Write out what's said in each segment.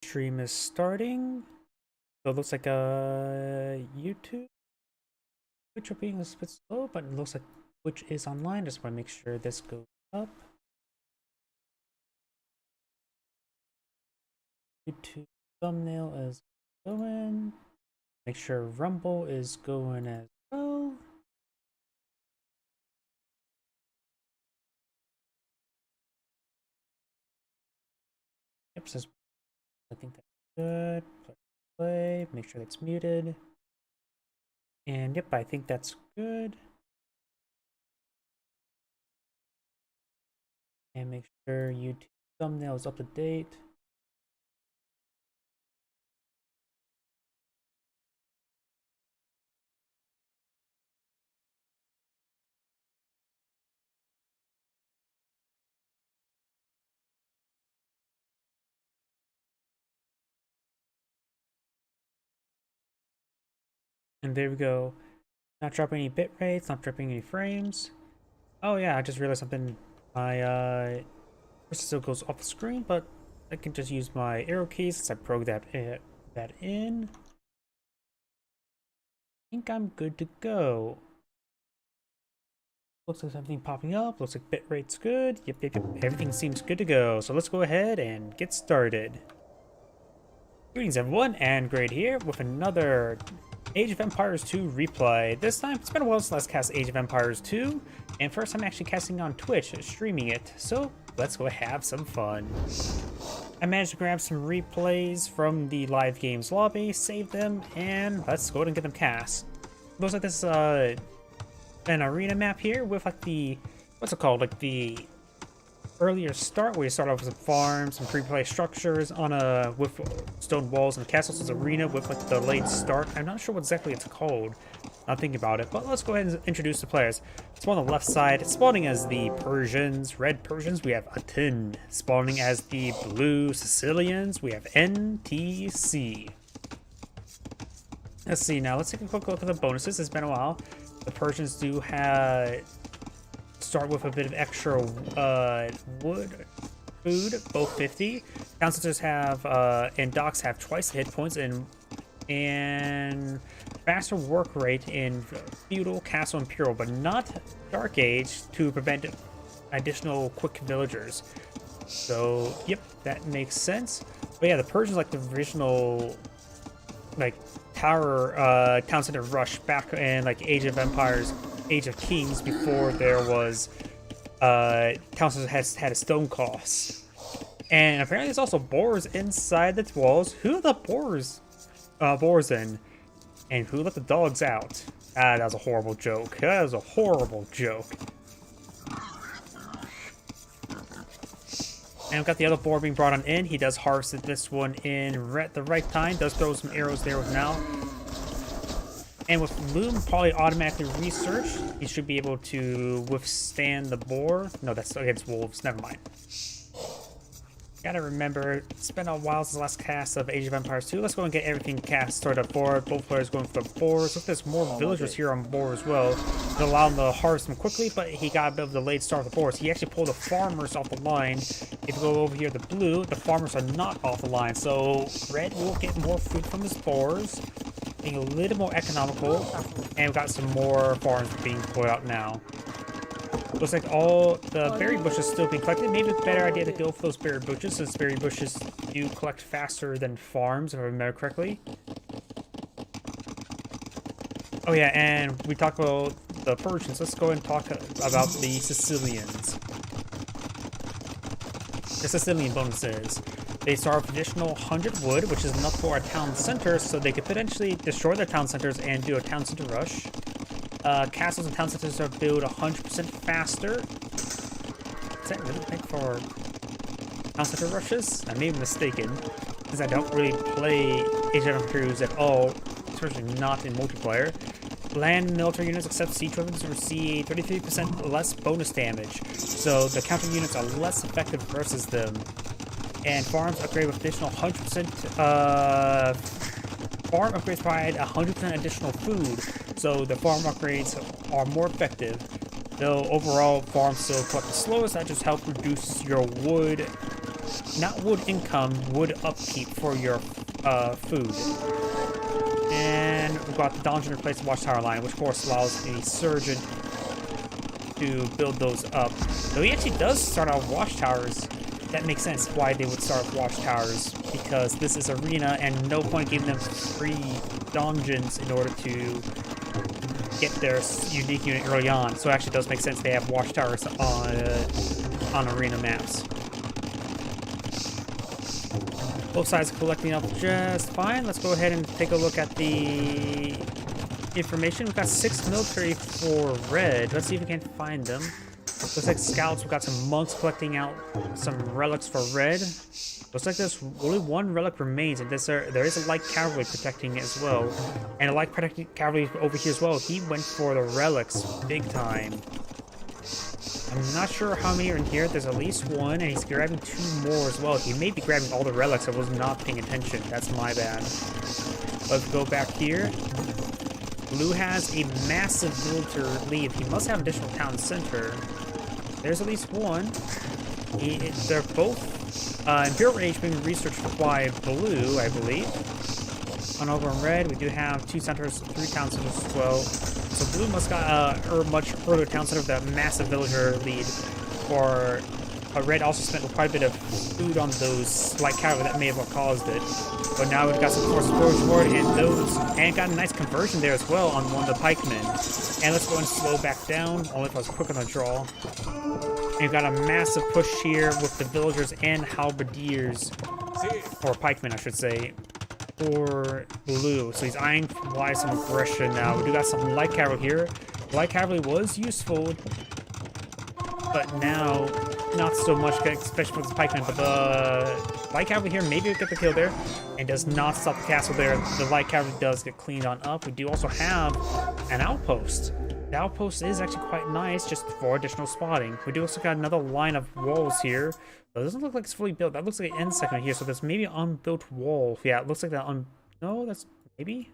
Stream is starting. So it looks like YouTube. Twitch are being a bit slow, but it looks like Twitch is online. Just want to make sure this goes up. YouTube thumbnail is going. Make sure Rumble is going as well. Yep, says I think that's good. Play. Make sure that's muted. And yep, I think that's good. And make sure YouTube thumbnail is up to date. And there we go. Not dropping any bit rates, not dropping any frames. Oh yeah, I just realized something. My still goes off the screen, but I can just use my arrow keys since I programmed that in. I think I'm good to go. Looks like everything popping up. Looks like bitrate's good. Yep. Everything seems good to go. So let's go ahead and get started. Greetings everyone, and Great here with another Age of Empires 2 replay. This time, it's been a while since last cast Age of Empires 2, and first I'm actually casting on Twitch, streaming it, so let's go have some fun. I managed to grab some replays from the live games lobby, save them, and let's go ahead and get them cast. Looks like this is an arena map here with like the, what's it called, like the earlier start where you start off with some farms, some pre-play structures on a with stone walls and castles as arena with like the late start. I'm not sure what exactly it's called. I'm thinking about it, but let's go ahead and introduce the players. So on the left side, spawning as the Persians, red Persians, we have Aten. Spawning as the blue Sicilians, we have NTC. Let's see now. Let's take a quick look at the bonuses. It's been a while. The Persians do have start with a bit of extra wood food, both 50. Town centers have and docks have twice the hit points and faster work rate in feudal, castle, imperial, but not dark age to prevent additional quick villagers. So yep, that makes sense. But yeah, the Persians like the original like tower town center rush back in like Age of Empires, Age of Kings, before there was town center had a stone cross. And apparently there's also boars inside the walls. Who let the boars in? And who let the dogs out? Ah, that was a horrible joke. That was a horrible joke. And we've got the other boar being brought on in. He does harvest this one in at the right time. Does throw some arrows there with now. And with Loom probably automatically researched, he should be able to withstand the boar. No, that's against wolves. Never mind. Gotta remember, it's been a while since the last cast of Age of Empires 2. Let's go and get everything cast started up forward. Both players going for the boars. Look, there's more villagers here on board as well to allow him to harvest them quickly, but he got a bit of a delayed start with the boars. He actually pulled the farmers off the line. If you go over here, the blue, the farmers are not off the line, so red will get more food from his boars, being a little more economical, and we've got some more farms being pulled out now. Looks like all the berry bushes still being collected. Maybe it's a better idea to go for those berry bushes, since berry bushes do collect faster than farms, if I remember correctly. Oh yeah, and we talked about the Persians. Let's go and talk about the Sicilians. The Sicilian bonuses. They start with additional 100 wood, which is enough for a town center, so they could potentially destroy their town centers and do a town center rush. Castles and town centers are built 100% faster. Is that really big for town center rushes? I may be mistaken, because I don't really play Age of Empires at all, especially not in multiplayer. Land and military units except siege weapons receive 33% less bonus damage, so the counter units are less effective versus them. And farms upgrade with additional 100%. Farm upgrades provide 100% additional food, so the farm upgrades are more effective. Though overall, farms still collect the slowest. That just helps reduce your wood not wood income, wood upkeep for your food. And we've got the dungeon replace watchtower line, which of course allows the surgeon to build those up. So he actually does start off watchtowers. That makes sense why they would start with watchtowers, because this is arena and no point giving them free dungeons in order to get their unique unit early on. So it actually does make sense they have watchtowers on arena maps. Both sides are collecting up just fine. Let's go ahead and take a look at the information. We've got 6 military for red. Let's see if we can find them. Looks like scouts. We've got some monks collecting out some relics for red. Looks like there's only 1 relic remains, and there is a light cavalry protecting it as well. And a light protecting cavalry over here as well. He went for the relics big time. I'm not sure how many are in here. There's at least 1, and he's grabbing 2 more as well. He may be grabbing all the relics. I was not paying attention. That's my bad. Let's go back here. Blue has a massive villager lead. He must have additional town center. There's at least 1. They're both Imperial Age being researched by Blue, I believe. On over in red, we do have 2 centers, 3 town centers as well. So Blue must got a much further town center with that massive villager lead. Or red also spent quite a bit of food on those light cavalry that may have caused it. But now we've got some forces forward and got a nice conversion there as well on one of the pikemen. And let's go and slow back down, only if I was quick on the draw. And we've got a massive push here with the villagers and halberdiers, or pikemen I should say, for Blue. So he's eyeing why some aggression now. We do got some light cavalry here. Light cavalry was useful, but now not so much, especially for the pikemen. But the light cavalry here maybe get the kill there, and does not stop the castle there. The light cavalry does get cleaned on up. We do also have an outpost. The outpost is actually quite nice, just for additional spotting. We do also got another line of walls here. But it doesn't look like it's fully built. That looks like an end segment here, so there's maybe an unbuilt wall. Yeah, it looks like that no, that's maybe?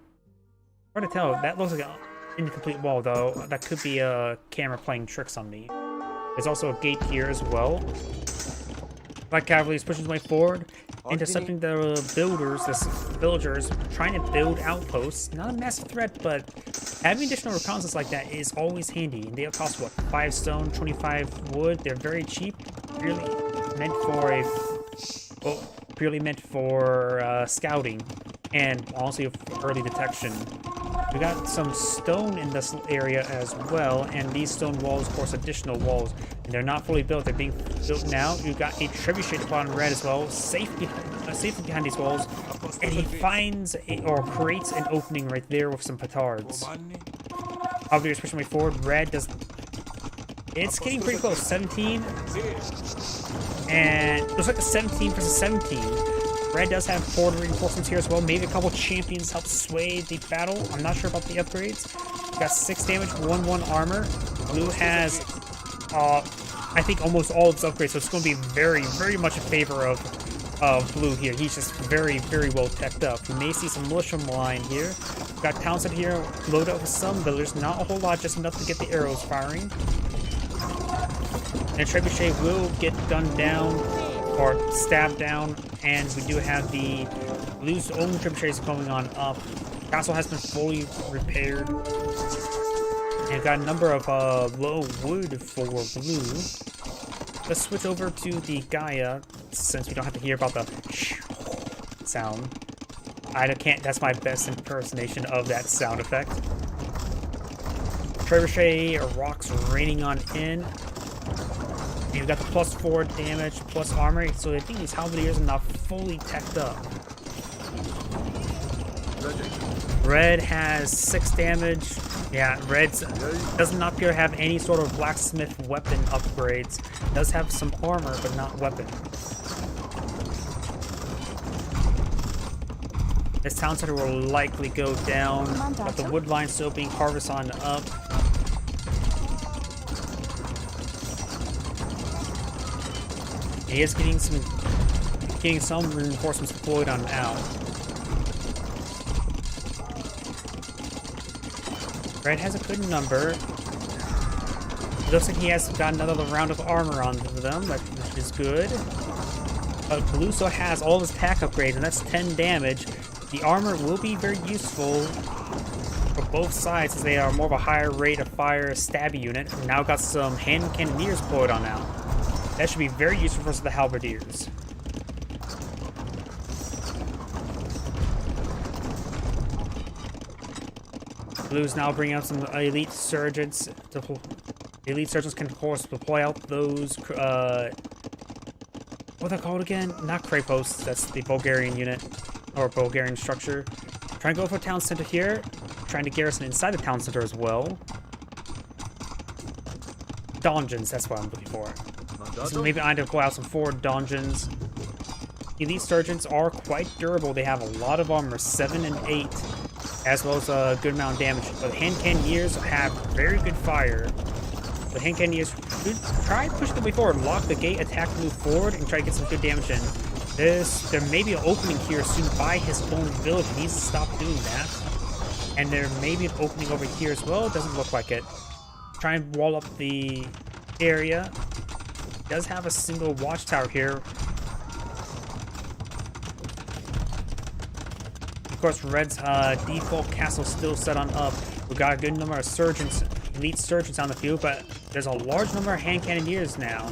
Hard to tell. That looks like an incomplete wall, though. That could be a camera playing tricks on me. There's also a gate here as well. Light cavalry is pushing his way forward, intercepting the villagers, trying to build outposts. Not a massive threat, but having additional reconnaissance like that is always handy. And they'll cost, what, 5 stone, 25 wood? They're very cheap. Really meant for scouting and also early detection. We got some stone in this area as well, and these stone walls, of course, additional walls. And they're not fully built. They're being built now. You've got a trebuchet upon red as well, safely behind these walls, and he finds or creates an opening right there with some petards. Obviously, pushing way forward. Red does. It's getting pretty close. 17, and it looks like a 17 versus 17. Red does have border reinforcements here as well. Maybe a couple champions help sway the battle. I'm not sure about the upgrades. We've got 6 damage, 1/1 armor. Blue has, I think, almost all its upgrades, so it's going to be very, very much in favor of Blue here. He's just very, very well teched up. We may see some militia line here. We've got Townsend here, loaded up with some villagers. Not a whole lot, just enough to get the arrows firing. And Trebuchet will get gunned down or stabbed down, and we do have the Blue's own trebuchets going on up. Castle has been fully repaired, and we've got a number of low wood for Blue. Let's switch over to the Gaia, since we don't have to hear about the sound. I can't. That's my best impersonation of that sound effect. Trebuchet rocks raining on in. You've got the +4 damage, plus armor, so I think these halberdiers are not fully teched up. Red has 6 damage. Yeah, Red does not appear to have any sort of blacksmith weapon upgrades. Does have some armor, but not weapon. This town center will likely go down, but the wood line still being harvested on up. He is getting some reinforcements deployed on out. Red has a good number. It looks like he has got another round of armor on them, which is good. Blue still has all his attack upgrades, and that's 10 damage. The armor will be very useful for both sides, as they are more of a higher rate of fire stabby unit. And now got some hand cannoneers deployed on now. That should be very useful versus the halberdiers. Blue's now bringing out some elite surgeons. Elite surgeons can, of course, deploy out those, what are they called again? Not Krapos, that's the Bulgarian unit, or Bulgarian structure. Trying to go for a town center here. Trying to garrison inside the town center as well. Donjons, that's what I'm looking for. So maybe I need to deploy out some 4 donjons. Elite surgeons are quite durable. They have a lot of armor, 7 and 8. As well as a good amount of damage. But hand cannoneers have very good fire. The hand cannoneers should try to push the way forward, lock the gate, attack, move forward, and try to get some good damage in. There may be an opening here soon by his own village. He needs to stop doing that. And there may be an opening over here as well. It doesn't look like it. Try and wall up the area. Does have a single watchtower here. Of course, Red's default castle still set on up. We got a good number of surgeons, elite surgeons on the field, but there's a large number of hand cannoneers now.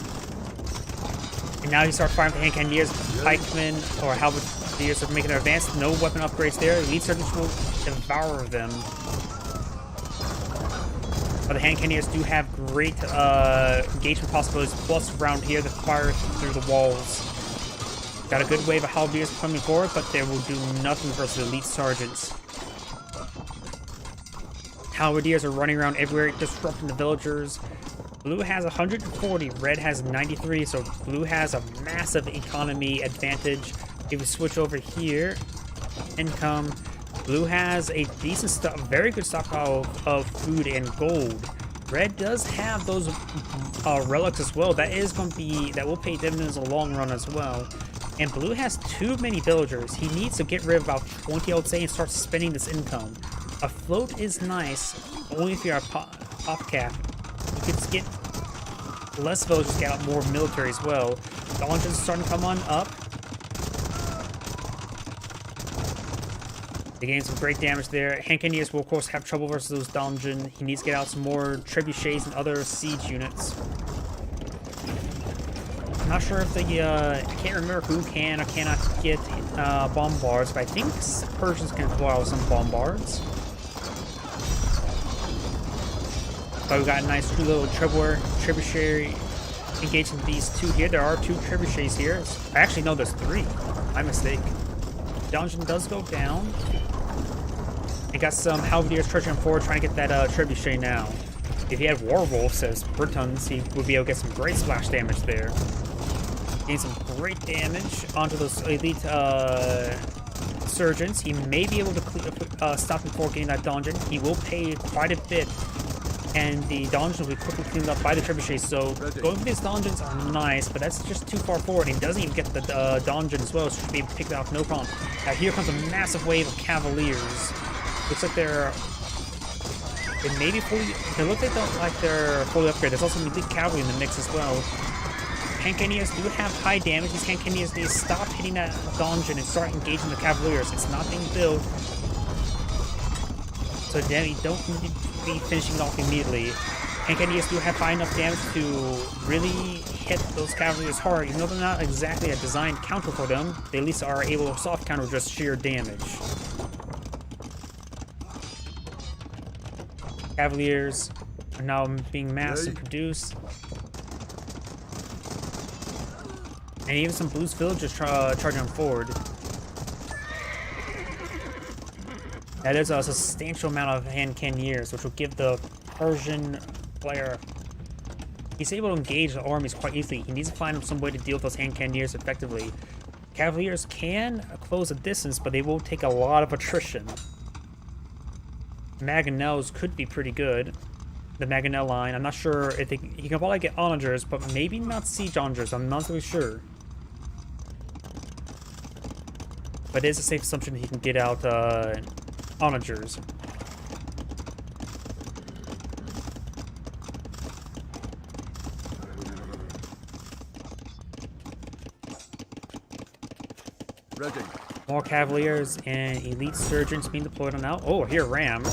And now you start firing the hand cannoneers, pikemen, or halberdiers are making their advance. No weapon upgrades there. Elite surgeons will devour them. But the hand cannoneers do have great engagement possibilities. Plus, around here, the fire through the walls. Got a good wave of halberdiers coming forward, but they will do nothing versus elite sergeants. Halberdiers are running around everywhere, disrupting the villagers. Blue has 140, Red has 93, so Blue has a massive economy advantage. If we switch over here, income, Blue has a decent very good stockpile of food and gold. Red does have those relics as well. That will pay dividends in the long run as well. And Blue has too many villagers. He needs to get rid of about 20, I would say, and start spending this income. A float is nice, only if you're a pop cap. You could get less villagers, get out more military as well. The launches are starting to come on up. They gain some great damage there. Hand cannoneers will, of course, have trouble versus those donjon. He needs to get out some more trebuchets and other siege units. I'm not sure if I can't remember who can or cannot get bombards, but I think Persians can deploy out some bombards. But we got a nice little trebuchet engaging these 2 here. There are 2 trebuchets here. Actually, no, there's 3. My mistake. Donjon does go down. And got some halberdiers trudging forward, trying to get that trebuchet now. If he had werewolves as Britons, he would be able to get some great splash damage there. Gain some great damage onto those elite surgeons. He may be able to stop him before getting that donjon. He will pay quite a bit, and the donjon will be quickly cleaned up by the trebuchets. So going for these donjons are nice, but that's just too far forward. He doesn't even get the donjon as well, so should be able to pick that off no problem. Now here comes a massive wave of cavaliers. Looks like they may be fully. They look like they're fully upgraded. There's also some elite cavalry in the mix as well. Hand cannoneers do have high damage. These hand cannoneers need to stop hitting that donjon and start engaging the cavaliers. It's not being built, so then you don't need to be finishing it off immediately. Hand cannoneers do have high enough damage to really hit those cavaliers hard. Even though they're not exactly a designed counter for them, they at least are able to soft counter just sheer damage. Cavaliers are now being massed and produced. And even some Blues villagers charging them forward. That is a substantial amount of hand cannoneers, which will give the Persian player. He's able to engage the armies quite easily. He needs to find some way to deal with those hand cannoneers effectively. Cavaliers can close a distance, but they will take a lot of attrition. Mangonels could be pretty good. The Mangonel line. I'm not sure if he can probably get onagers, but maybe not siege onagers. I'm not really sure. But it is a safe assumption he can get out onagers. More Cavaliers and Elite Surgeons being deployed on out. Oh, here, Ram.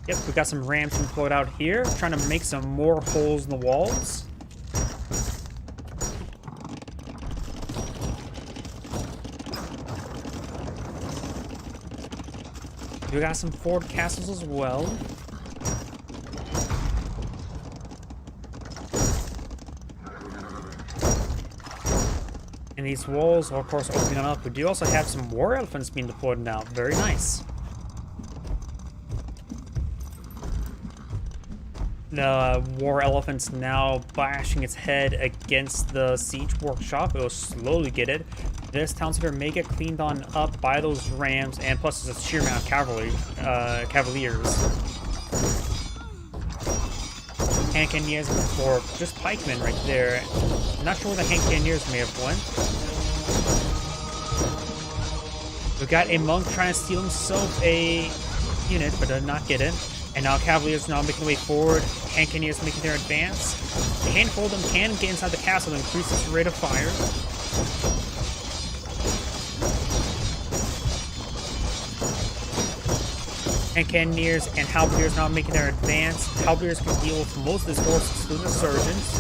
Yep, we got some Rams deployed out here, trying to make some more holes in the walls. We got some fort castles as well. And these walls are, of course, opening up. We do also have some war elephants being deployed now. Very nice. The war elephant's now bashing its head against the siege workshop. It will slowly get it. This town center may get cleaned on up by those rams, and plus there's a sheer amount of cavaliers. Hand Cannoneers or just pikemen right there. I'm not sure where the Hand Cannoneers may have went. We got a monk trying to steal himself a unit, but did not get it. And now Cavaliers now making their way forward. Hand Cannoneers making their advance. A handful of them can get inside the castle and increase its rate of fire. And Cannoneers and Halberdiers now making their advance. Halberdiers can deal with most of this force, excluding the Surgeons.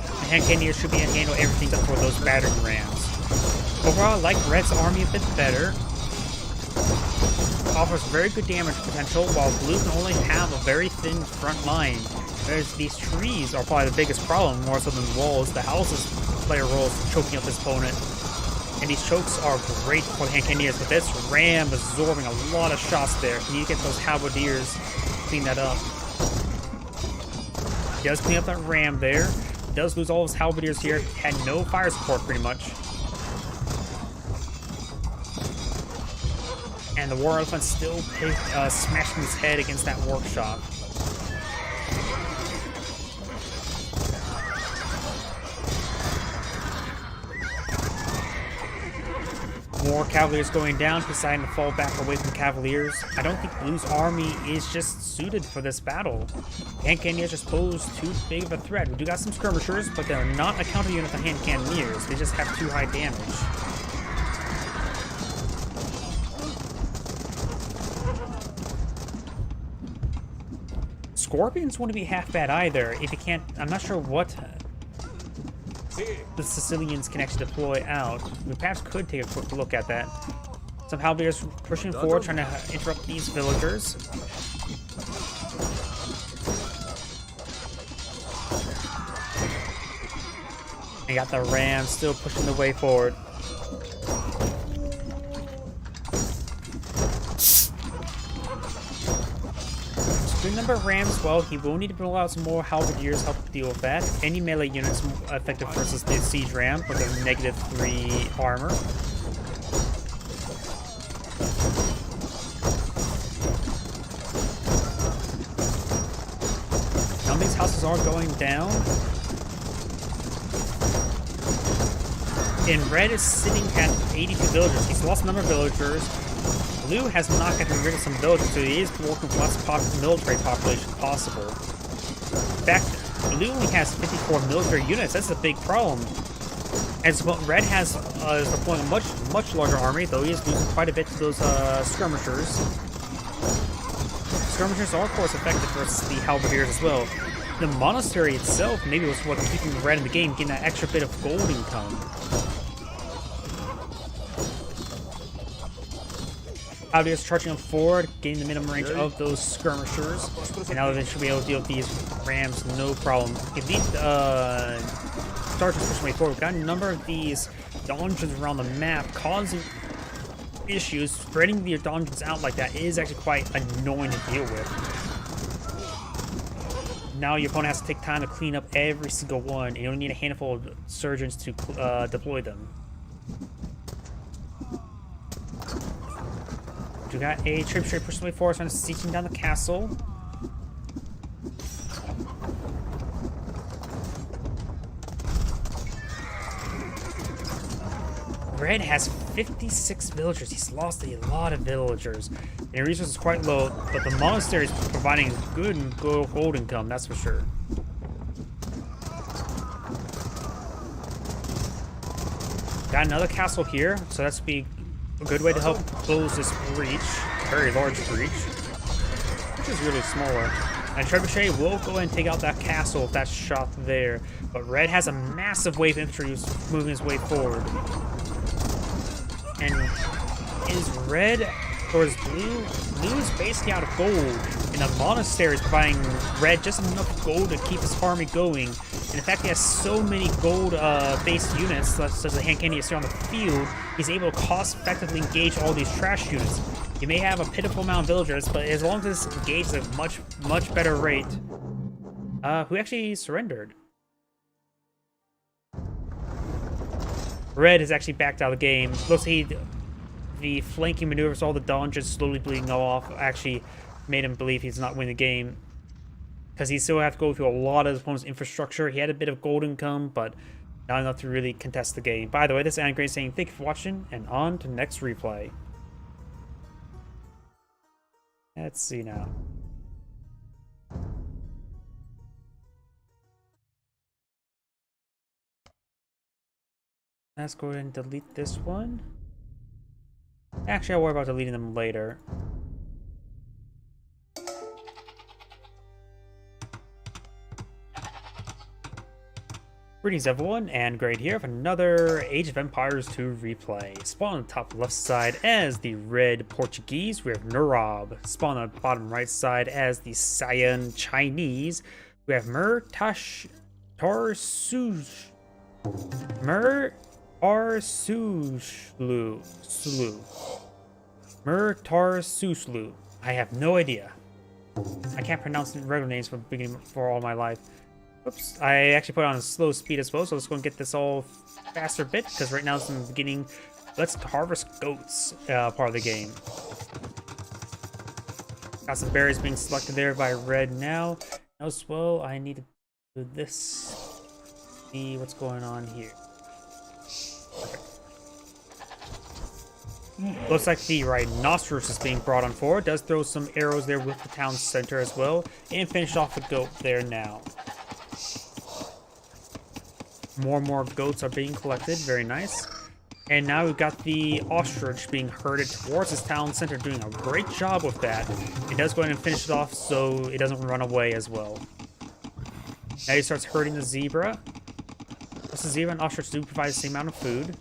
And Hand Cannoneers should be able to handle everything except for those battering rams. Overall, I like Red's army a bit better. Offers very good damage potential, while Blue can only have a very thin front line. Whereas these trees are probably the biggest problem, more so than the walls. The houses play a role in choking up this opponent. And these chokes are great for the Hand Cannoneers, but this ram absorbing a lot of shots there. You need to get those Halberdiers clean that up. He does clean up that ram there. He does lose all his Halberdiers here. Had no fire support pretty much. And the war elephant still smashing his head against that workshop. More Cavaliers going down, deciding to fall back away from Cavaliers. I don't think Blue's army is just suited for this battle. Hand Cannoneers just pose too big of a threat. We do got some skirmishers, but they're not a counter unit for Hand Cannoneers. They just have too high damage. Scorpions wouldn't be half bad either. If you can't, I'm not sure what the Sicilians can actually deploy out. We perhaps could take a quick look at that. Some Halberdiers pushing forward, trying to interrupt these villagers. And got the Rams still pushing the way forward. Good number of Rams, well, he will need to roll out some more Halberdiers to help deal with that. Any melee units effective versus the Siege Ram with their -3 armor. Now these houses are going down. And Red is sitting at 82 villagers. He's lost a number of villagers. Blue has not gotten rid of some villagers, so he is working with less military population possible. In fact, Blue only has 54 military units. That's a big problem. As well, Red is deploying a much larger army, though he is losing quite a bit to those skirmishers. Skirmishers are, of course, effective versus the Halberdiers as well. The monastery itself maybe was what's keeping Red in the game, getting that extra bit of gold income. Halberdiers charging up forward, getting the minimum range of those skirmishers, and now they should be able to deal with these rams no problem. If these starters pushing way forward, we've got a number of these dungeons around the map causing issues. Spreading the dungeons out like that is actually quite annoying to deal with. Now your opponent has to take time to clean up every single one, and you only need a handful of surgeons to deploy them. We got a trebuchet pushing way forward, trying to sieging down the castle. Red has 56 villagers. He's lost a lot of villagers. And the resource is quite low, but the monastery is providing good gold income, that's for sure. Got another castle here, so that's be a good way to help close this breach. Very large breach, which is really smaller. And Trebuchet will go and take out that castle if that's shot there. But Red has a massive wave infantry who's moving his way forward. And is Red or is Blue? Blue is basically out of gold. And the monastery is providing Red just enough gold to keep his army going. And in fact, he has so many gold-based units, such as the hand candy you see on the field, he's able to cost-effectively engage all these trash units. You may have a pitiful amount of villagers, but as long as it's engaged at a much, much better rate. Who actually surrendered? Red has actually backed out of the game. Looks like the flanking maneuvers, all the Dawn just slowly bleeding off, actually made him believe he's not winning the game. Because he still has to go through a lot of his opponent's infrastructure. He had a bit of gold income, but not enough to really contest the game. By the way, this is Anagram saying thank you for watching, and on to next replay. Let's see now. Let's go ahead and delete this one. Actually, I'll worry about deleting them later. Greetings everyone, and Great here for another Age of Empires 2 replay. Spawn on the top left side as the red Portuguese, we have Nurab. Spawn on the bottom right side as the Cyan Chinese, we have Mur-Tarsuslu. Mur-Tarsuslu. I have no idea. I can't pronounce regular names for all my life. Oops, I actually put it on a slow speed as well, so let's go and get this all faster bit, because right now it's in the beginning. Let's harvest goats part of the game. Got some berries being selected there by Red now. As well, I need to do this. See what's going on here. Perfect. Looks like the rhinoceros is being brought on forward. Does throw some arrows there with the town center as well, and finish off the goat there now. More and more goats are being collected. Very nice. And now we've got the ostrich being herded towards this town center, doing a great job with that. It does go ahead and finish it off so it doesn't run away as well. Now he starts herding the zebra. Plus the zebra and ostrich do provide the same amount of food.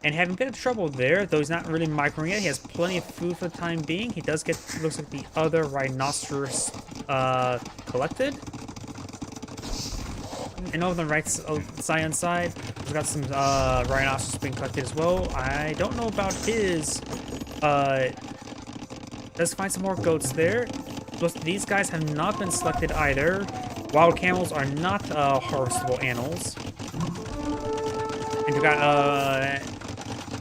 And having a bit of trouble there, though he's not really microing it, he has plenty of food for the time being. He does get, looks like the other rhinoceros collected. And over the right Cyan side, we've got some rhinoceros being collected as well. I don't know about his. Let's find some more goats there. Plus, these guys have not been selected either. Wild camels are not harvestable animals. And we've got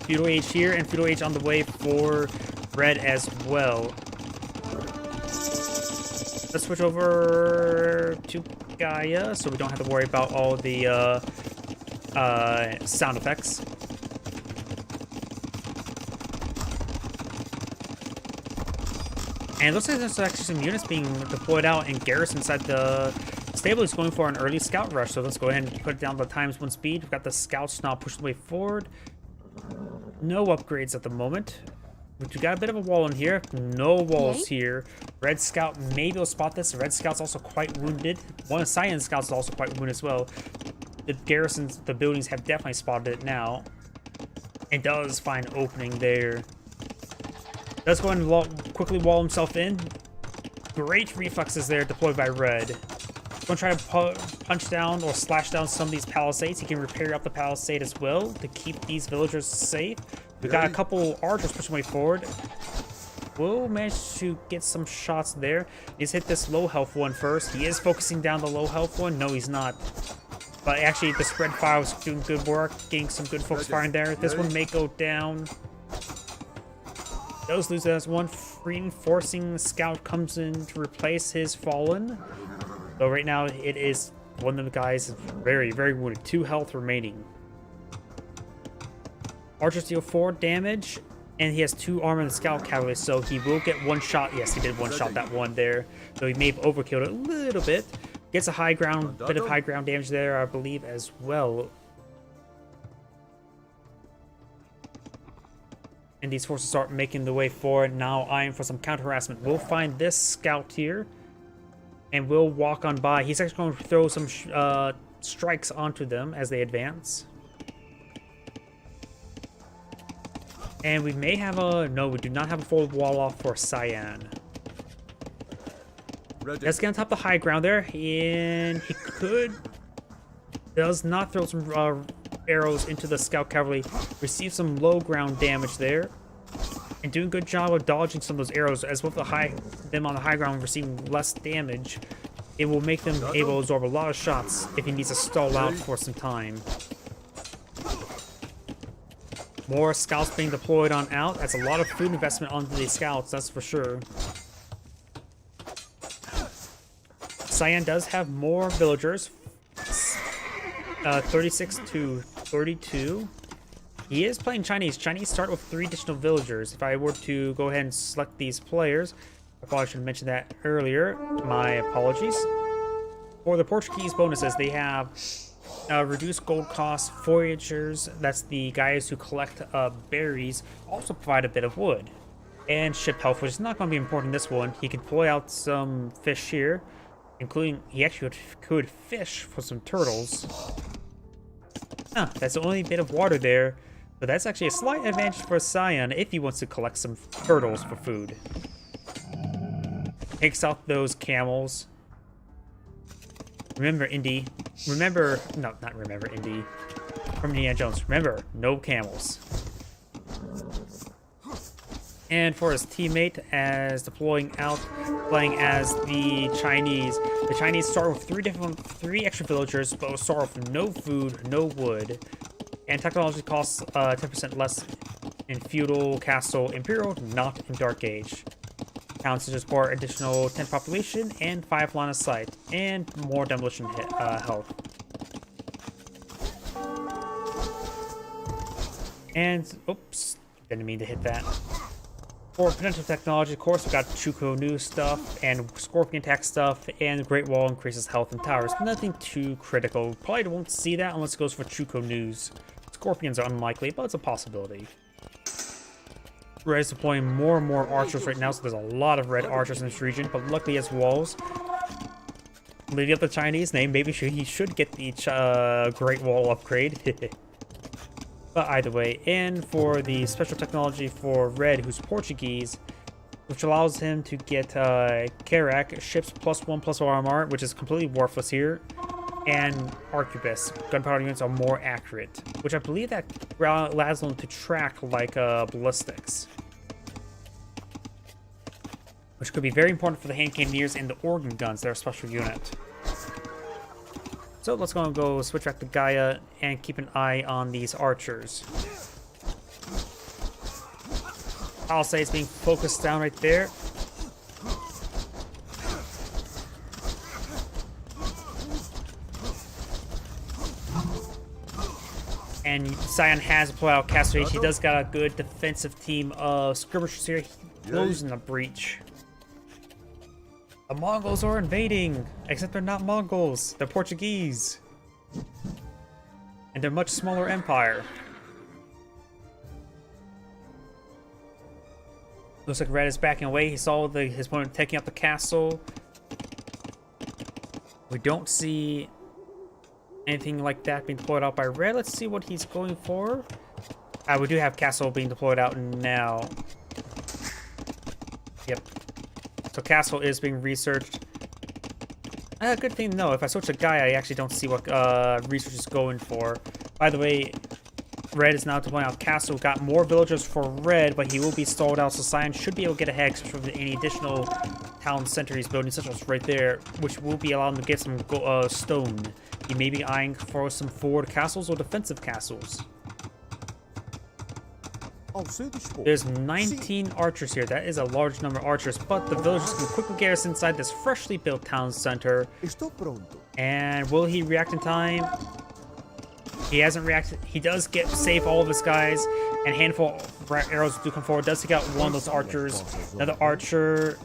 feudal age here and feudal age on the way for Red as well. Let's switch over to Gaia, so we don't have to worry about all the sound effects. And it looks like there's actually some units being deployed out in garrison inside the stable. Is going for an early scout rush, so let's go ahead and put it down to ×1 speed. We've got the scouts now pushing the way forward. No upgrades at the moment. But we got a bit of a wall in here. No walls here. Red Scout may be able to spot this. Red Scout's also quite wounded. One of Cyan Scouts is also quite wounded as well. The garrisons, the buildings have definitely spotted it now. It does find an opening there. Does go ahead and quickly wall himself in. Great reflexes there deployed by Red. Going to try to punch down or slash down some of these palisades. He can repair up the palisade as well to keep these villagers safe. We've got a couple archers pushing way forward. We'll manage to get some shots there. He's hit this low health one first. He is focusing down the low health one. No, he's not. But actually, the spread fire was doing good work, getting some good focus firing there. This one may go down. Does lose as one. Reinforcing scout comes in to replace his fallen. So right now, it is one of the guys very, very wounded. 2 health remaining. Archers deal 4 damage, and he has 2 armor and scout cavalry, so he will get 1 shot. Yes, he did 1 shot that one there, so he may have overkilled it a little bit. Gets a bit of high ground damage there, I believe, as well. And these forces start making the way forward. Now eyeing for some counter harassment. We'll find this scout here. And we'll walk on by. He's actually going to throw some strikes onto them as they advance. And we may have a... No, we do not have a full wall off for Cyan. Ready. Let's get on top of the high ground there. And he could... Does not throw some arrows into the scout cavalry. Receive some low ground damage there. And doing a good job of dodging some of those arrows. As with them on the high ground receiving less damage, it will make them able to absorb a lot of shots if he needs to stall out for some time. More scouts being deployed on out. That's a lot of food investment onto these scouts, that's for sure. Cyan does have more villagers. 36 to 32. He is playing Chinese. Chinese start with 3 additional villagers. If I were to go ahead and select these players, I probably should have mentioned that earlier. My apologies. For the Portuguese bonuses, they have reduced gold cost foragers. That's the guys who collect berries. Also provide a bit of wood. And ship health, which is not going to be important in this one. He can deploy out some fish here. Including, he actually could fish for some turtles. That's the only bit of water there. But that's actually a slight advantage for Cyan if he wants to collect some turtles for food. Takes out those camels. Remember, Indy. Remember, no, not remember, Indy. From Indiana Jones. Remember, no camels. And for his teammate, as deploying out, playing as the Chinese start with 3 extra villagers, but will start with no food, no wood, and technology costs 10% less in feudal, castle, imperial, not in Dark Age. Towns such as for additional 10 population and 5 line of sight, and more demolition health. And oops, didn't mean to hit that. For potential technology, of course, we got Chuko new stuff, and Scorpion attack stuff, and Great Wall increases health and towers. Nothing too critical. Probably won't see that unless it goes for Chuko news. Scorpions are unlikely, but it's a possibility. Red is deploying more and more archers right now, so there's a lot of red archers in this region, but luckily he has walls. Leading up the Chinese name, maybe he should get the Great Wall upgrade. But either way, and for the special technology for Red, who's Portuguese, which allows him to get Karak, ships +1/+1 armor, which is completely worthless here, and Arquebus, gunpowder units are more accurate, which I believe that allows them to track like ballistics, which could be very important for the hand cannoneers and the organ guns. They're a special unit. So let's go switch back to Gaia and keep an eye on these archers. I'll say it's being focused down right there. And Cyan has deployed out Castle H. He does got a good defensive team of skirmishers here. He closing the breach. The Mongols are invading, except they're not Mongols, they're Portuguese. And they're a much smaller empire. Looks like Red is backing away. He saw his opponent taking up the castle. We don't see anything like that being deployed out by Red. Let's see what he's going for. We do have castle being deployed out now. Yep. So castle is being researched. Good thing, no. If I switch to Gaia, I actually don't see what research is going for. By the way, Red is now deploying out castle. Got more villagers for Red, but he will be stalled out. So Cyan should be able to get ahead from any additional town center he's building, such as right there, which will be allowing him to get some stone. He may be eyeing for some forward castles or defensive castles. There's 19 archers here. That is a large number of archers, but the villagers can quickly get us inside this freshly built town center. And will he react in time? He hasn't reacted. He does save all of his guys, and a handful of arrows do come forward. Does take out one of those archers. Another archer.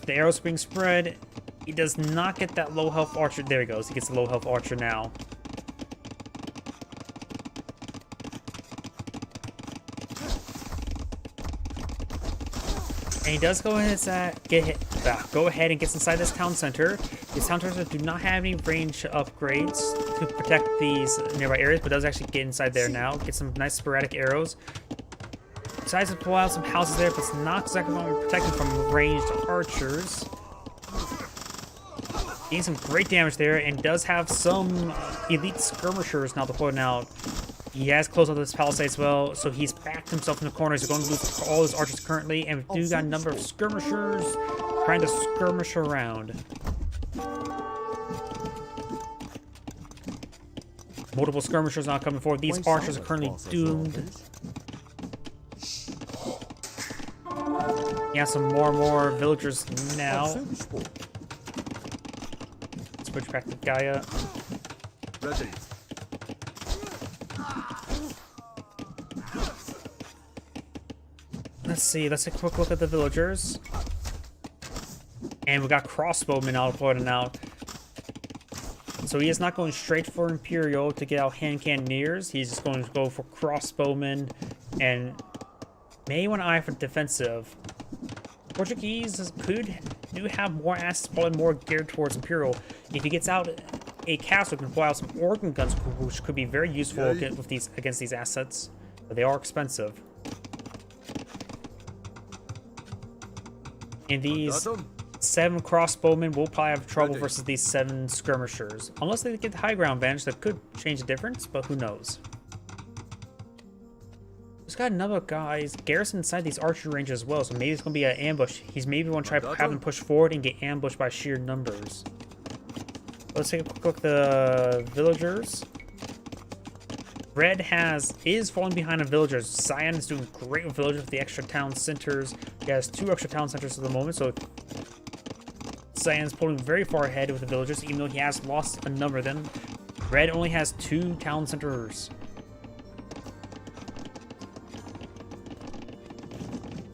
The arrows being spread. He does not get that low health archer. There he goes. He gets the low health archer now. And he does go ahead and gets inside this town center. These town centers do not have any range upgrades to protect these nearby areas, but does actually get inside there now. Get some nice sporadic arrows. Decides to pull out some houses there, but it's not exactly going to protect them from ranged archers. Getting some great damage there, and does have some elite skirmishers now deployed out. He has closed out this palisade as well, so he's backed himself in the corner. He's going to lose all his archers currently, and we do got a number of skirmishers trying to skirmish around. Multiple skirmishers now coming forward. These archers are currently doomed. Yeah, some more villagers now. Switch back to Gaia. Ready. Let's see, let's take a quick look at the villagers. And we got crossbowmen out deployed now. So he is not going straight for Imperial to get out hand cannoneers. He's just going to go for crossbowmen and may want to eye for defensive. Portuguese do have more assets, probably more geared towards Imperial. If he gets out a castle, he can pull out some organ guns, which could be very useful with against these assets. But they are expensive. And these 7 crossbowmen will probably have trouble versus these 7 skirmishers. Unless they get the high ground advantage, that could change the difference, but who knows. There's got another guy's garrison inside these archery ranges as well, so maybe it's going to be an ambush. He's maybe going to try to have them push forward and get ambushed by sheer numbers. Let's take a quick look at the villagers. Red is falling behind on villagers. Cyan is doing great with villagers with the extra town centers. He has 2 extra town centers at the moment, so Cyan's pulling very far ahead with the villagers, even though he has lost a number of them. Red only has 2 town centers.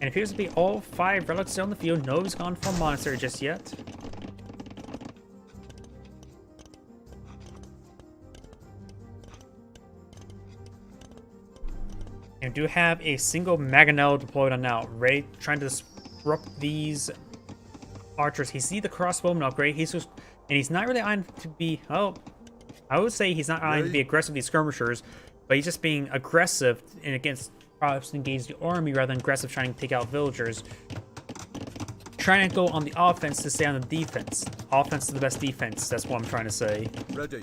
And it appears to be all 5 relics on the field. Nobody's gone for a monastery just yet. And we do have a single Mangonel deployed on now. Ray trying to disrupt these archers. He sees the crossbowman upgrade. He's not really eyeing to be. Oh, I would say he's not eyeing to be aggressive with these skirmishers, but he's just being aggressive and against perhaps engage the army rather than aggressive trying to take out villagers. Trying to go on the offense to stay on the defense. Offense is the best defense. That's what I'm trying to say. Ready.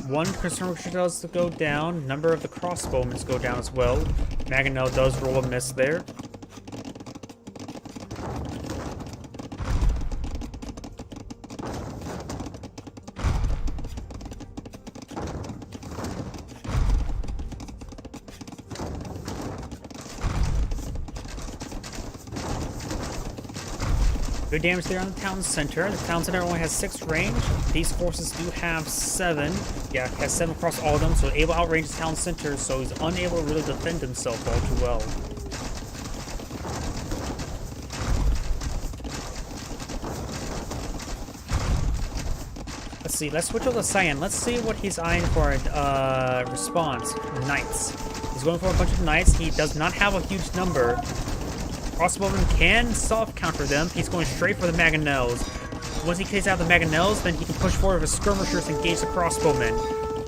1 skirmisher does go down. Number of the crossbowmen go down as well. Mangonel does roll a miss there. Good damage there on the town center. The town center only has 6 range. These forces do have 7. Yeah, has 7 across all of them, so able to outrange the town center, so he's unable to really defend himself all too well. Let's see, let's switch over to Cyan. Let's see what he's eyeing for response. Knights. He's going for a bunch of knights. He does not have a huge number. Crossbowmen can soft counter them. He's going straight for the Mangonels. Once he takes out the Mangonels, then he can push forward with his skirmishers and engage the crossbowmen.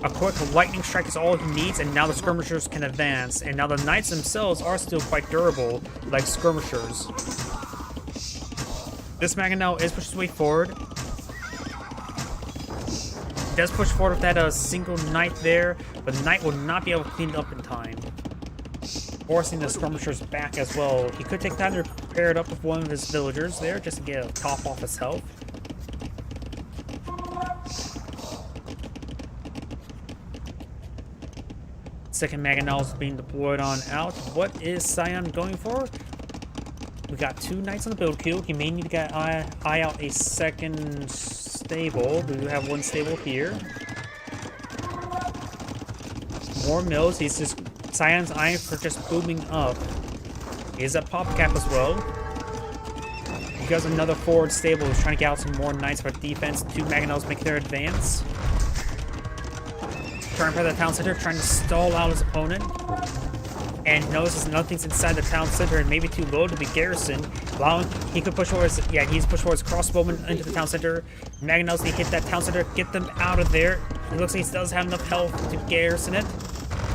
A quick lightning strike is all he needs, and now the skirmishers can advance. And now the knights themselves are still quite durable, like skirmishers. This Mangonel is pushed his way forward. He does push forward with that single knight there, but the knight will not be able to clean it up in time. Forcing the skirmishers back as well. He could take time to pair it up with one of his villagers there just to get a top off his health. Second Mangonel is being deployed on out. What is Cyan going for? We got 2 knights on the build queue. He may need to get eye out a second stable. We do have 1 stable here. More mills. He's just Cyan's eyeing for just booming up. He is at pop cap as well. He has another forward stable. He's trying to get out some more knights for defense. 2 Mangonels make their advance. Trying to play the town center, trying to stall out his opponent. and notices nothing's inside the town center and maybe too low to be garrisoned, allowing he could push towards he's pushed towards crossbowmen into the town center. Mangonels they hit that town center, get them out of there. It looks like he does have enough health to garrison it.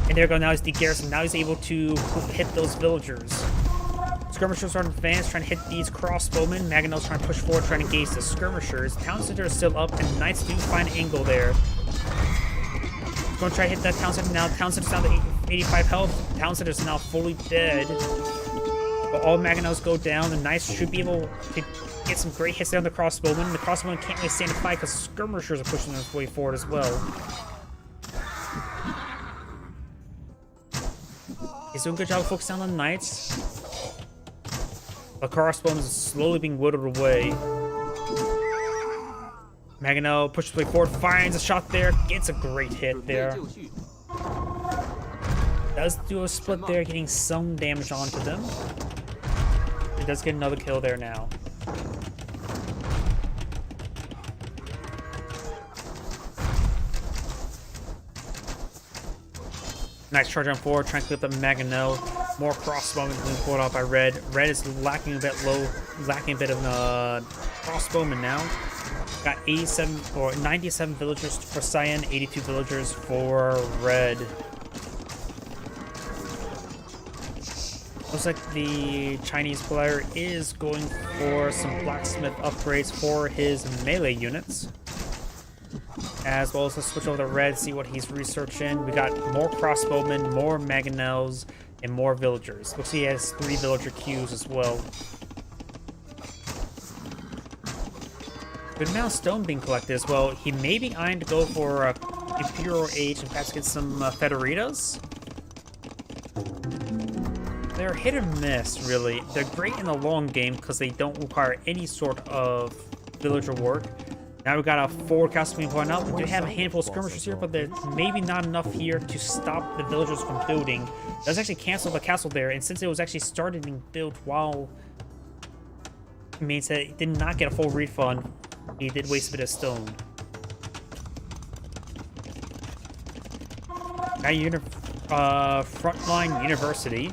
And there we go, now he's de-garrisoned. Now he's able to hit those villagers. Skirmishers are advanced, trying to hit these crossbowmen. Mangonels trying to push forward, trying to engage the skirmishers. Town center is still up, and Knights do find an angle there. Going to try to hit that town center now. Town center's down to 85 health. Town center's now fully dead. But all Mangonels go down. The Knights should be able to get some great hits there on the crossbowmen. The crossbowmen can't really stand a fight because skirmishers are pushing their way forward as well. He's doing a good job focusing on the Knights. The crossbowmen is slowly being whittled away. Mangonel pushes way forward, finds a shot there, gets a great hit there. Does do a split there, getting some damage onto them. He does get another kill there now. Nice charge on forward, trying to clip up Mangonel. More crossbowmen being pulled out by Red. Red is lacking a bit of crossbowmen now. Got 87 or 97 villagers for Cyan, 82 villagers for Red. Looks like the Chinese player is going for some blacksmith upgrades for his melee units. As well as let's switch over to Red, see what he's researching. We got more crossbowmen, more Mangonels, and more villagers. Looks like he has 3 villager queues as well. Good amount of stone being collected as well. He may be eyeing to go for Imperial Age and perhaps get some Federitas. They're hit or miss, really. They're great in the long game because they don't require any sort of villager work. Now we've got a forward castle being pointed out. We do have a handful of skirmishers here, but there's maybe not enough here to stop the villagers from building. It does actually cancel the castle there, and since it was actually started being built while it means that it did not get a full refund, he did waste a bit of stone. Now Frontline University.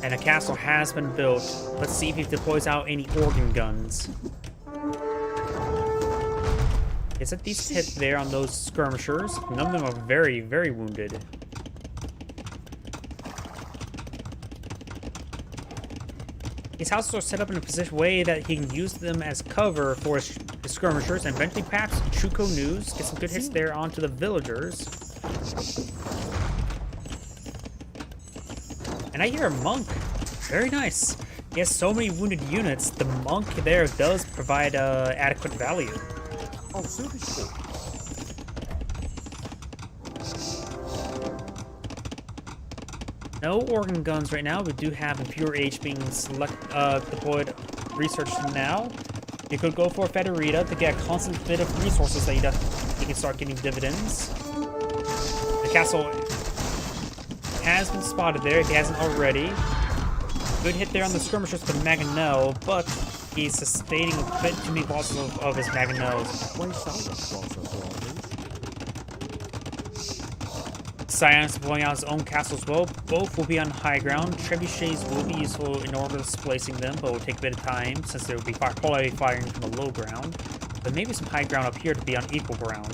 And a castle has been built. Let's see if he deploys out any organ guns. It's a decent hit there on those skirmishers. None of them are very, very wounded. His houses are set up in a position way that he can use them as cover for his skirmishers, and eventually perhaps Chuko News get some good hits there onto the villagers. And I hear a monk. Very nice. He has so many wounded units. The monk there does provide adequate value. No organ guns right now. We do have Impure Age being deployed, researched now. You could go for a Federita to get a constant bit of resources that he can start getting dividends. The castle has been spotted there if he hasn't already. Good hit there on the skirmishers with the Mangonel, but he's sustaining a bit too many losses of his Mangonels. Cyan's blowing out his own castle as well. Both will be on high ground. Trebuchets will be useful in order of displacing them, but it will take a bit of time since there will be quality firing from the low ground. But maybe some high ground up here to be on equal ground.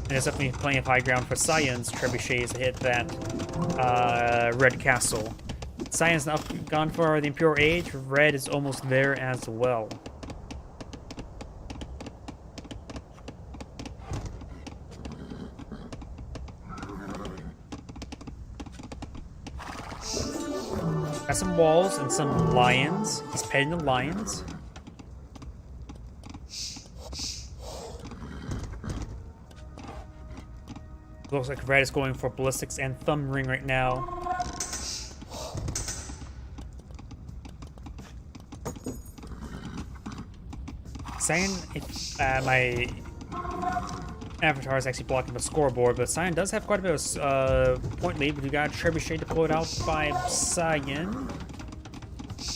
And there's definitely plenty of high ground for Cyan's trebuchets to hit that Red Castle. Cyan's now gone for the Imperial Age. Red is almost there as well. Got some walls and some lions. He's petting the lions. Looks like Red is going for ballistics and thumb ring right now. Cyan, my avatar is actually blocking the scoreboard, but Cyan does have quite a bit of point lead. But we got Trebuchet deployed out by Cyan.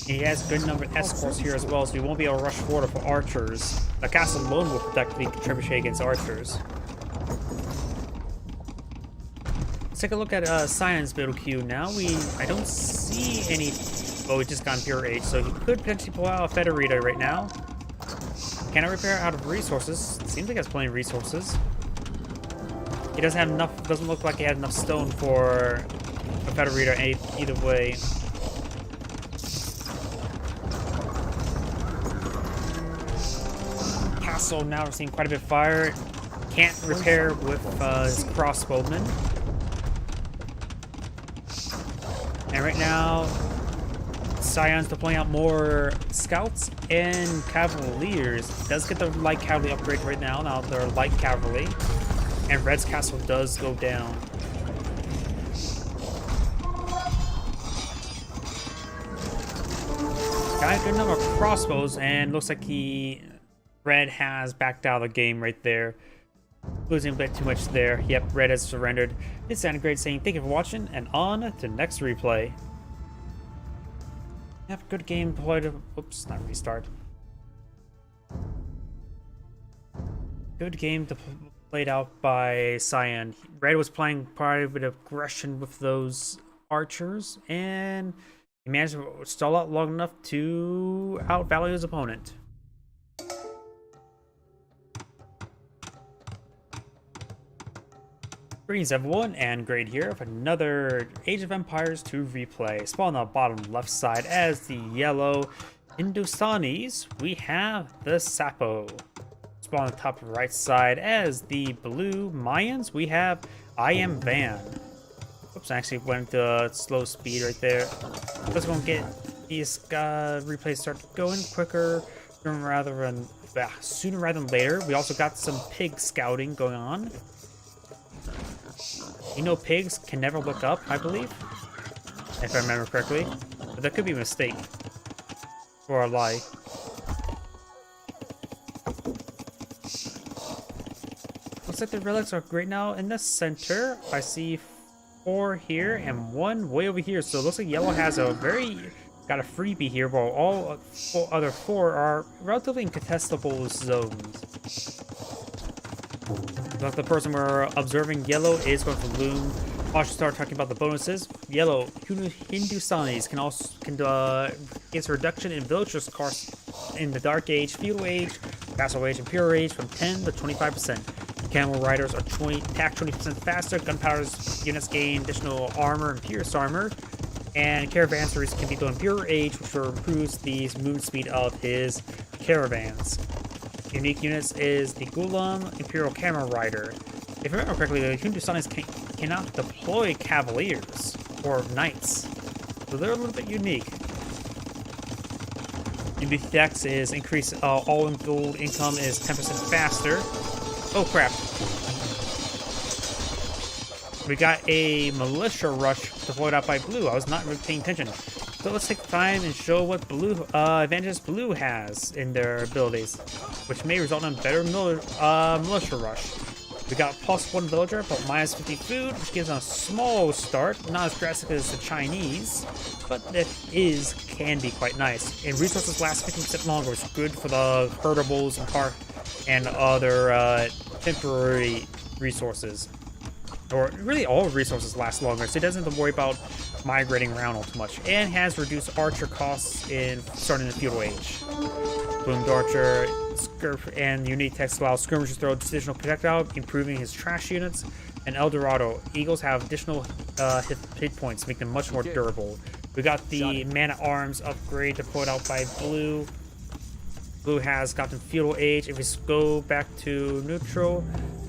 He has a good number of escorts here as well, so he won't be able to rush forward for archers. The castle alone will protect the Trebuchet against archers. Let's take a look at Cyan's build queue now. I don't see any. Oh, he just got Pure Age, so he could potentially pull out a Federita right now. Can I repair out of resources? Seems like he has plenty of resources. He doesn't have enough. Doesn't look like he had enough stone for a Federita either way. Castle now we're seeing quite a bit of fire. Can't repair with his crossbowman. And right now, Cyan's deploying out more scouts and cavaliers. Does get the light cavalry upgrade right now. Now they're light cavalry. And Red's castle does go down. Got a good number of crossbows, and looks like Red has backed out of the game right there. Losing a bit too much there. Yep, Red has surrendered. This sounded great saying thank you for watching, and on to next replay. Have a good game deployed. Oops, not restart. Good game played out by Cyan. Red was playing quite a bit of aggression with those archers, and he managed to stall out long enough to outvalue his opponent. Greetings everyone, and Great here for another Age of Empires 2 replay. Spawn on the bottom left side as the yellow Hindustanis, we have the Sapo. Spawn on the top right side as the blue Mayans, we have I Am Van. Oops, I actually went to slow speed right there. Let's go and get these replays start going quicker sooner rather than later. We also got some pig scouting going on. You know, pigs can never look up, I believe, if I remember correctly. But that could be a mistake. Or a lie. Looks like the relics are great now. In the center, I see 4 here and 1 way over here. So it looks like yellow has got a freebie here, while all other 4 are relatively incontestable zones. But the person we're observing, yellow, is going to loom. I should start talking about the bonuses. Yellow Hindustanis can gets a reduction in villagers' cost in the Dark Age, Feudal Age, Vassal Age, and Pure Age from 10 to 25%. Camel Riders are attack 20% faster. Gunpowder units gain additional armor and pierce armor. And caravanseries can be done in Pure Age, which improves the movement speed of his caravans. Unique units is the Gulam Imperial Camel Rider. If I remember correctly, the Hindustanis cannot deploy cavaliers or knights, so they're a little bit unique. Unique dex is increase all in gold income is 10% faster. Oh crap! We got a militia rush deployed out by blue. I was not really paying attention. So let's take time and show what advantages blue has in their abilities, which may result in a better militia rush. We got +1 villager, but -50 food, which gives them a small start, not as drastic as the Chinese, but it can be quite nice. And resources last 15% longer, which is good for the herdables and other temporary resources. Or really all resources last longer, so it doesn't have to worry about migrating around all too much. And has reduced archer costs starting in the Feudal Age. Bloomed Archer and unique text allows skirmishers to throw additional projectile, improving his trash units. And Eldorado Eagles have additional hit points, make them much more durable. We got the Man-at-Arms upgrade deployed out by blue. Blue has gotten Feudal Age. If we go back to neutral,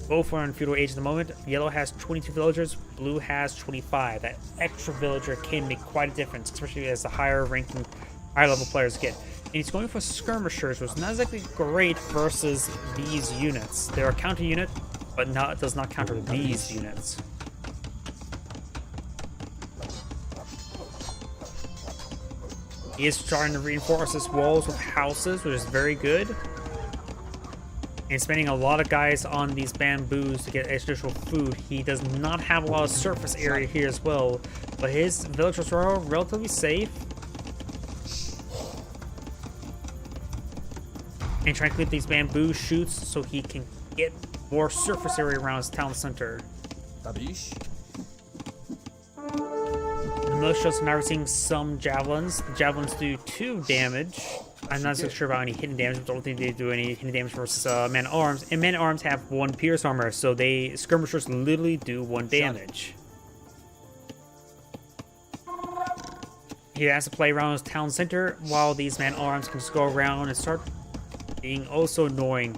both are in Feudal Age at the moment. Yellow has 22 villagers, blue has 25. That extra villager can make quite a difference, especially as the higher level players get. And he's going for skirmishers, which is not exactly great versus these units. They're a counter unit, but it does not counter these units. He is starting to reinforce his walls with houses, which is very good. and spending a lot of guys on these bamboos to get additional food. He does not have a lot of surface area here as well, but his villagers are relatively safe. And trying to clear these bamboo shoots so he can get more surface area around his town center. Tabish. The militias are now receiving some javelins. The javelins do 2 damage. I'm not so sure about any hidden damage, but I don't think they do any hidden damage versus men-at-arms. And men-at-arms have 1 pierce armor, so skirmishers literally do 1 damage. He has to play around his town center while these men-at-arms can just go around and start being also annoying,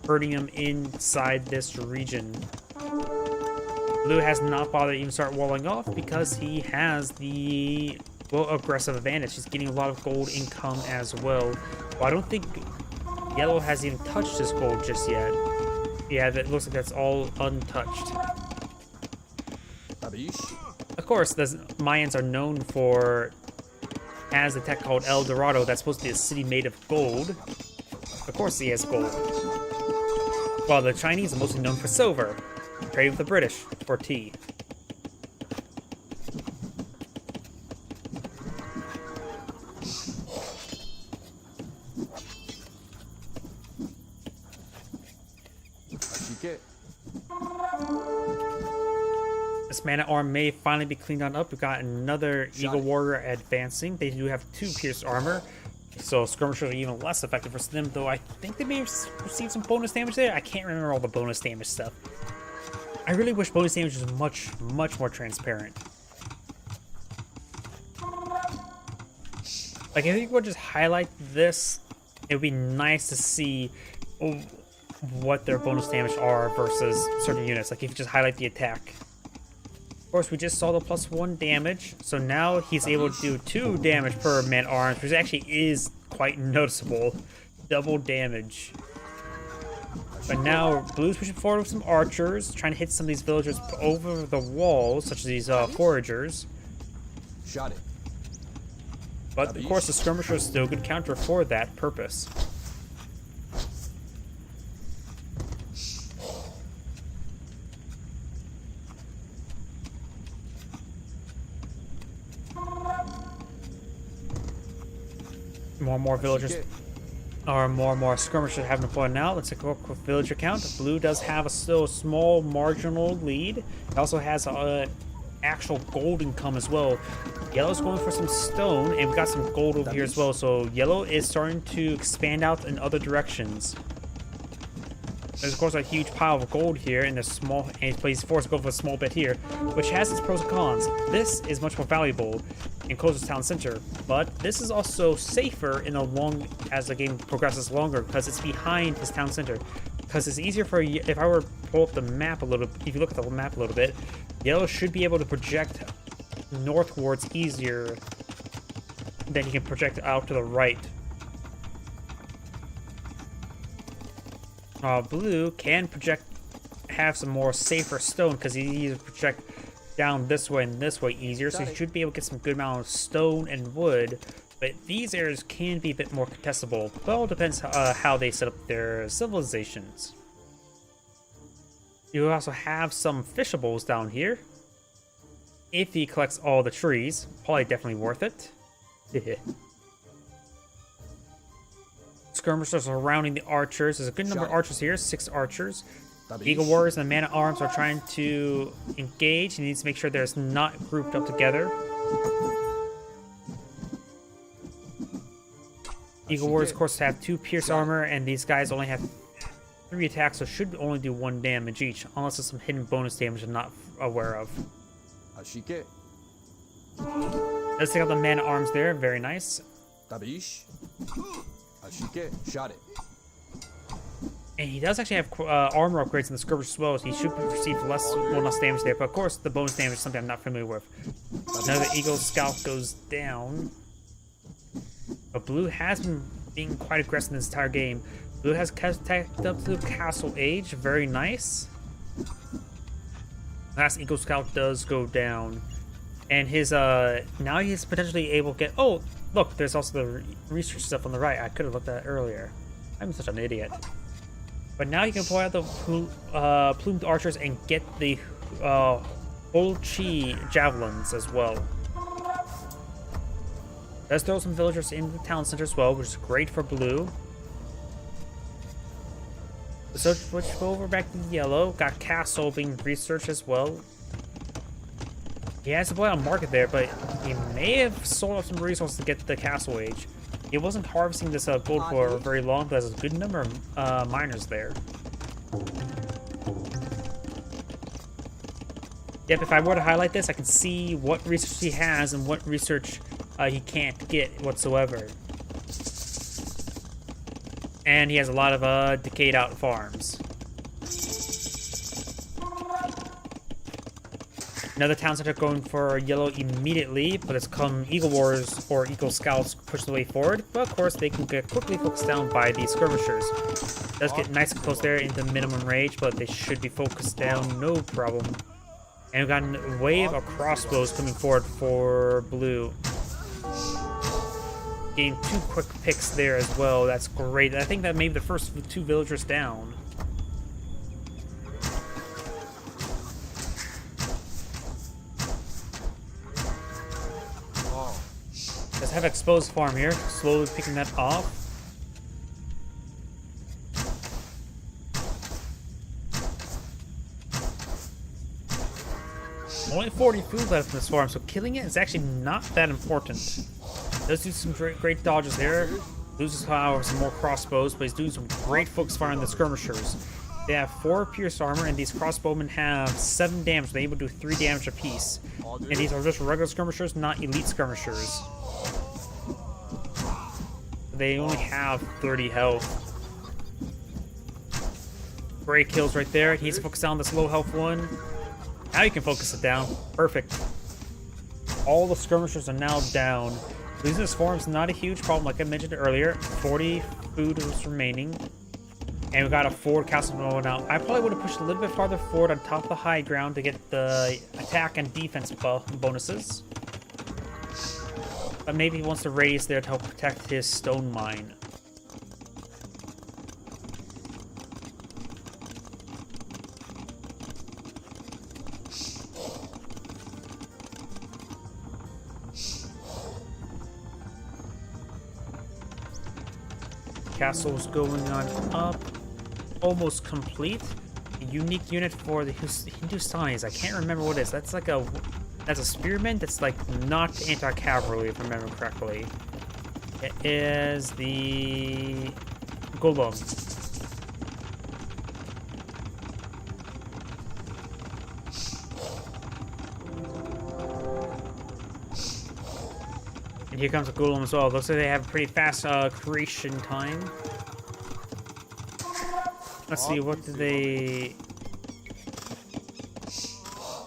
hurting him inside this region. Blue has not bothered to even start walling off because he has the aggressive advantage. He's getting a lot of gold income as well. Well, I don't think Yellow has even touched his gold just yet. Yeah, that looks like that's all untouched. Of course, the Mayans are known for has a tech called El Dorado that's supposed to be a city made of gold. Of course he has gold. While the Chinese are mostly known for silver. Trade with the British for tea. This man-at-arm may finally be cleaned on up. We've got another Eagle Warrior advancing. They do have 2 pierced armor, so skirmishers are even less effective for them, though I think they may receive some bonus damage there. I can't remember all the bonus damage stuff. I really wish bonus damage was much more transparent. Like, if you would just highlight this, it would be nice to see what their bonus damage are versus certain units. Like, if you just highlight the attack. Of course, we just saw the +1 damage, so now he's able to do 2 damage per man-at-arms, which actually is quite noticeable. Double damage. But now, Blue's pushing forward with some archers, trying to hit some of these villagers over the walls, such as these foragers. Shot it. But, of course, the skirmisher is still a good counter for that purpose. More and more villagers, or more and more skirmishers having deployed now. Let's take a look with villager count. Blue does have a still small marginal lead. It also has actual gold income as well. Yellow's going for some stone, and we've got some gold over here as well. So Yellow is starting to expand out in other directions. There's of course a huge pile of gold here, and there's small, and he's forced to go for a small bit here, which has its pros and cons. This is much more valuable in closest town center, but this is also safer in the long as the game progresses longer because it's behind his town center. Because it's easier for, if I were to pull up the map a little, if you look at the map a little bit, Yellow should be able to project northwards easier than he can project out to the right. Blue can have some more safer stone because he needs to project down this way and this way easier, so he should be able to get some good amount of stone and wood. But these areas can be a bit more contestable. But it all depends how they set up their civilizations. You also have some fishables down here. If he collects all the trees, probably definitely worth it. Skirmishers surrounding the archers. There's a good number of archers here, 6 archers. Eagle Warriors and the Man-at-Arms are trying to engage. He needs to make sure they're not grouped up together. Eagle Warriors, of course, have 2 pierce armor, and these guys only have 3 attacks, so should only do 1 damage each, unless there's some hidden bonus damage I'm not aware of. Let's take out the Man-at-Arms there. Very nice. Shot it. And he does actually have armor upgrades in the skirmish as well, so he should receive less damage there. But of course, the bonus damage is something I'm not familiar with. Another Eagle Scout goes down. But Blue has been being quite aggressive in this entire game. Blue has tacked up to the Castle Age. Very nice. Last Eagle Scout does go down. And his, now he's potentially able to get, oh, look, there's also the research stuff on the right. I could have looked at that earlier. I'm such an idiot. But now you can pull out the plumed archers and get the Chi javelins as well. Let's throw some villagers in the town center as well, which is great for blue. So switch over back to yellow. Got castle being researched as well. He has a boy on market there, but he may have sold off some resources to get the castle age. He wasn't harvesting this gold for very long, but there's a good number of miners there. Yep, if I were to highlight this, I can see what research he has and what research he can't get whatsoever. And he has a lot of decayed out farms. Another town center going for yellow immediately, but it's come Eagle Wars or Eagle Scouts push the way forward. But of course, they can get quickly focused down by the skirmishers. It does get nice and close there into minimum range, but they should be focused down, no problem. And we've got a wave of crossbows coming forward for blue. Getting 2 quick picks there as well. That's great. I think that made the first 2 villagers down. Let's have exposed farm here. Slowly picking that off. Only 40 food left in this farm, so killing it is actually not that important. Does do some great dodges there. Loses, however, some more crossbows, but he's doing some great focus fire on the skirmishers. They have 4 pierce armor, and these crossbowmen have 7 damage. They're able to do 3 damage apiece. And these are just regular skirmishers, not elite skirmishers. They only have 30 health. Great kills right there. He needs to focus down this low health one. Now you can focus it down. Perfect. All the skirmishers are now down. Losing this farm is not a huge problem, like I mentioned earlier. 40 food is remaining. And we got a forward castle going out. I probably would have pushed a little bit farther forward on top of the high ground to get the attack and defense bonuses. But maybe he wants the radius there to help protect his stone mine. Castle's going on up, almost complete. A unique unit for the Hindustanis. I can't remember what it is. That's like a spearman that's like not anti-cavalry, if I remember correctly. It is the Golem. And here comes a Golem as well. Looks like they have a pretty fast creation time. Let's see, what do they...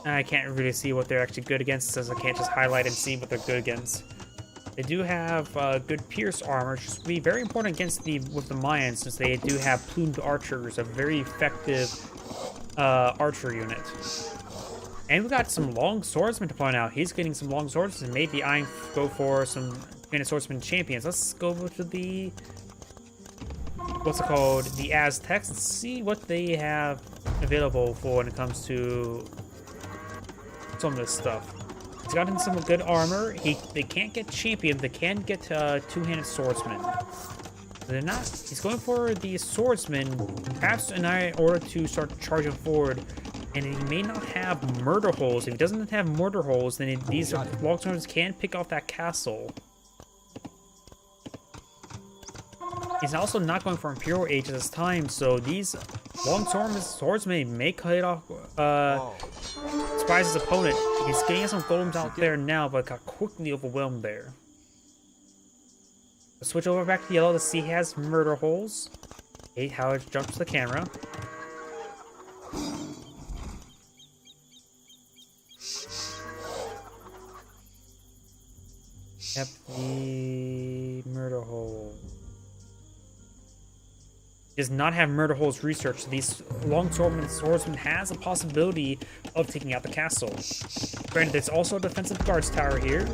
I can't really see what they're actually good against, since I can't just highlight and see what they're good against. They do have good pierce armor, which will be very important against with the Mayans, since they do have plumed archers, a very effective archer unit. And we got some long swordsmen to point out. He's getting some long swords, and maybe I go for some Granite Swordsman champions. Let's go over to the... what's it called? The Aztecs, and see what they have available for when it comes to some of this stuff. He's gotten some good armor. They can't get champion. They can get two-handed swordsmen. They're not. He's going for the swordsman, perhaps in order to start charging forward. And he may not have murder holes. If he doesn't have murder holes, then these long swords can pick off that castle. He's also not going for Imperial Age at this time, so these long swordsmen may cut it off, surprise his opponent. He's getting some golems out there now, but got quickly overwhelmed there. Let's switch over back to yellow to see he has murder holes. Hate how it jumps the camera. Yep, the murder hole. He does not have murder holes researched. These long swordsman has a possibility of taking out the castle. Granted, there's also a defensive guards tower here.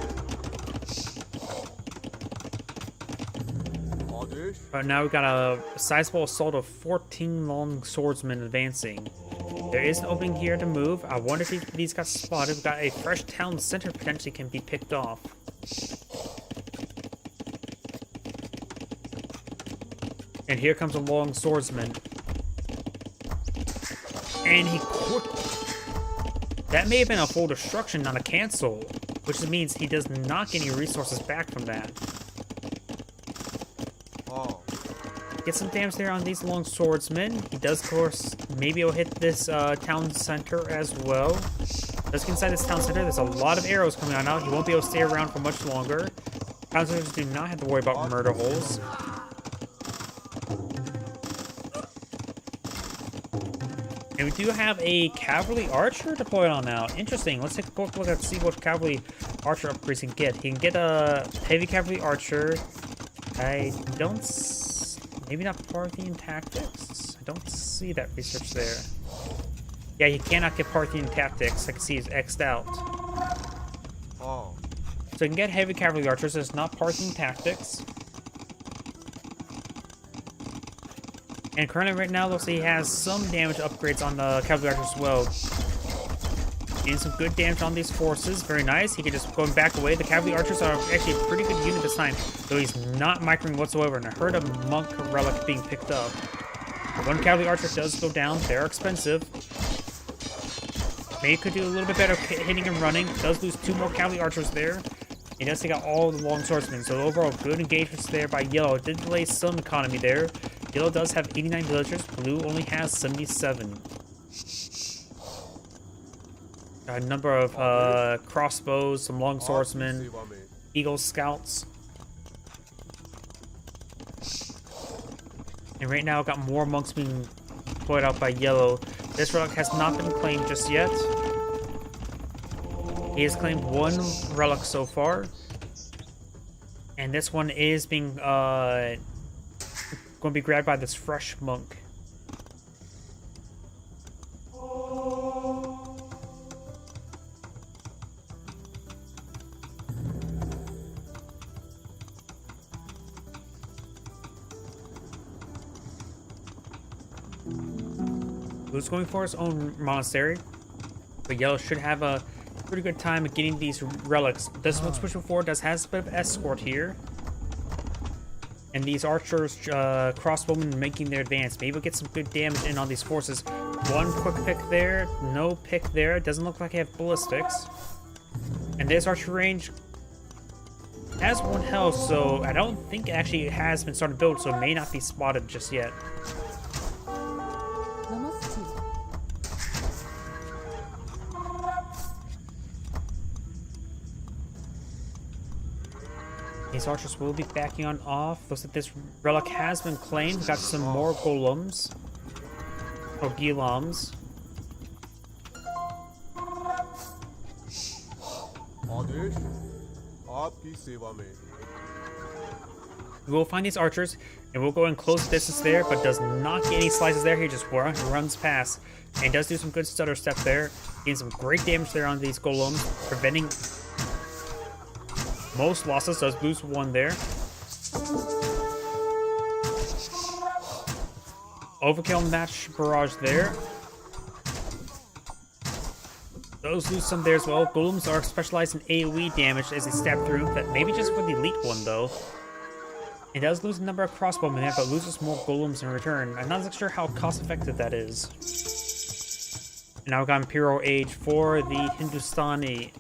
Orders. Right now we've got a sizable assault of 14 long swordsmen advancing. There is an opening here to move. I wonder if these got spotted. We've got a fresh town center potentially can be picked off. And here comes a long swordsman. And he that may have been a full destruction, not a cancel, which means he does not get any resources back from that. Oh. Get some damage there on these long swordsmen. He does, of course, maybe he'll hit this town center as well. Let's get inside this town center. There's a lot of arrows coming on out. He won't be able to stay around for much longer. Town centers do not have to worry about murder holes. And we do have a cavalry archer deployed on now. Interesting. Let's take a quick look and see what cavalry archer upgrades he can get. He can get a heavy cavalry archer. I don't... Maybe not Parthian tactics? I don't see that research there. Yeah, he cannot get Parthian tactics. I can see he's X'd out. Oh. So you can get heavy cavalry archers. It's not Parthian tactics. And currently right now, looks like he has some damage upgrades on the cavalry archers as well. Getting some good damage on these forces. Very nice. He can just go and back away. The cavalry archers are actually a pretty good unit this time, though he's not microing whatsoever. And I heard a monk relic being picked up. One cavalry archer does go down. They're expensive. Maybe could do a little bit better hitting and running. Does lose 2 more cavalry archers there. He does take out all the long swordsmen. So overall, good engagements there by Yellow. It did delay some economy there. Yellow does have 89 villagers. Blue only has 77. Got a number of crossbows, some long swordsmen, eagle scouts. And right now, I've got more monks being deployed out by Yellow. This relic has not been claimed just yet. He has claimed 1 relic so far. And this one is being going to be grabbed by this fresh monk. Blue's going for his own monastery, but Yellow should have a pretty good time at getting these relics. This one's pushing forward, has a bit of escort here. And these archers, crossbowmen making their advance. Maybe we'll get some good damage in on these forces. 1 quick pick there, no pick there. It doesn't look like I have ballistics. And this archer range has 1 health, so I don't think actually it has been started to build, so it may not be spotted just yet. These archers will be backing on off. Looks like this relic has been claimed. We've got some more golems. Or gilams. We will find these archers, and we'll go and close the distance there, but does not get any slices there. He just runs past, and does do some good stutter step there. Getting some great damage there on these golems, preventing most losses. Does lose 1 there. Overkill match barrage there. Those lose some there as well. Golems are specialized in AoE damage as they stab through. That maybe just for the elite one though. It does lose a number of crossbowmen there, but loses more golems in return. I'm not sure how cost effective that is. And now we've got Imperial Age for the Hindustani.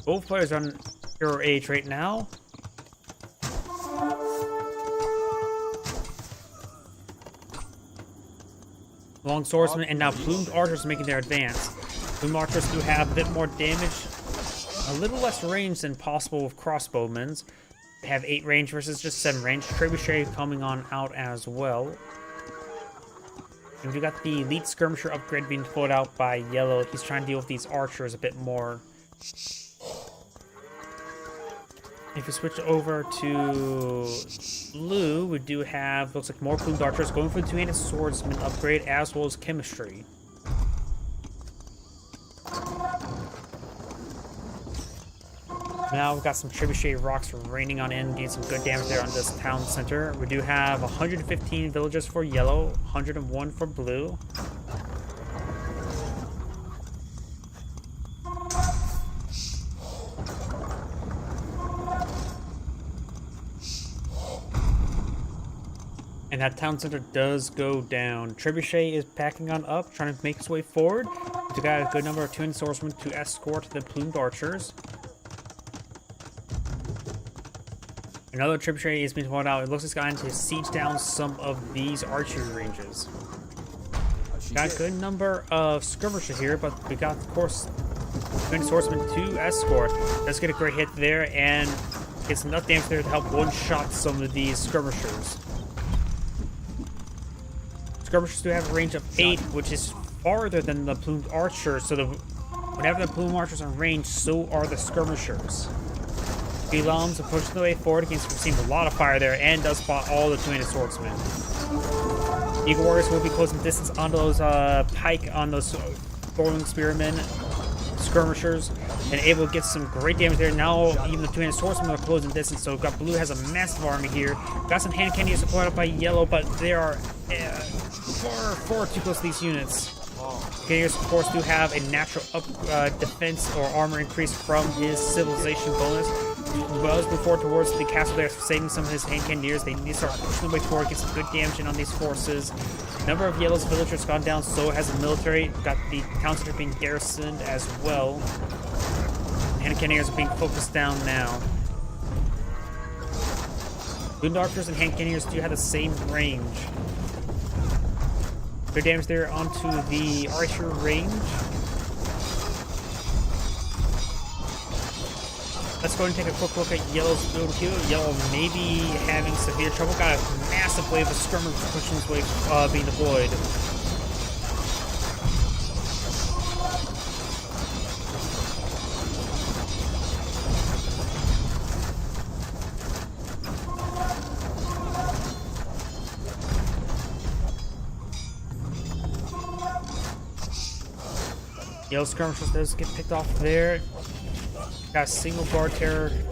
Both players are on Imperial Age right now. Long swordsmen and now plumed archers making their advance. Plumed archers do have a bit more damage, a little less range than possible with crossbowmen. They have 8 range versus just 7 range. Trebuchet coming on out as well. And we've got the elite skirmisher upgrade being pulled out by Yellow. He's trying to deal with these archers a bit more. If we switch over to Blue, we do have, looks like more plumed archers going for the 2-handed swordsman upgrade as well as chemistry. Now we've got some trebuchet rocks raining on in, doing some good damage there on this town center. We do have 115 villagers for yellow, 101 for blue. And that town center does go down. Trebuchet is packing on up, trying to make its way forward. We've got a good number of twin swordsmen to escort the plumed archers. Another trebuchet is being pulled out. It looks like it's going to siege down some of these archery ranges. Got a good number of skirmishers here, but we got, of course, twin swordsmen to escort. Let's get a great hit there and gets enough damage there to help one-shot some of these skirmishers. Skirmishers do have a range of 8, which is farther than the plumed archers. So whenever the plumed archers are in range, so are the skirmishers. Belums are pushing the way forward against receiving a lot of fire there and does spot all the two-handed swordsmen. Eagle Warriors will be closing distance onto those pike on those throwing spearmen, skirmishers, and able to get some great damage there. Now even the two-handed swordsmen are closing distance, so got blue has a massive army here. Got some hand candies supplied up by yellow, but they are far too close to these units. Canadians, of course, do have a natural defense or armor increase from his civilization bonus. Well, as before towards the castle there, saving some of his hand cannoneers. They need to start pushing their way forward, get some good damage in on these forces. Number of yellow's villagers gone down, so has the military. Got the town center being garrisoned as well. Hand cannoneers are being focused down now. Plumed archers and hand cannoneers do have the same range. Good damage there onto the archer range. Let's go and take a quick look at Yellow's build queue. Yellow may be having severe trouble. Got a massive wave of skirmishers pushing his way being deployed. Yellow skirmishers does get picked off there. Got a single guard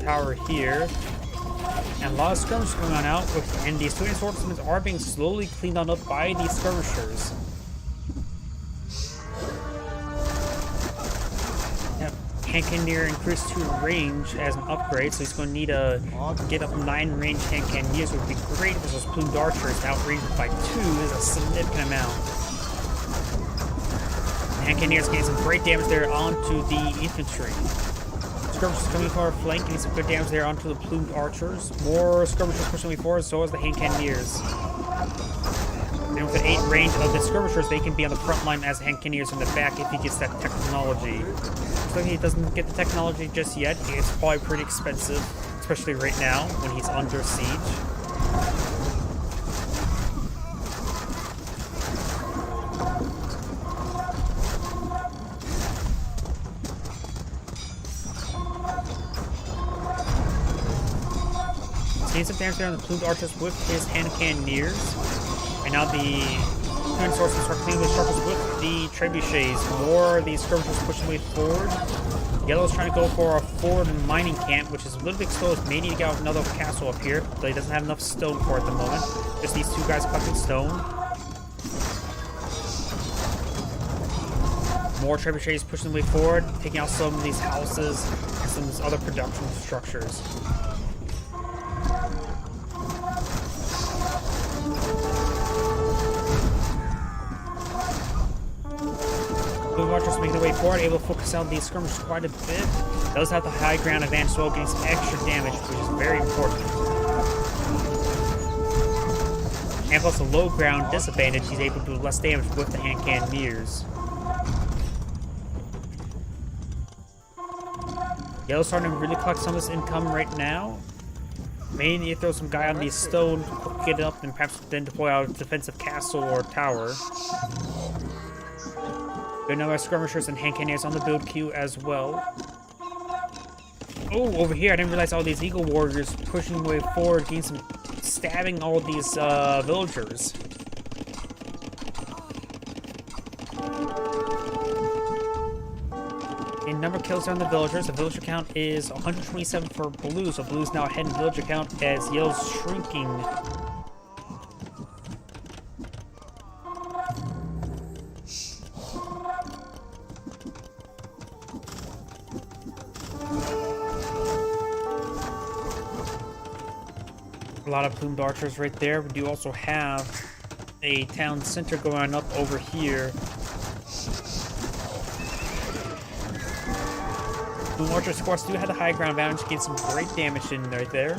tower here. And a lot of skirmishers going on out. And these two-handed swordsmen are being slowly cleaned on up by these skirmishers. Yep. Hand cannoneer increased to range as an upgrade, so he's going to need to get up 9 range hand cannoneers, which would be great for those plumed archers. Outranged by 2 is a significant amount. Hand cannoneers getting some great damage there onto the infantry. Skirmishers coming from our flank, getting some good damage there onto the plumed archers. More skirmishers pushing me forward, so as the hand cannoneers. And with an 8 range of the skirmishers, they can be on the front line as hand cannoneers in the back if he gets that technology. So he doesn't get the technology just yet. It's probably pretty expensive, especially right now when he's under siege. Some damage there on the plumed archers with his hand cannoneers. And now the twin swordsmen start cleaning the sharpers with the trebuchets. More of these skirmishers pushing way forward. Yellow's trying to go for a forward mining camp, which is a little bit exposed. May need to get another castle up here, but he doesn't have enough stone for it at the moment. Just these two guys collecting stone. More trebuchets pushing the way forward, taking out some of these houses and some of these other production structures. Archers making their way forward, able to focus on these skirmishers quite a bit. Does have the high ground advantage, so getting some extra damage, which is very important. And plus the low ground disadvantage, he's able to do less damage with the hand cannoneers. Yellow's starting to really collect some of this income right now. May need to throw some guy on these stone, get it up, and perhaps then deploy out a defensive castle or tower. Good number of skirmishers and hand cannoneers on the build queue as well. Oh, over here, I didn't realize all these Eagle Warriors pushing way forward, getting some stabbing all these villagers. A number of kills on the villagers. The villager count is 127 for blue, so blue's now ahead in villager count as yellow's shrinking. A lot of plumed archers right there. We do also have a town center going up over here. Plumed archer squads do have the high ground advantage, get some great damage in right there.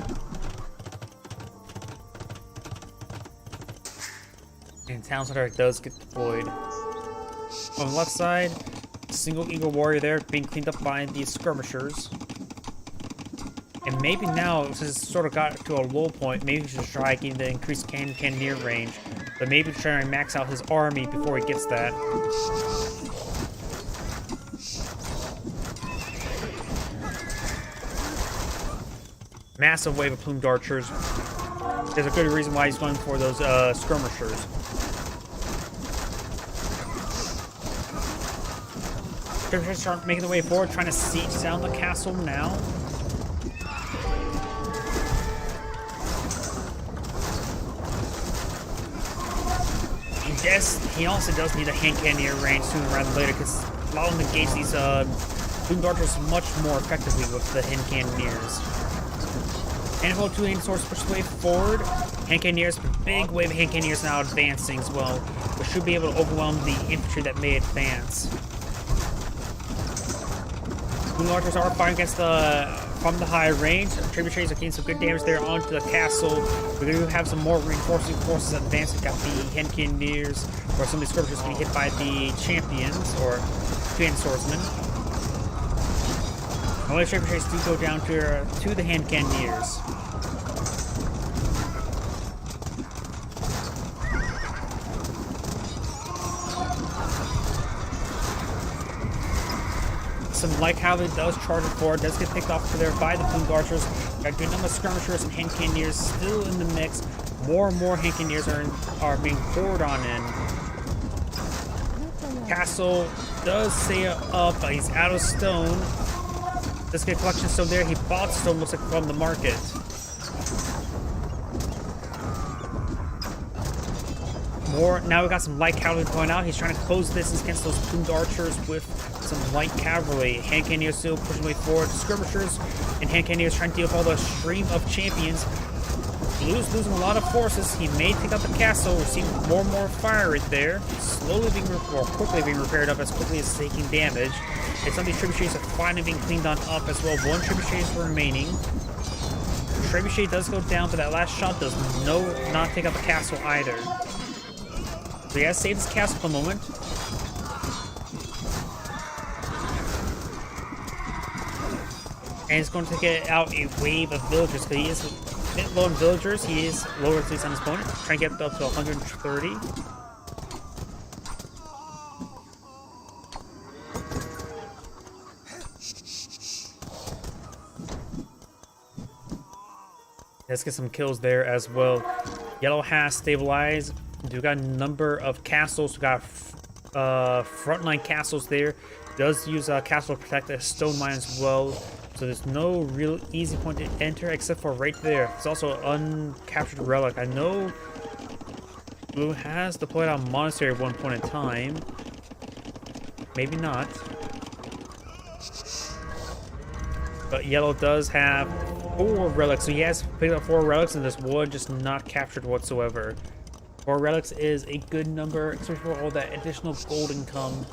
And town center does get deployed. On the left side, single eagle warrior there being cleaned up by the skirmishers. And maybe now, since it's sort of got to a low point, maybe we should try getting the increased cannoneer range. But maybe try and max out his army before he gets that. Massive wave of plumed archers. There's a good reason why he's going for those skirmishers. Skirmishers start making their way forward, trying to siege down the castle now. Yes, he also does need a hand cannoneer range sooner rather than later because allow him to engage these plumed archers much more effectively with the hand cannoneers. Handful of 2 hand swords push the way forward. Hand cannoneers, big wave of hand cannoneers now advancing as well, which should be able to overwhelm the infantry that may advance. Plumed archers are firing against from the high range. Tributaries are getting some good damage there onto the castle. We're going to have some more reinforcing forces advance. We've got the hand cannoneers, or some of these skirmishers getting hit by the champions, or 2-hand swordsmen. All the tributaries do go down to the hand cannoneers. Some light cavalry does charge forward, does get picked off there by the plumed archers. Got a good number of skirmishers and hand cannoneers still in the mix. More and more hand cannoneers are being poured on in. Castle does stay up, but he's out of stone. Does get a collection of stone there. He bought stone, looks like, from the market. Now we got some light cavalry going out. He's trying to close the distance against those plumed archers with some light cavalry. Hand cannoneers still pushing way forward. Skirmishers and hand cannoneers trying to deal with all the stream of champions. Blue's losing a lot of forces. He may take out the castle. We're seeing more and more fire right there. Slowly being quickly being repaired up as quickly as taking damage. And some of these tributaries are finally being cleaned on up as well. 1 tributary is remaining. Trebuchet does go down, but that last shot does not take out the castle either. So he has saved his castle for the moment. And he's going to get out a wave of villagers, because he is a bit low in villagers. He is lower at least on his opponent. Trying to get up to 130. Let's get some kills there as well. Yellow has stabilized. We've got a number of castles. We've got frontline castles there. Does use a castle to protect a stone mine as well. So there's no real easy point to enter except for right there. There's also an uncaptured relic. I know Blue has deployed on monastery at one point in time. Maybe not. But Yellow does have 4 relics. So he has picked up 4 relics and this one just not captured whatsoever. 4 relics is a good number, especially for all that additional gold income.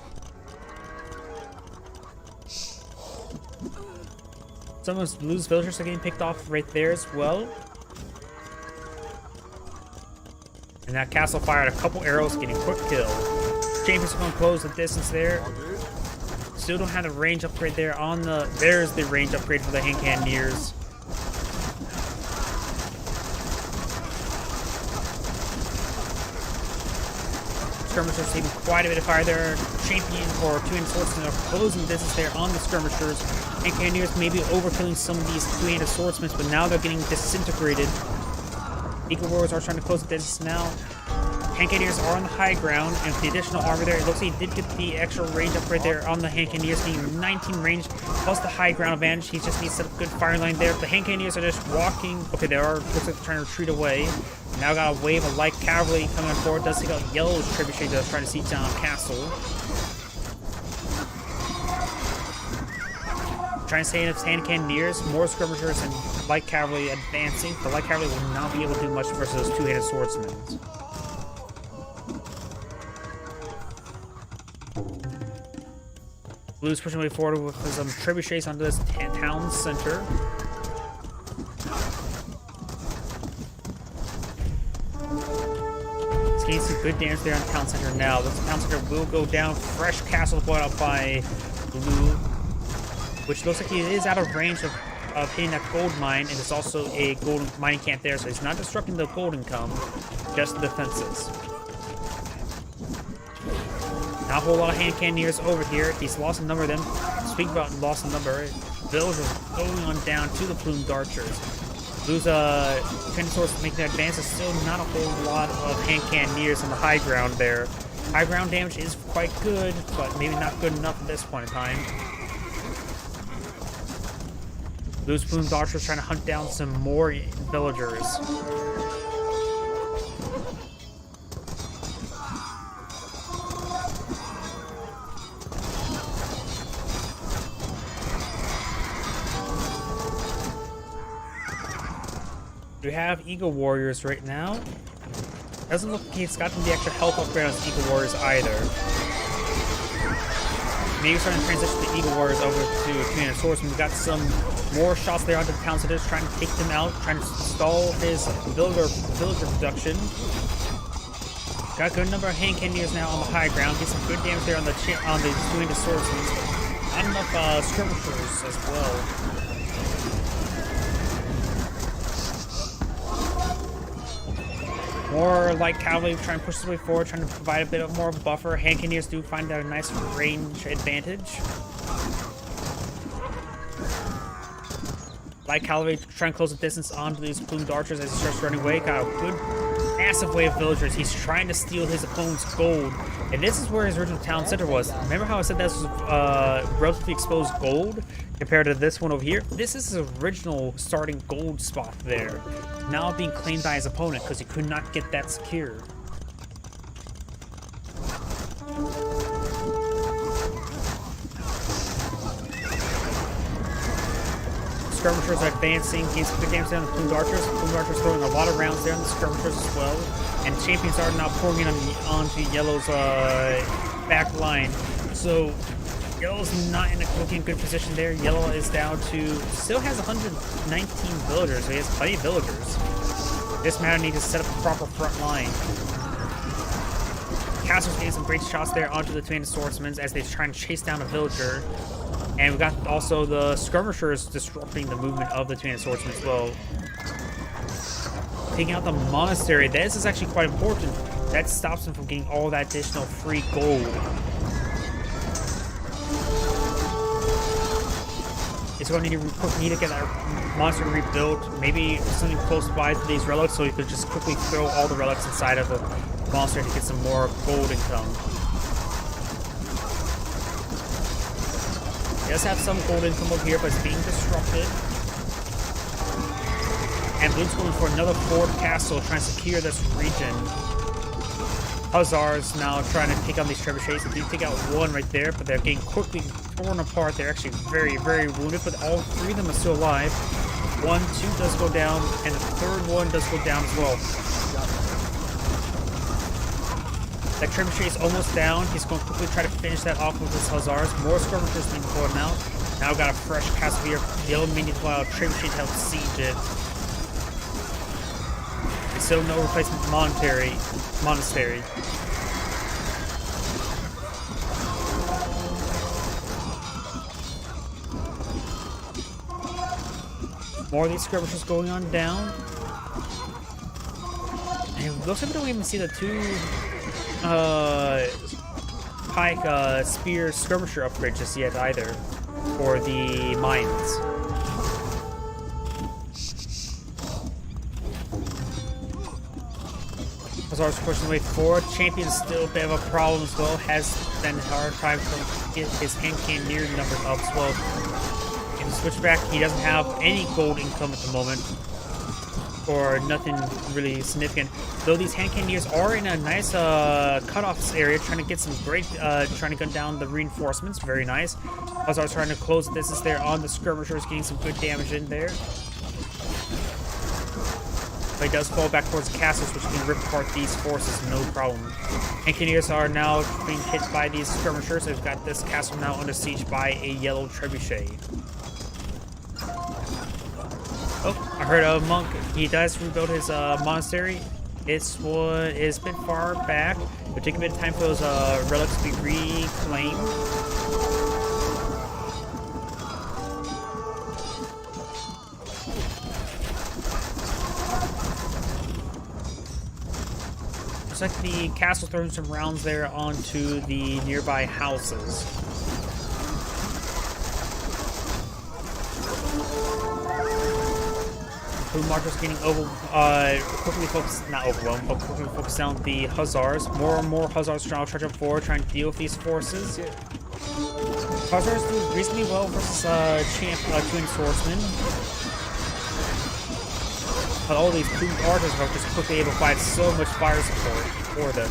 Some of Blue's villagers are getting picked off right there as well. And that castle fired a couple arrows, getting a quick kill. Champions are going to close the distance there. Still don't have the range upgrade there on the... There's the range upgrade for the hand cannoneers. Skirmishers receiving quite a bit of fire there. Champion or 2-hand swordsmen are closing the distance there on the skirmishers. And cannoneers may be overkilling some of these 2-handed swordsmen, but now they're getting disintegrated. Eagle warriors are trying to close the distance now. Hand Cannoneers are on the high ground, and with the additional armor there, it looks like he did get the extra range upgrade there on the Hand Cannoneers, being 19 range, plus the high ground advantage. He just needs to set up a good fire line there. The Hand Cannoneers are just walking. Okay, they are, looks like they're trying to retreat away. Now got a wave of light cavalry coming on board. Does take out Yellow's trebuchet that's trying to siege down Castle. Trying to stay in its Hand Cannoneers, more skirmishers and light cavalry advancing. The light cavalry will not be able to do much versus those two-handed swordsmen. Blue's pushing way forward with some trebuchets onto this town center. It's getting some good damage there on the town center now. The town center will go down. Fresh castle brought up by Blue, which looks like he is out of range of hitting that gold mine, and there's also a gold mining camp there, so he's not disrupting the gold income, just the defenses. Not a whole lot of Hand Cannoneers over here. He's lost a number of them. Speaking about lost a number, villagers going on down to the plumed archers. Blue's training source making an advance. There's still not a whole lot of Hand Cannoneers on the high ground there. High ground damage is quite good, but maybe not good enough at this point in time. Blue's plumed archers trying to hunt down some more villagers. We have Eagle Warriors right now. Doesn't look like he's gotten the extra health upgrade on his Eagle Warriors either. Maybe starting to transition the Eagle Warriors over to Two-handed Swordsman. We've got some more shots there onto the town centers, trying to take them out, trying to stall his villager production. Got a good number of Hand Cannoneers now on the high ground. Get some good damage there on the Two-handed Swordsman. Not enough skirmishers as well. More light cavalry trying to push their way forward, trying to provide a bit of more buffer. Hand Cannoneers do find a nice range advantage. Light cavalry trying to close the distance onto these plumed archers as he starts running away. Got a good massive wave of villagers. He's trying to steal his opponent's gold. And this is where his original town center was. Remember how I said this was relatively exposed gold compared to this one over here? This is his original starting gold spot there. Now being claimed by his opponent because he could not get that secured. Skirmishers are advancing. He's good damage down the plumed archers. The plumed archers throwing a lot of rounds there on the skirmishers as well. And champions are now pouring in onto Yellow's back line. So Yellow's not in a looking good position there. Yellow is down to, still has 119 villagers, so he has plenty of villagers. This matter needs to set up a proper front line. Castle's getting some great shots there onto the Two-handed Swordsmen as they try and chase down a villager. And we've got also the skirmishers disrupting the movement of the Two-handed Swordsmen as well. Taking out the monastery. This is actually quite important. That stops him from getting all that additional free gold. He's going to need to get that monster rebuilt. Maybe something close by to these relics so he could just quickly throw all the relics inside of the monster to get some more gold income. He does have some gold income over here, but it's being disrupted. And Blue's going for another forward castle, trying to secure this region. Hussars now trying to take on these trebuchets. They do take out one right there, but they're getting quickly torn apart. They're actually very, very wounded, but all three of them are still alive. 1, 2 does go down, and the third one does go down as well. That trebuchet is almost down. He's going to quickly try to finish that off with his Hussars. More skirmishers being pulled out. Now got a fresh castle here. Yellow minion to allow trebuchet to help siege it. There's still no replacement monastery. More of these skirmishers going on down. And it looks like we don't even see the two pike spear skirmisher upgrade just yet either for the mines. Hussars pushing the way forward. Champion's still a bit of a problem as well. Has been a hard time to get his hand cannoneer numbers up as well. In the switchback, he doesn't have any gold income at the moment, or nothing really significant. Though these hand cannoneers are in a nice cutoffs area, trying to get some great, trying to gun down the reinforcements. Very nice. Hussars trying to close the distance there on the skirmishers, getting some good damage in there. But he does fall back towards the castles, which can rip apart these forces, no problem. And cannoneers are now being hit by these skirmishers. They've got this castle now under siege by a yellow trebuchet. Oh, I heard a monk. He does rebuild his monastery. This one is a bit far back. It'll take a bit of time for those relics to be reclaimed. Looks like the castle throwing some rounds there onto the nearby houses. Plume Marchers getting quickly focused, not overwhelmed, but quickly focused on the Hussars. More and more Hussars trying to charge up forward, trying to deal with these forces. Hussars do reasonably well versus Twin Swordsmen. But all these Plume Archers are just quickly able to provide so much fire support for them.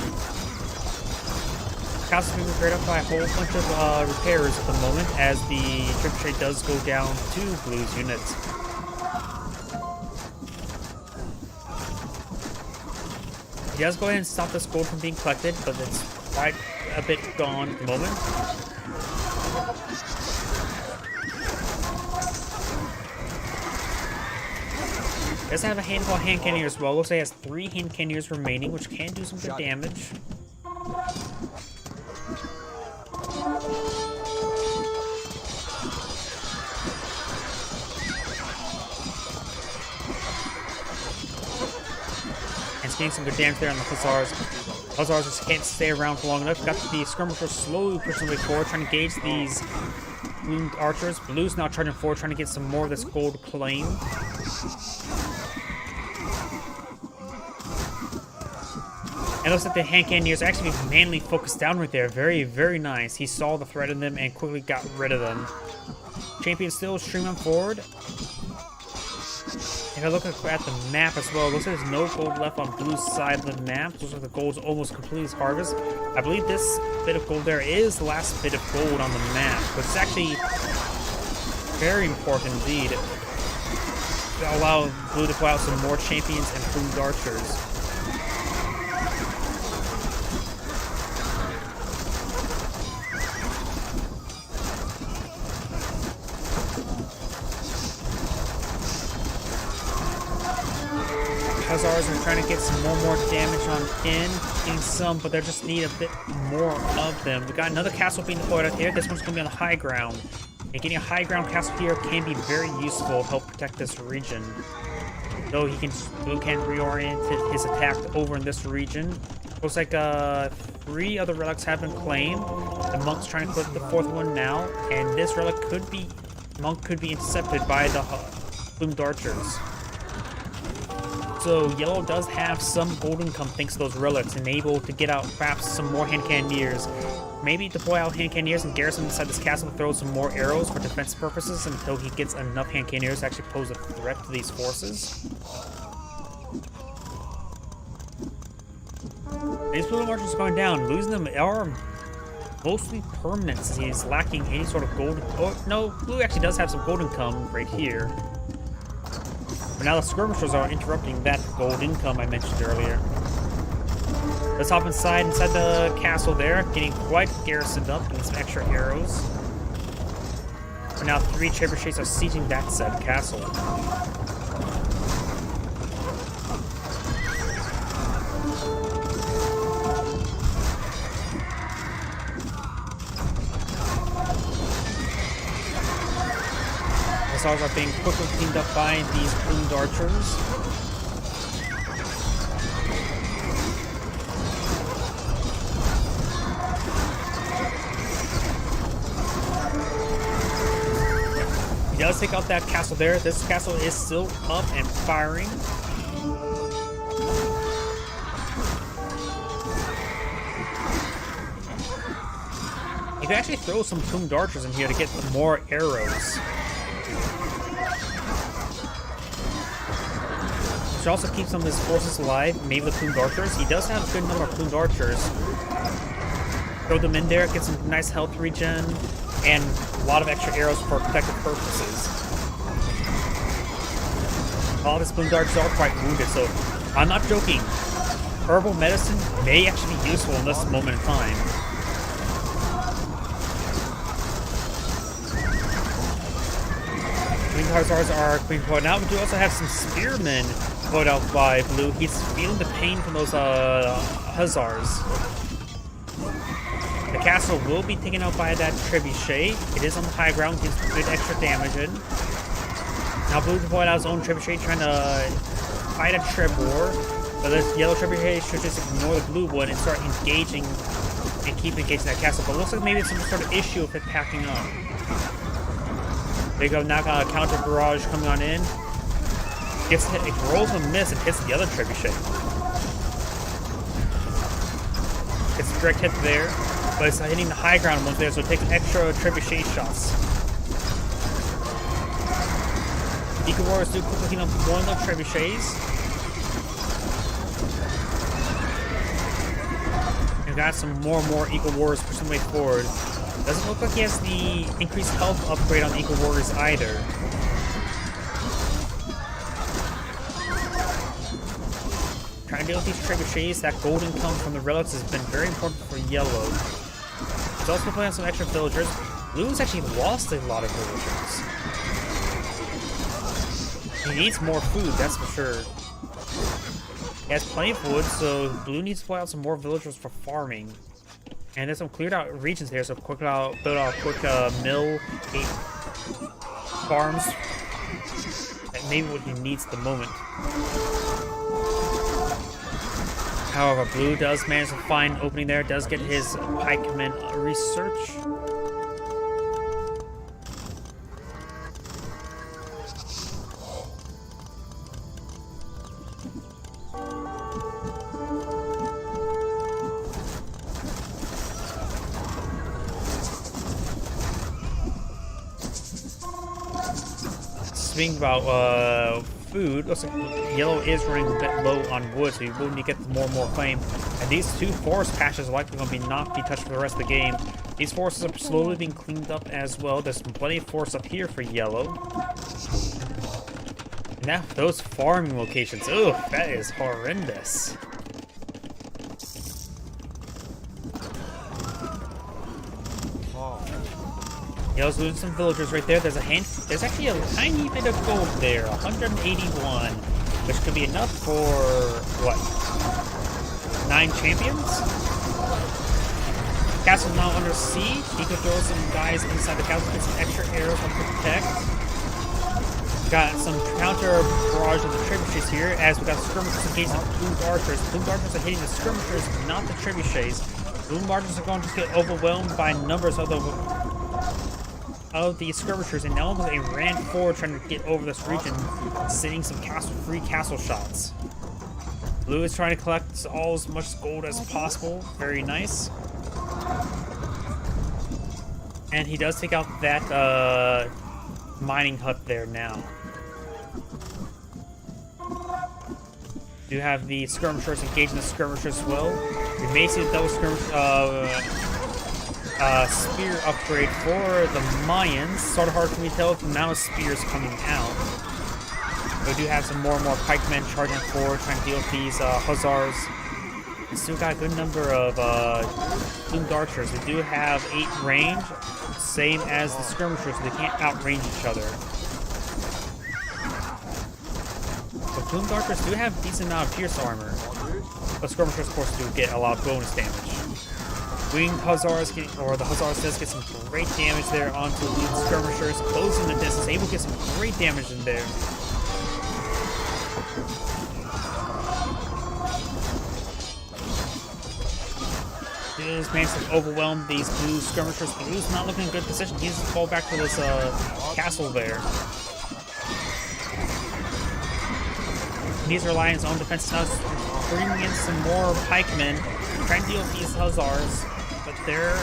Castle's being repaired up by a whole bunch of repairs at the moment, as the trebuchet does go down to Blue's units. He does go ahead and stop this gold from being collected, but it's quite a bit gone at the moment. He does have a handful of hand cannoneers as well. Looks like he has 3 hand cannoneers remaining, which can do some good damage. And it's getting some good damage there on the Hussars. Hussars just can't stay around for long enough. Got the skirmishers slowly pushing their way forward, trying to gauge these Blue Archers. Blue's now charging forward, trying to get some more of this gold claim. It looks like the hand cannoneers are actually mainly focused down right there. Very, very nice. He saw the threat in them and quickly got rid of them. Champion still streaming forward. If I look at the map as well, it looks like there's no gold left on Blue's side of the map. Looks like the gold's almost completely harvested. I believe this bit of gold there is the last bit of gold on the map, which is actually very important indeed. To allow Blue to pull out some more champions and Plumed Archers. Hussars are trying to get some more damage on in, getting some, but they just need a bit more of them. We got another castle being deployed out here. This one's going to be on the high ground. And getting a high ground castle here can be very useful to help protect this region. Though Blue can reorient his attack over in this region. Looks like 3 other relics have been claimed. The monk's trying to clip the 4th one now, and this relic could be intercepted by the Plumed Archers. So Yellow does have some gold income thanks to those relics, and able to get out perhaps some more hand cannoneers. Maybe deploy out hand cannoneers and garrison inside this castle to throw some more arrows for defense purposes until he gets enough hand cannoneers to actually pose a threat to these forces. These Blue Marchers are going down. Losing them are mostly permanent since he's lacking any sort of gold. Oh, no, Blue actually does have some gold income right here. But now the skirmishers are interrupting that gold income I mentioned earlier. Let's hop inside the castle there, getting quite garrisoned up, getting some extra arrows. But now 3 trebuchets are sieging that said castle. Hussars are being quickly cleaned up by these Plumed Archers. He does take out that castle there. This castle is still up and firing. You can actually throw some plumed archers in here to get more arrows. Should also keep some of his forces alive, maybe with plumed archers. He does have a good number of plumed archers. Throw them in there, get some nice health regen, and a lot of extra arrows for protective purposes. All of his plumed archers are quite wounded, so I'm not joking. Herbal medicine may actually be useful in this moment in time. Queen Hussars are Queen point out. We do also have some spearmen put out by Blue. He's feeling the pain from those Hussars. The castle will be taken out by that trebuchet. It is on the high ground, gives good extra damage in. Now Blue can point out his own trebuchet trying to fight a Trebor. But this yellow trebuchet should just ignore the blue one and start engaging and keep engaging that castle. But it looks like maybe it's some sort of issue with it packing up. There you go, now got a counter barrage coming on in. Gets hit, it rolls a miss and hits the other trebuchet. It's a direct hit there, but it's not hitting the high ground ones there, so it takes extra trebuchet shots. Eco Warriors do quickly clean up one of the trebuchets. And got some more and more Eco Warriors pushing their way forward. Doesn't look like he has the increased health upgrade on Eco Warriors either. Trying to deal with these trebuchets, that golden come from the relics has been very important for yellow. He's also playing on some extra villagers. Blue's actually lost a lot of villagers. He needs more food, that's for sure. He has plenty of wood, so Blue needs to play out some more villagers for farming. And there's some cleared out regions here, so build out a quick mill, 8 farms. That may be what he needs at the moment. However, Blue does manage to find an opening there, does get his pikeman research. Speaking about food, looks like yellow is running a bit low on wood, so you will need to get more and more flame. And these 2 forest patches are likely going to not be touched for the rest of the game. These forests are slowly being cleaned up as well. There's plenty of forests up here for yellow. Now, those farming locations, ugh, that is horrendous. Yellow's losing some villagers right there. There's actually a tiny bit of gold there, 181, which could be enough for, what, 9 champions? Castle's now under siege. He could throw some guys inside the castle, get some extra arrows to protect. Got some counter barrage of the trebuchets here, as we got skirmishers engaged on plumed archers. Plumed archers are hitting the skirmishers, not the trebuchets. Plumed archers are going to get overwhelmed by numbers of the skirmishers, and now they ran forward trying to get over this region, sitting some free castle shots. Blue is trying to collect as much gold as possible. Very nice. And he does take out that mining hut there now. Do have the skirmishers engaging the skirmishers as well. We may see the double skirmish spear upgrade for the Mayans. Sort of hard for me to tell with the amount of spears coming out. We do have some more and more pikemen charging forward, trying to deal with these hussars. We still got a good number of plumed archers. They do have 8 range, same as the skirmishers, so they can't outrange each other. The plumed archers do have a decent amount of pierce armor. The skirmishers, of course, do get a lot of bonus damage. Winged Hussars, the Hussars does get some great damage there onto the skirmishers, closing the distance, able to get some great damage in there. Blue's managed to overwhelm these blue skirmishers. Blue's not looking in good position. He needs to fall back to this castle there. He needs to rely on his own defense now, bringing in some more pikemen, trying to deal with these Hussars. But they're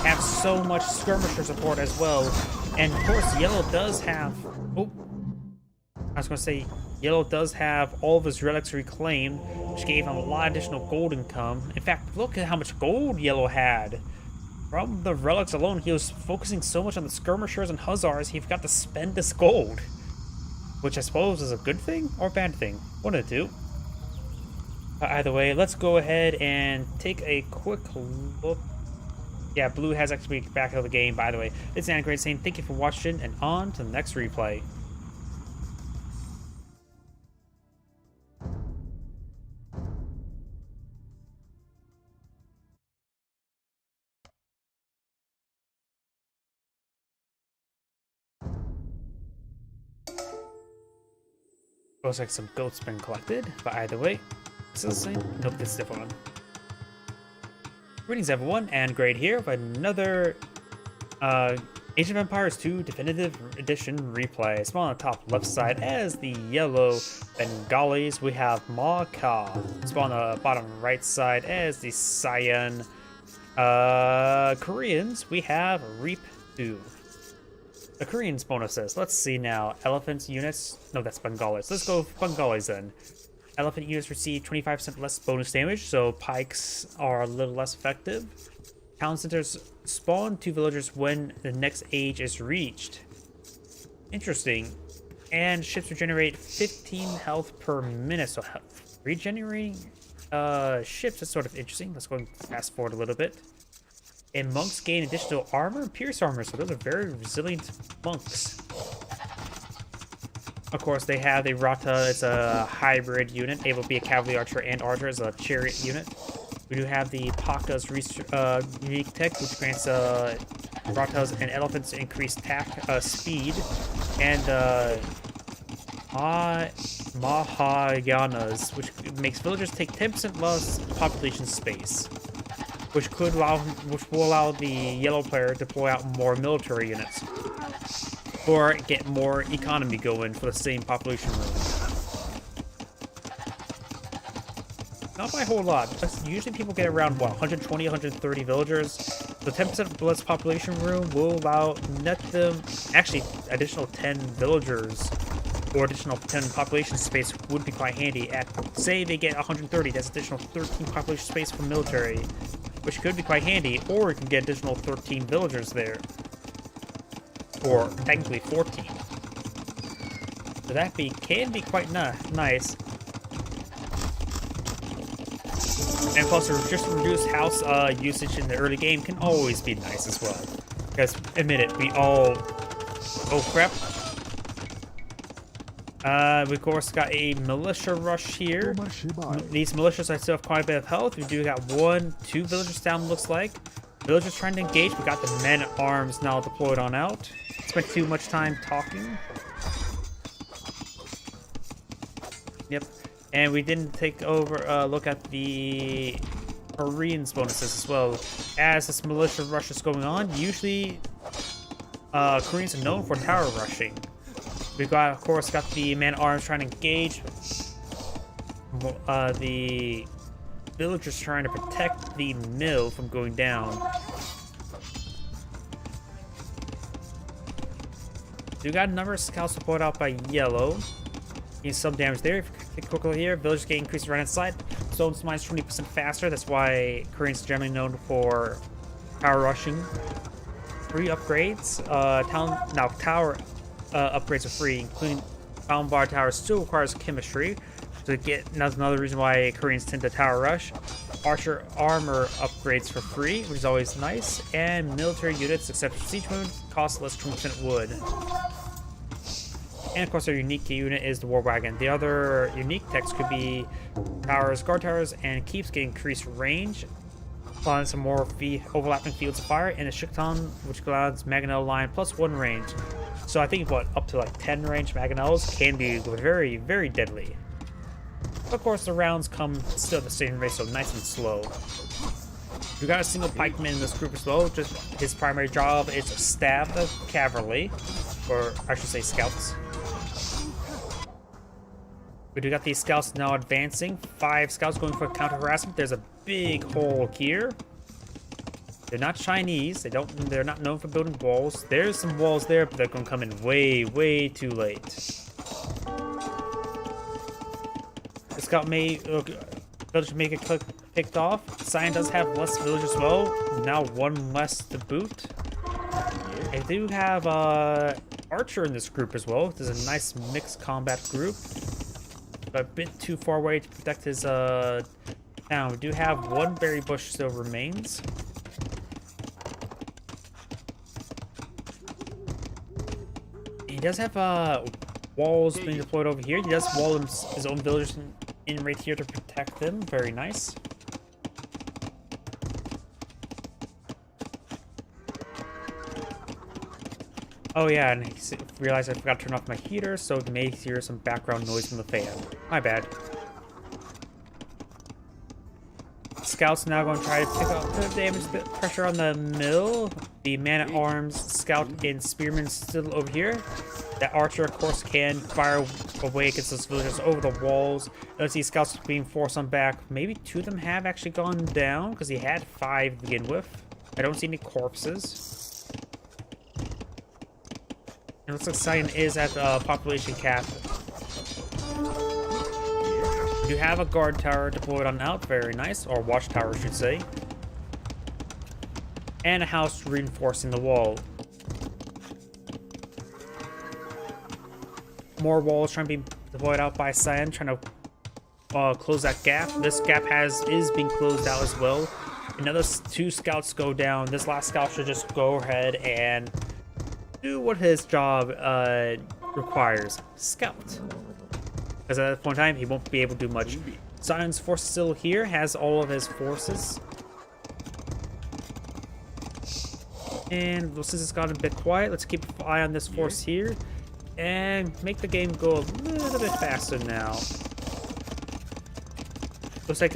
have so much skirmisher support as well. And of course, yellow does have... Oh, I was going to say, yellow does have all of his relics reclaimed, which gave him a lot of additional gold income. In fact, look at how much gold yellow had. From the relics alone, he was focusing so much on the skirmishers and hussars, he forgot to spend this gold. Which I suppose is a good thing or a bad thing. One of the two. Either way, let's go ahead and take a quick look. Yeah, blue has actually back out of the game, by the way. It's Anagrade saying thank you for watching, and on to the next replay. Looks like some goats been collected, but either way, is this the same? Nope, this is a different one. Greetings everyone, and Grade here with another Age of Empires 2 Definitive Edition replay. Spawn on the top left side as the yellow Bengalis, we have Ma Ka. Spawn on the bottom right side as the Cyan Koreans, we have Reap 2. The Koreans bonuses. Let's see now. Elephants units. No, that's Bengalis. Let's go with Bengalis then. Elephant units receive 25% less bonus damage, so pikes are a little less effective. Town centers spawn 2 villagers when the next age is reached. Interesting. And ships regenerate 15 health per minute, so regenerating ships is sort of interesting. Let's go and fast forward a little bit. And monks gain additional armor and pierce armor, so those are very resilient monks. Of course, they have the Rata. It's a hybrid unit, able to be a cavalry archer and archer as a chariot unit. We do have the Paka's unique tech, which grants Ratas and elephants increased speed, and Mahaganas, which makes villagers take 10% less population space, which will allow the yellow player to deploy out more military units, or get more economy going for the same population room. Not by a whole lot. Usually people get around, what, 120, 130 villagers. The 10% less population room will allow net them, actually, additional 10 villagers, or additional 10 population space would be quite handy. At, say they get 130, that's additional 13 population space for military, which could be quite handy, or you can get additional 13 villagers there. Or technically 14. So that can be quite nice. And plus, just reduced house usage in the early game can always be nice as well. Because, admit it, we all... Oh crap. We of course got a militia rush here. These militias I still have quite a bit of health. We do got 2 villagers down, looks like. Villagers trying to engage. We got the men-at-arms now deployed on out. Spent too much time talking. Yep. And we didn't take over look at the Koreans bonuses as well. As this militia rush is going on, usually Koreans are known for tower rushing. We got, of course, got the man-at-arms trying to engage. The villagers trying to protect the mill from going down. We got a number of scouts support out by yellow. Getting some damage there. If you click quickly here, villagers get increased right inside. Stones mines 20% faster. That's why Koreans are generally known for power rushing. Free upgrades. Tower upgrades are free, including Bombard Tower still requires chemistry. To get, that's another reason why Koreans tend to tower rush. Archer armor upgrades for free, which is always nice. And military units, except for siege wound, cost less 20% wood. And of course, our unique unit is the War Wagon. The other unique techs could be towers, guard towers, and keeps getting increased range. Applying some more overlapping fields of fire, and a Shikton, which allows Mangonel line plus 1 range. So I think what, up to like 10 range Mangonels can be very, very deadly. Of course, the rounds come still at the same rate, so nice and slow. We got a single pikeman in this group as well. Just his primary job is to stab the cavalry, or I should say scouts. We do got these scouts now advancing. 5 scouts going for counter harassment. There's a big hole here. They're not Chinese. They're not known for building walls. There's some walls there, but they're gonna come in way, way too late. The scout village may get picked off. Cyan does have less village as well. Now one less to boot. I do have Archer in this group as well. There's a nice mixed combat group. But a bit too far away to protect his town. We do have one berry bush still remains. He does have walls being deployed over here. He does wall his own villagers in right here to protect them. Very nice. Oh yeah, and I realized I forgot to turn off my heater, so you may hear some background noise from the fan. My bad. Scout's now going to try to pick up the damage pressure on the mill. The man-at-arms, scout, and spearman still over here. That archer, of course, can fire away against those villagers over the walls. Let's see, scouts being forced on back. Maybe 2 of them have actually gone down, because he had 5 to begin with. I don't see any corpses. It looks like Cyan is at the population cap. We do have a guard tower deployed on out, very nice, or watchtower I should say. And a house reinforcing the wall. More walls trying to be deployed out by Cyan, trying to close that gap. This gap is being closed out as well. Another 2 scouts go down. This last scout should just go ahead and do what his job requires. Scout. Because at that point in time, he won't be able to do much. Cyan's force is still here, has all of his forces. And since it's gotten a bit quiet, let's keep an eye on this force here. And make the game go a little bit faster now. Looks like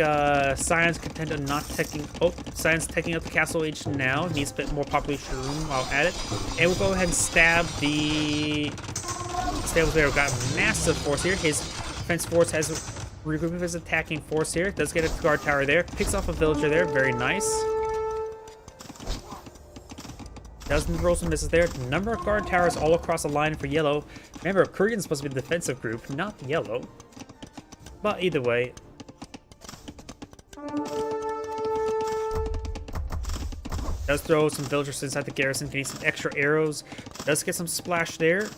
Cyan's content on not taking... Oh, Cyan's taking up the castle age now. Needs a bit more population room while at it. And we'll go ahead and stab the... Stables there. We've got a massive force here. His defense force has regrouped his attacking force here. Does get a guard tower there. Picks off a villager there. Very nice. Doesn't roll some misses there. Number of guard towers all across the line for yellow. Remember, Korean's supposed to be the defensive group, not yellow. But either way. Does throw some villagers inside the garrison, getting some extra arrows. Does get some splash there.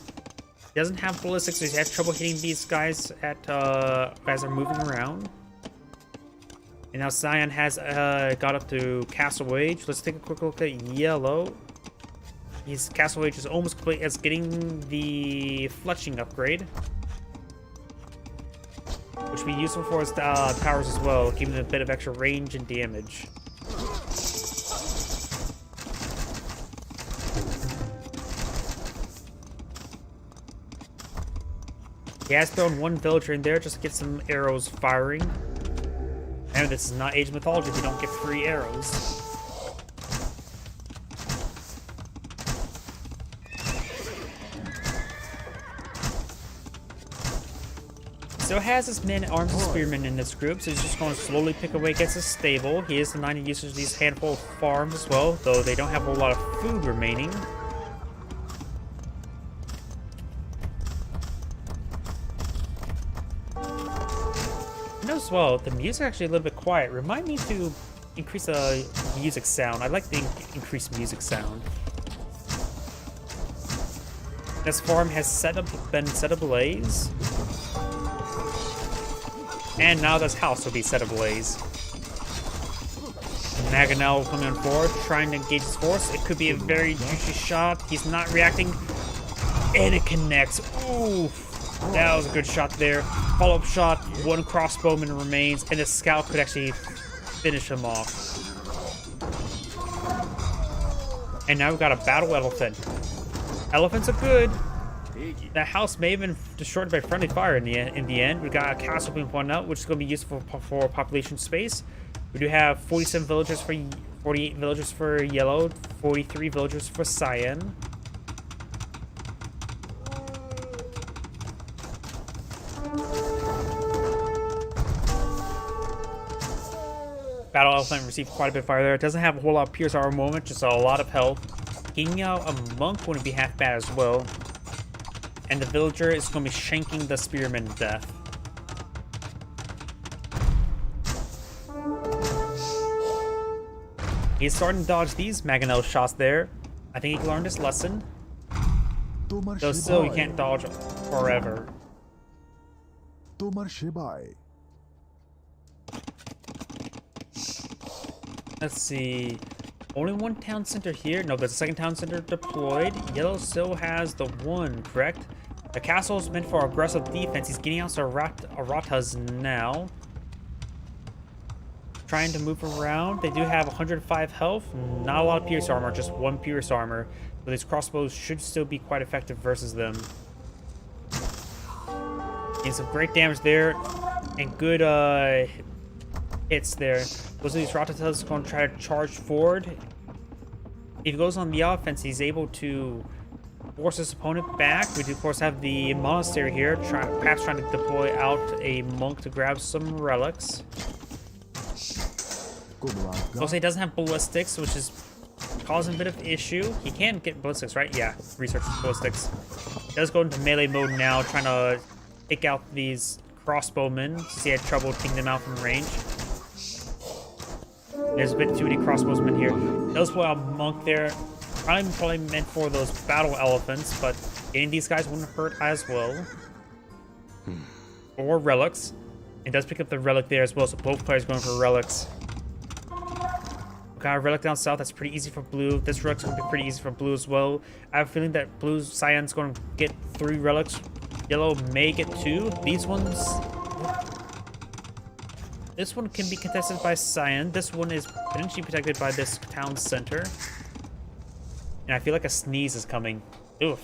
Doesn't have ballistics, so he's had trouble hitting these guys at as they're moving around. And now Cyan has got up to Castle Wage. Let's take a quick look at yellow. His Castle Wage is almost complete as getting the fletching upgrade, which will be useful for his towers as well, giving them a bit of extra range and damage. He has thrown one villager in there just to get some arrows firing. And this is not Age of Mythology if you don't get free arrows. Still has his men-at-arms and spearmen in this group, so he's just going to slowly pick away against his stable. He is denying usage of these handful of farms as well, though they don't have a lot of food remaining. As well, the music actually a little bit quiet. Remind me to increase the music sound. I like the increased music sound. This farm has been set ablaze. And now this house will be set ablaze. Maganel coming on board, trying to engage his force. It could be a very juicy shot. He's not reacting. And it connects. Oof. That was a good shot there. Follow-up shot, one crossbowman remains, and the scout could actually finish him off. And now we've got a battle elephant. Elephants are good. The house may have been destroyed by friendly fire in the end. We got a castle being pointed out, which is going to be useful for population space. We do have 47 villagers for 48 villagers for yellow, 43 villagers for cyan. Battle Elephant received quite a bit of fire there. It doesn't have a whole lot of Pierce Armor moment, just a lot of health. Getting out a Monk wouldn't be half bad as well. And the Villager is going to be shanking the Spearman to death. He's starting to dodge these Mangonel shots there. I think he learned his lesson. Though still, you can't dodge forever. Let's see. Only one town center here. No, there's a second town center deployed. Yellow still has the one, correct? The castle is meant for aggressive defense. He's getting out some Aratas now. Trying to move around. They do have 105 health. Not a lot of Pierce Armor, just 1 Pierce Armor. But these crossbows should still be quite effective versus them. Getting some great damage there. And good hits there. Those of these Ratatas are going to try to charge forward. If he goes on the offense, he's able to force his opponent back. We do, of course, have the monastery here, perhaps trying to deploy out a monk to grab some relics. Also, he doesn't have ballistics, which is causing a bit of issue. He can get ballistics, right? Yeah, research ballistics. He does go into melee mode now, trying to take out these crossbowmen, since he had trouble taking them out from range. There's a bit too many crossbowsmen here. Does pull out a monk there. Probably meant for those battle elephants, but getting these guys wouldn't hurt as well. Or relics. It does pick up the relic there as well, so both players going for relics. Got a relic down south. That's pretty easy for blue. This relic's going to be pretty easy for blue as well. I have a feeling that blue's Cyan's going to get 3 relics. Yellow may get 2. These ones... This one can be contested by Cyan. This one is potentially protected by this town center. And I feel like a sneeze is coming. Oof.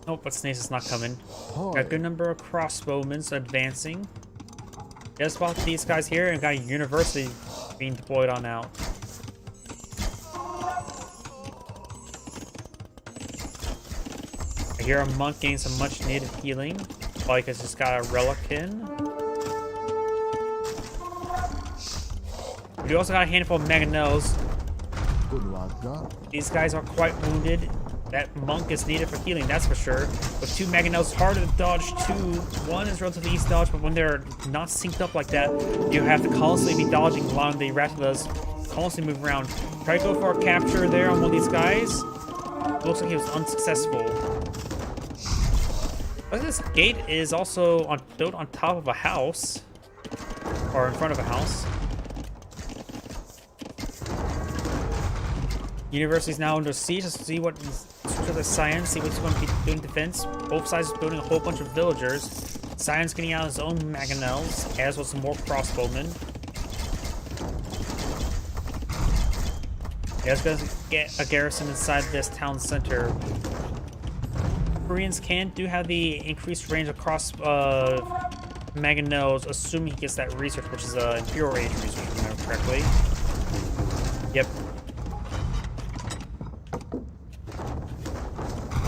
Oh, but sneeze is not coming. Got a good number of crossbowmen advancing. Just spot these guys here and got a university being deployed on out. I hear a monk getting some much needed healing. Probably because he's got a relic in. We also got a handful of Mangonels. These guys are quite wounded. That monk is needed for healing, that's for sure. With 2 Mangonels, harder to dodge 2. 1 is relatively easy to dodge, but when they're not synced up like that, you have to constantly be dodging a lot of the Ratatas. Constantly move around. Try to go for a capture there on one of these guys. It looks like he was unsuccessful. But this gate is also built on top of a house. Or in front of a house. University's now under siege. Let's see what the Cyan, see what's going to be doing defense. Both sides are building a whole bunch of villagers. Cyan's getting out his own Mangonels, as well as some more crossbowmen. He's going to get a garrison inside this town center. Koreans do have the increased range across Mangonels, assuming he gets that research, which is Imperial Age research, if I remember correctly. Yep.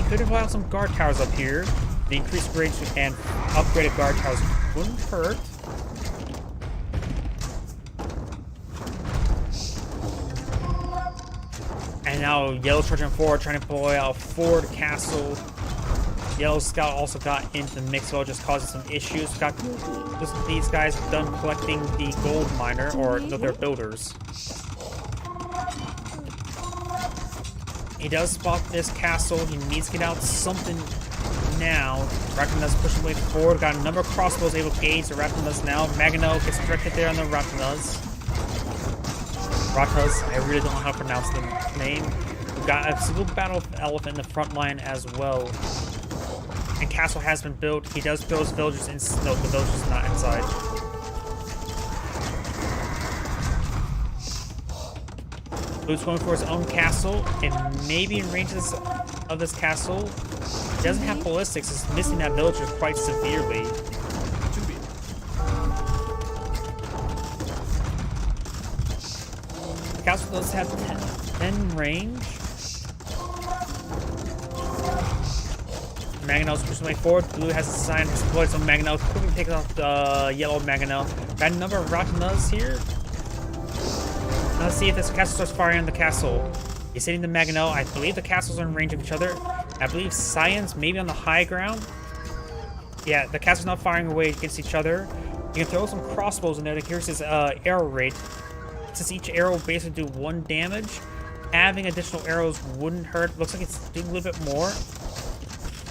Could have allowed some guard towers up here. The increased range and upgraded guard towers wouldn't hurt. And now Yellow charging forward, trying to pull out Ford Castle. Yellow Scout also got into the mix, well, just causing some issues. These guys are done collecting the gold miner, or no, they're builders. He does spot this castle. He needs to get out something now. Ratanas pushing way forward. Got a number of crossbows able to gauge the Ratanas now. Mangonel gets directed there on the Ratanas. Ratas, I really don't know how to pronounce the name. We've got a single battle elephant in the front line as well. And castle has been built. He does build his villagers in. No, the villagers not inside. Blue's going for his own castle, and maybe in ranges of this castle. He doesn't have ballistics, it's missing that villager quite severely. The castle does have 10 range. Mangonels pushing their way forward. Blue has a sign to deploy some Mangonels. Quickly takes off the yellow Mangonel. Got a number of Ratanas here. Let's see if this castle starts firing on the castle. He's hitting the Mangonel. I believe the castles are in range of each other. I believe Cyan's maybe on the high ground. Yeah, the castle's not firing away against each other. You can throw some crossbows in there to increase his arrow rate. Since each arrow basically do 1 damage, having additional arrows wouldn't hurt. Looks like it's doing a little bit more.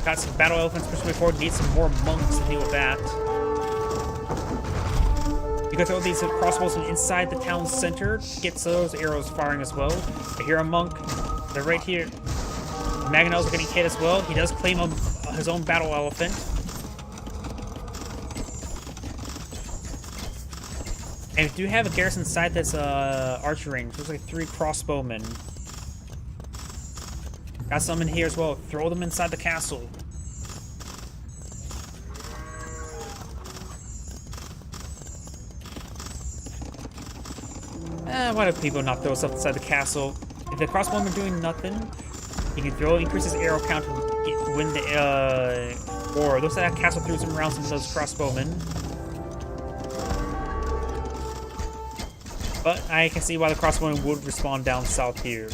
Got some battle elephants pushing way forward. Need some more monks to deal with that. You can throw these crossbows inside the town center. Get those arrows firing as well. I hear a monk. They're right here. Mangonels are getting hit as well. He does claim his own battle elephant. And we do have a garrison inside this archer range. Looks like 3 crossbowmen. Got some in here as well. Throw them inside the castle. Why do people not throw stuff inside the castle? If the crossbowmen are doing nothing, you can increase his arrow count and win the war. Looks like that castle threw some rounds into those crossbowmen. But I can see why the crossbowmen would respawn down south here.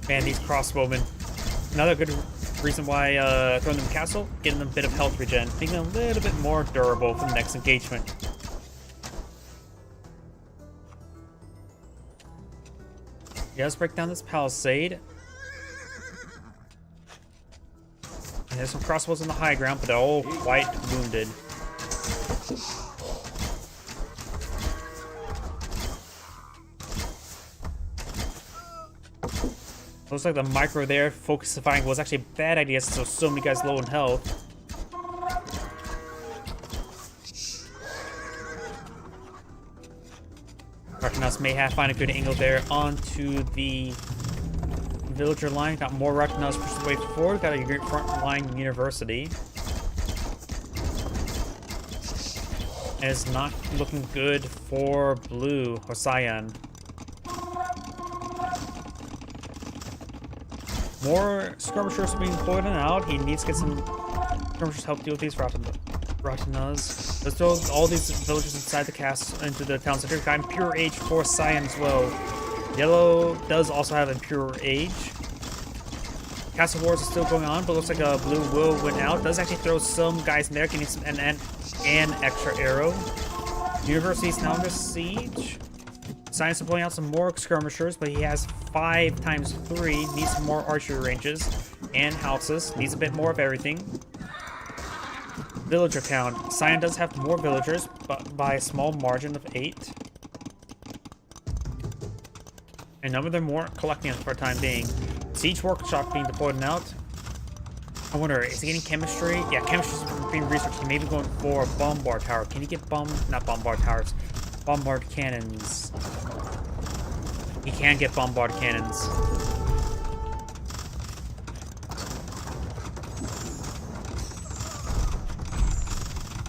Man, these crossbowmen. Another good reason why throwing them in the castle, getting them a bit of health regen, making them a little bit more durable for the next engagement. Yeah, let's break down this palisade. And there's some crossbows on the high ground, but they're all quite wounded. Looks like the micro there, focusifying, was actually a bad idea since there's so many guys low in health. Ratanas may have find a good angle there onto the villager line. Got more Ratanas pushed the way forward. Got a great front line university. And it's not looking good for blue or Cyan. More skirmishers are being deployed and out. He needs to get some skirmishers to help deal with these Ratanas. Let's throw all these villages inside the castle into the town center. Got Impure Age for Cyan as well. Yellow does also have Impure Age. Castle Wars is still going on, but looks like a blue will win out. Does actually throw some guys in there, getting some an extra arrow. University is now under siege. Cyan's deploying out some more skirmishers, but he has 5 times 3. Needs some more archery ranges and houses. Needs a bit more of everything. Villager count. Cyan does have more villagers, but by a small margin of 8. And none of them weren't collecting it for the time being. Siege workshop being deployed and out. I wonder, is he getting chemistry? Yeah, chemistry is being researched. He may be going for bombard tower. Can he get not bombard towers, bombard cannons? He can get bombard cannons.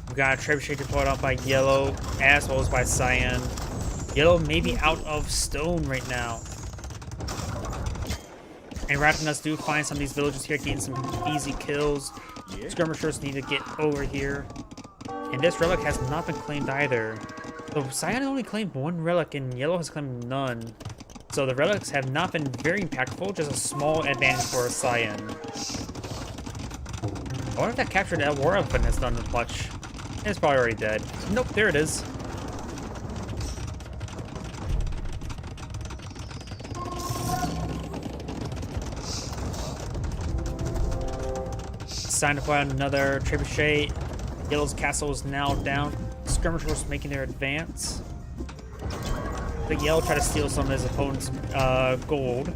We got a trebuchet deployed out by Yellow, as well as by Cyan. Yellow may be out of stone right now. And Ratanas do find some of these villages here, getting some easy kills. Skirmishers need to get over here. And this relic has not been claimed either. So Cyan only claimed 1 relic and Yellow has claimed none. So the relics have not been very impactful, just a small advantage for Cyan. I wonder if that captured that war elephant has done much. It's probably already dead. Nope, there it is. Cyan to find another trebuchet. Yellow's castle is now down. Skirmishers making their advance. The Yellow try to steal some of his opponent's gold.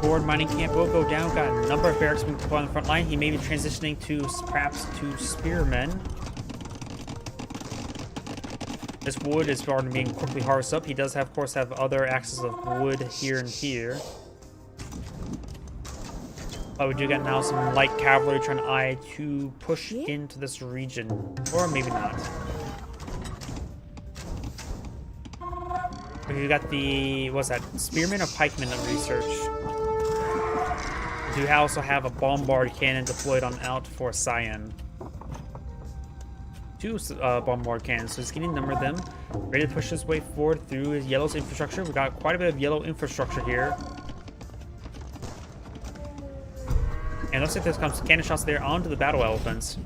Board mining camp will go down. Got a number of barracks being deployed on the front line. He may be transitioning to perhaps to spearmen. This wood is starting being quickly harvested up. He does, of course, have other axes of wood here and here. But we do get now some light cavalry trying to push into this region. Or maybe not. We got the, what's that, spearmen or pikemen of research. We do also have a bombard cannon deployed on out for Cyan. 2 bombard cannons, so he's getting a number of them. Ready to push his way forward through his yellow's infrastructure. We got quite a bit of yellow infrastructure here. And looks like there's some cannon shots there onto the battle elephants.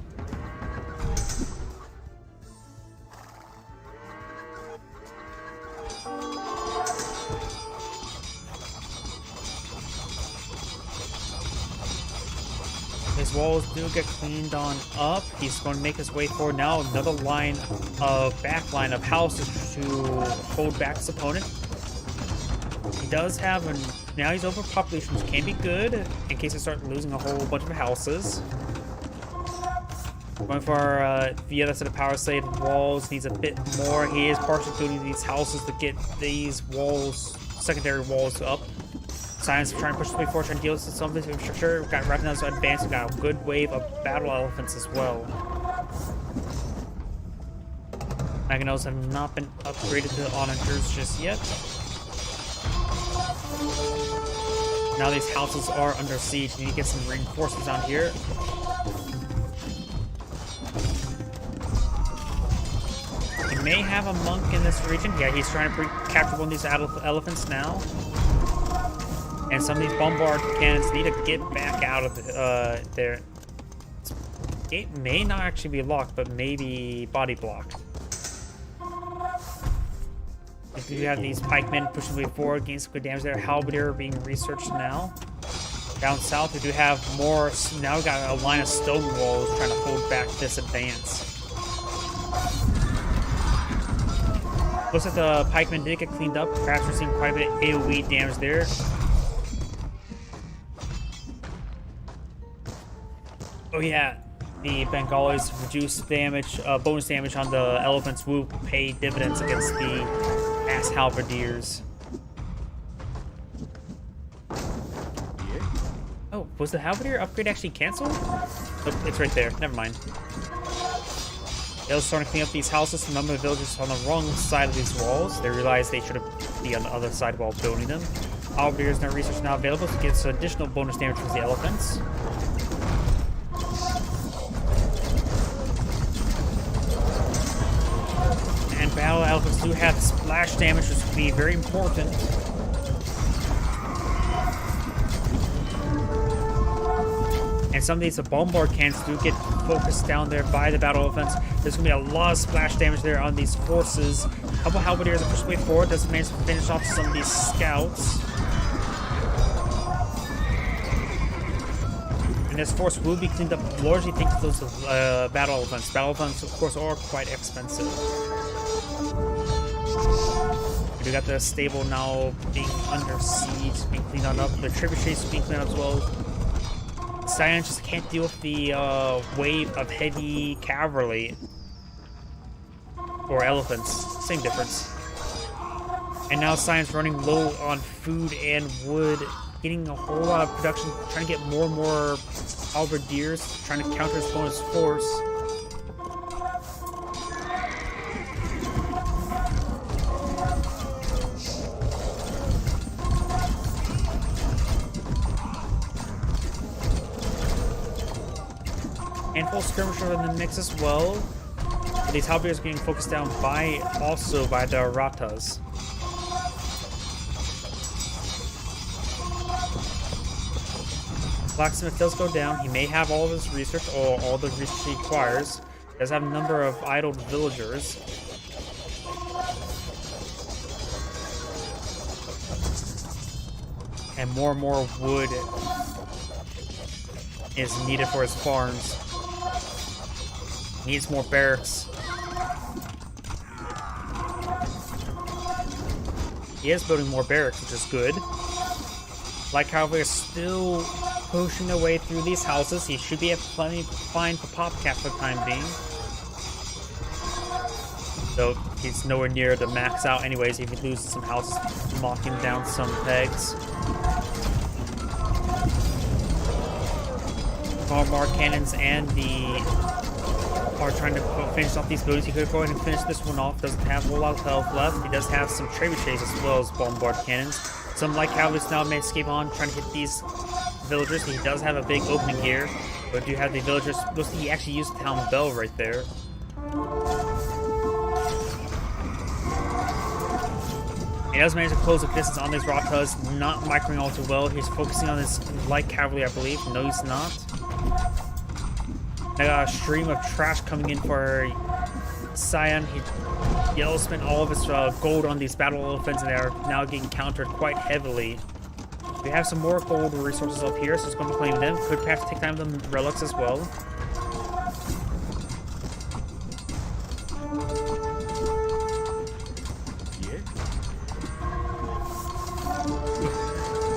His walls do get cleaned on up. He's going to make his way forward now. Another line of backline of houses to hold back his opponent. He does have now he's overpopulation, which can be good in case they start losing a whole bunch of houses. Going for the other set of palisade walls needs a bit more. He is partially building these houses to get these walls, secondary walls up. Science trying to push his way forward, trying to deal with some of this infrastructure. We've got Ravenous advanced. We've got a good wave of battle elephants as well. Mangonels have not been upgraded to onagers just yet. Now these houses are under siege. You need to get some reinforcements down here. He may have a monk in this region. Yeah, he's trying to capture one of these elephants now. And some of these bombard cannons need to get back out of there. Gate may not actually be locked, but maybe body blocked. If you have these pikemen pushing way forward, getting some good damage there. Halberdier being researched now. Down south, we do have more. Now we got a line of stone walls trying to hold back this advance. Looks like the pikemen did get cleaned up. Perhaps we're seeing quite a bit of AoE damage there. Oh yeah, the Bengalis reduce damage, bonus damage on the elephants will pay dividends against the ass halberdiers. Oh, was the halberdier upgrade actually canceled? Oh, it's right there. Never mind. They're starting to clean up these houses. A number of villagers on the wrong side of these walls. They realize they should be on the other side while building them. Halberdiers and their research now available to get some additional bonus damage from the elephants. Battle elephants do have splash damage, which can be very important. And some of these bombard cannons do get focused down there by the battle elephants. There's going to be a lot of splash damage there on these forces. A couple halberdiers are pushed way forward. Doesn't manage to finish off some of these scouts. And this force will be cleaned up largely thanks to those battle elephants. Battle elephants, of course, are quite expensive. We got the stable now being under siege, being cleaned on up. The trebuchets being cleaned up as well. Cyan just can't deal with the wave of heavy cavalry. Or elephants. Same difference. And now Cyan's running low on food and wood. Getting a whole lot of production. Trying to get more and more halberdiers. Trying to counter his opponent's force. Handful skirmisher in the mix as well. But these halberdiers are getting focused down by the Ratas. Blacksmith does go down. He may have all of his research or all the research he requires. He does have a number of idle villagers. And more wood is needed for his farms. Needs more barracks. He is building more barracks, which is good. Light Cavalry is still pushing their way through these houses. He should be plenty fine for Popcat for the time being. Though he's nowhere near the max out anyways. If he loses some houses, knocking down some pegs. Bombard cannons and the are trying to finish off these buildings. He could go ahead and finish this one off. Doesn't have a whole lot of health left. He does have some trebuchets as well as bombard cannons. Some light cavalry now may escape on, trying to hit these villagers. He does have a big opening here, but do have the villagers. Looks like he actually used the town bell right there. He does manage to close the distance on these Ratas, not microing all too well. He's focusing on his light cavalry, I believe. No, he's not. I got a stream of trash coming in for Cyan. Yellow spent all of his gold on these battle elephants, and they are now getting countered quite heavily. We have some more gold resources up here, so it's going to claim them. Could perhaps take time with the relics as well.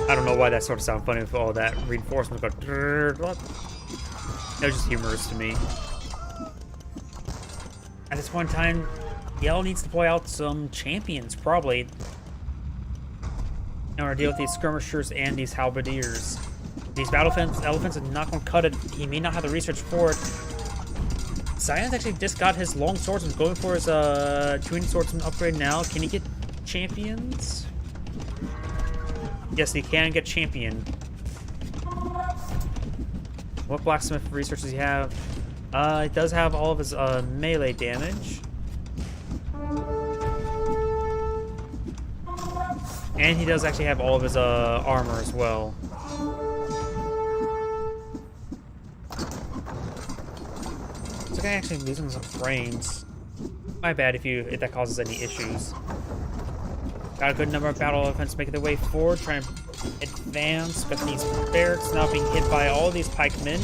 I don't know why that sort of sounded funny with all that reinforcement. That was just humorous to me. At this point in time, Yell needs to deploy out some champions, probably, in order to deal with these skirmishers and these halberdiers. These battle elephants are not going to cut it. He may not have the research for it. Cyan's actually just got his long swordsman, going for his twin swordsman upgrade now. Can he get champions? Yes, he can get champion. What blacksmith research does he have? He does have all of his melee damage. And he does actually have all of his armor as well. Looks like I'm actually losing some frames. My bad if that causes any issues. Got a good number of battle elephants making their way forward, trying to advance, but these barracks now being hit by all these pikemen.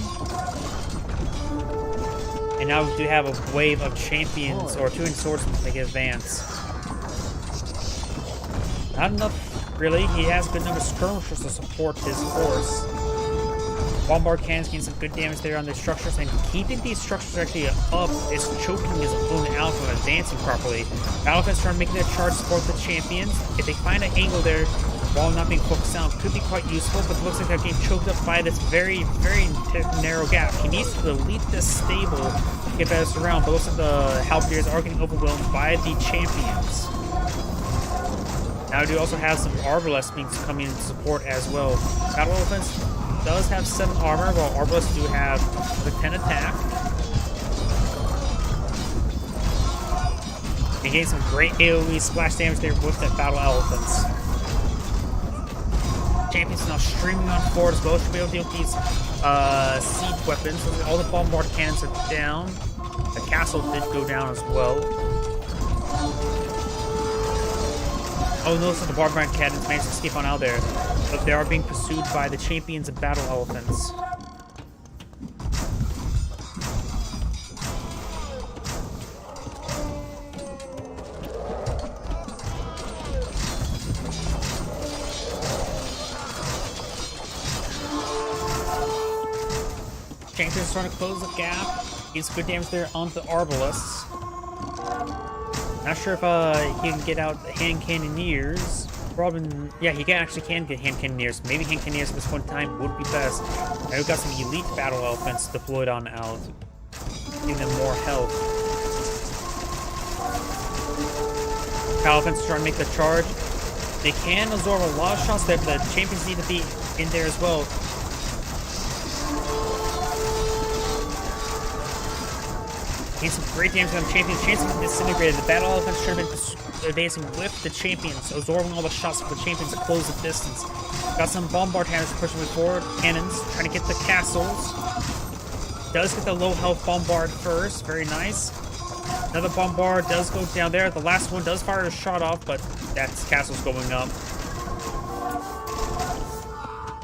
And now we do have a wave of champions, or two swordsmen to make an advance. Not enough, really. He has a good number of skirmishers to support his force. Bombard cannons getting some good damage there on the structures, and keeping these structures actually up is choking his opponent out from advancing properly. Battle elephants trying to make their charge support the champions. If they find an angle there while not being focused down, could be quite useful, but it looks like they're getting choked up by this very, very narrow gap. He needs to delete this stable to get better around, but looks like the halberdiers are getting overwhelmed by the champions. Now we do also have some arbalists being coming in to support as well. Battle elephants does have 7 armor, while arbalists do have the 10 attack. He gained some great AoE splash damage there with that battle elephants. Champions now streaming on forward as well. Should be able to deal with these siege weapons. All the bombard cannons are down. The castle did go down as well. Oh, notice that the bombard cannons managed to escape on out there, but they are being pursued by the champions of battle elephants. Champions trying to close the gap. Gets good damage there onto the arbalists. Not sure if he can get out hand cannoneers. Probably, yeah, he can get hand cannoneers. Maybe hand cannoneers at this point in time would be best. Now we've got some elite battle elephants deployed on out, giving them more health. Battle elephants trying to make the charge. They can absorb a lot of shots there, but the champions need to be in there as well. Gain some great damage on the champions. Champions disintegrated. The battle elephants should have been advancing with the champions, absorbing all the shots of the champions to close the distance. Got some bombard cannons pushing forward. Cannons trying to get the castles. Does get the low health bombard first. Very nice. Another bombard does go down there. The last one does fire a shot off, but that's castle's going up.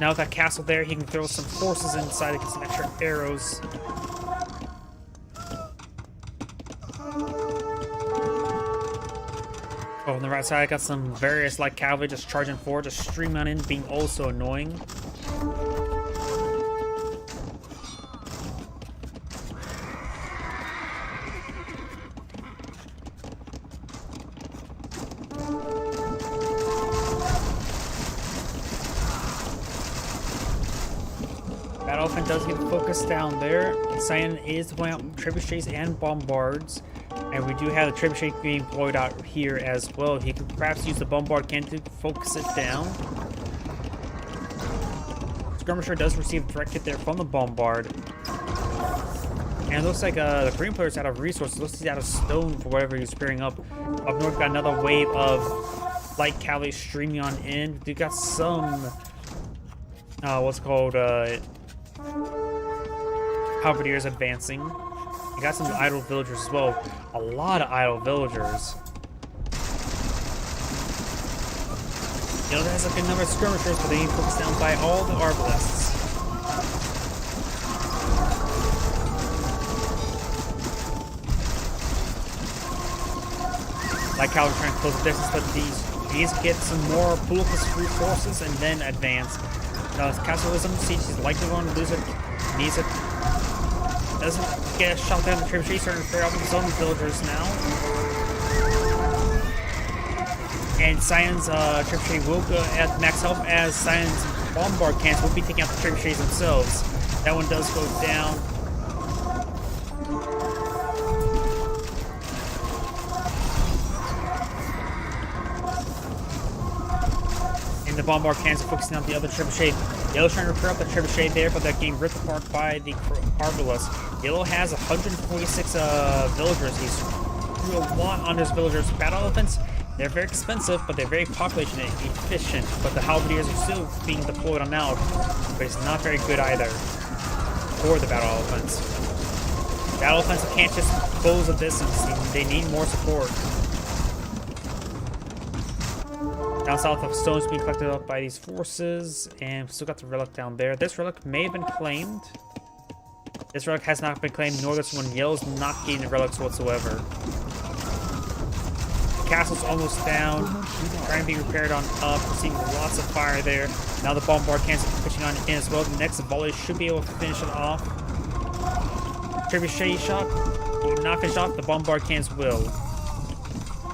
Now with that castle there, he can throw some forces inside to get some extra arrows. On the right side, I got some various light cavalry just charging forward, just streaming on in, being also annoying. Battle Elephant does get focused down there. Cyan is deploying out trebuchets and bombards. And we do have the trebuchet being deployed out here as well. He could perhaps use the bombard cannon to focus it down. Skirmisher does receive a direct hit there from the bombard. And it looks like the green player's out of resources. Looks like he's out of stone for whatever he's spearing up. Up north, got another wave of light cavalry streaming on in. We got some, what's called, halberdiers advancing. We got some idle villagers as well. A lot of idle villagers. Yellow has a good number of skirmishers, but they need focused down by all the arbalists. Like how we're trying to close the distance, but these get some more Pulchris resources and then advance. Castleism siege is likely going to lose it. Needs it. Doesn't get shot down the trebuchet, starting to clear out his own villagers now. And Cyan's trebuchet will go at max health, as Cyan's bombard cannons will be taking out the trebuchets themselves. That one does go down. The bombard cannons are focusing on the other trebuchet. Yellow's trying to repair up the trebuchet there, but they're getting ripped apart by the Arbalest. Yellow has 146 villagers. He's threw a lot on his villagers. Battle elephants, they're very expensive, but they're very population efficient. But the halberdiers are still being deployed on now, but it's not very good either for the battle elephants. Battle elephants can't just close the distance. They need more support. Down south of stones being collected up by these forces, and we still got the relic down there. This relic may have been claimed. This relic has not been claimed, nor this one. Yellow's not getting the relics whatsoever. The castle's almost down, trying to be repaired on up. We're seeing lots of fire there. Now the bombard cannons are pushing on in as well. The next volley should be able to finish it off. Trebuchet shot will not finish off. The bombard cannons will.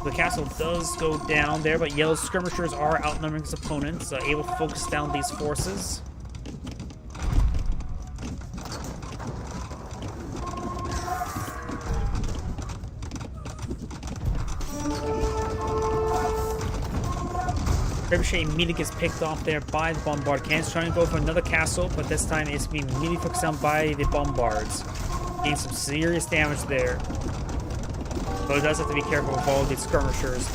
The castle does go down there, but Yellow's skirmishers are outnumbering his opponents, able to focus down these forces. Trebuchet immediately gets picked off there by the bombard cannons, trying to go for another castle, but this time it's being immediately focused down by the bombards. Getting some serious damage there. But it does have to be careful with all these skirmishers.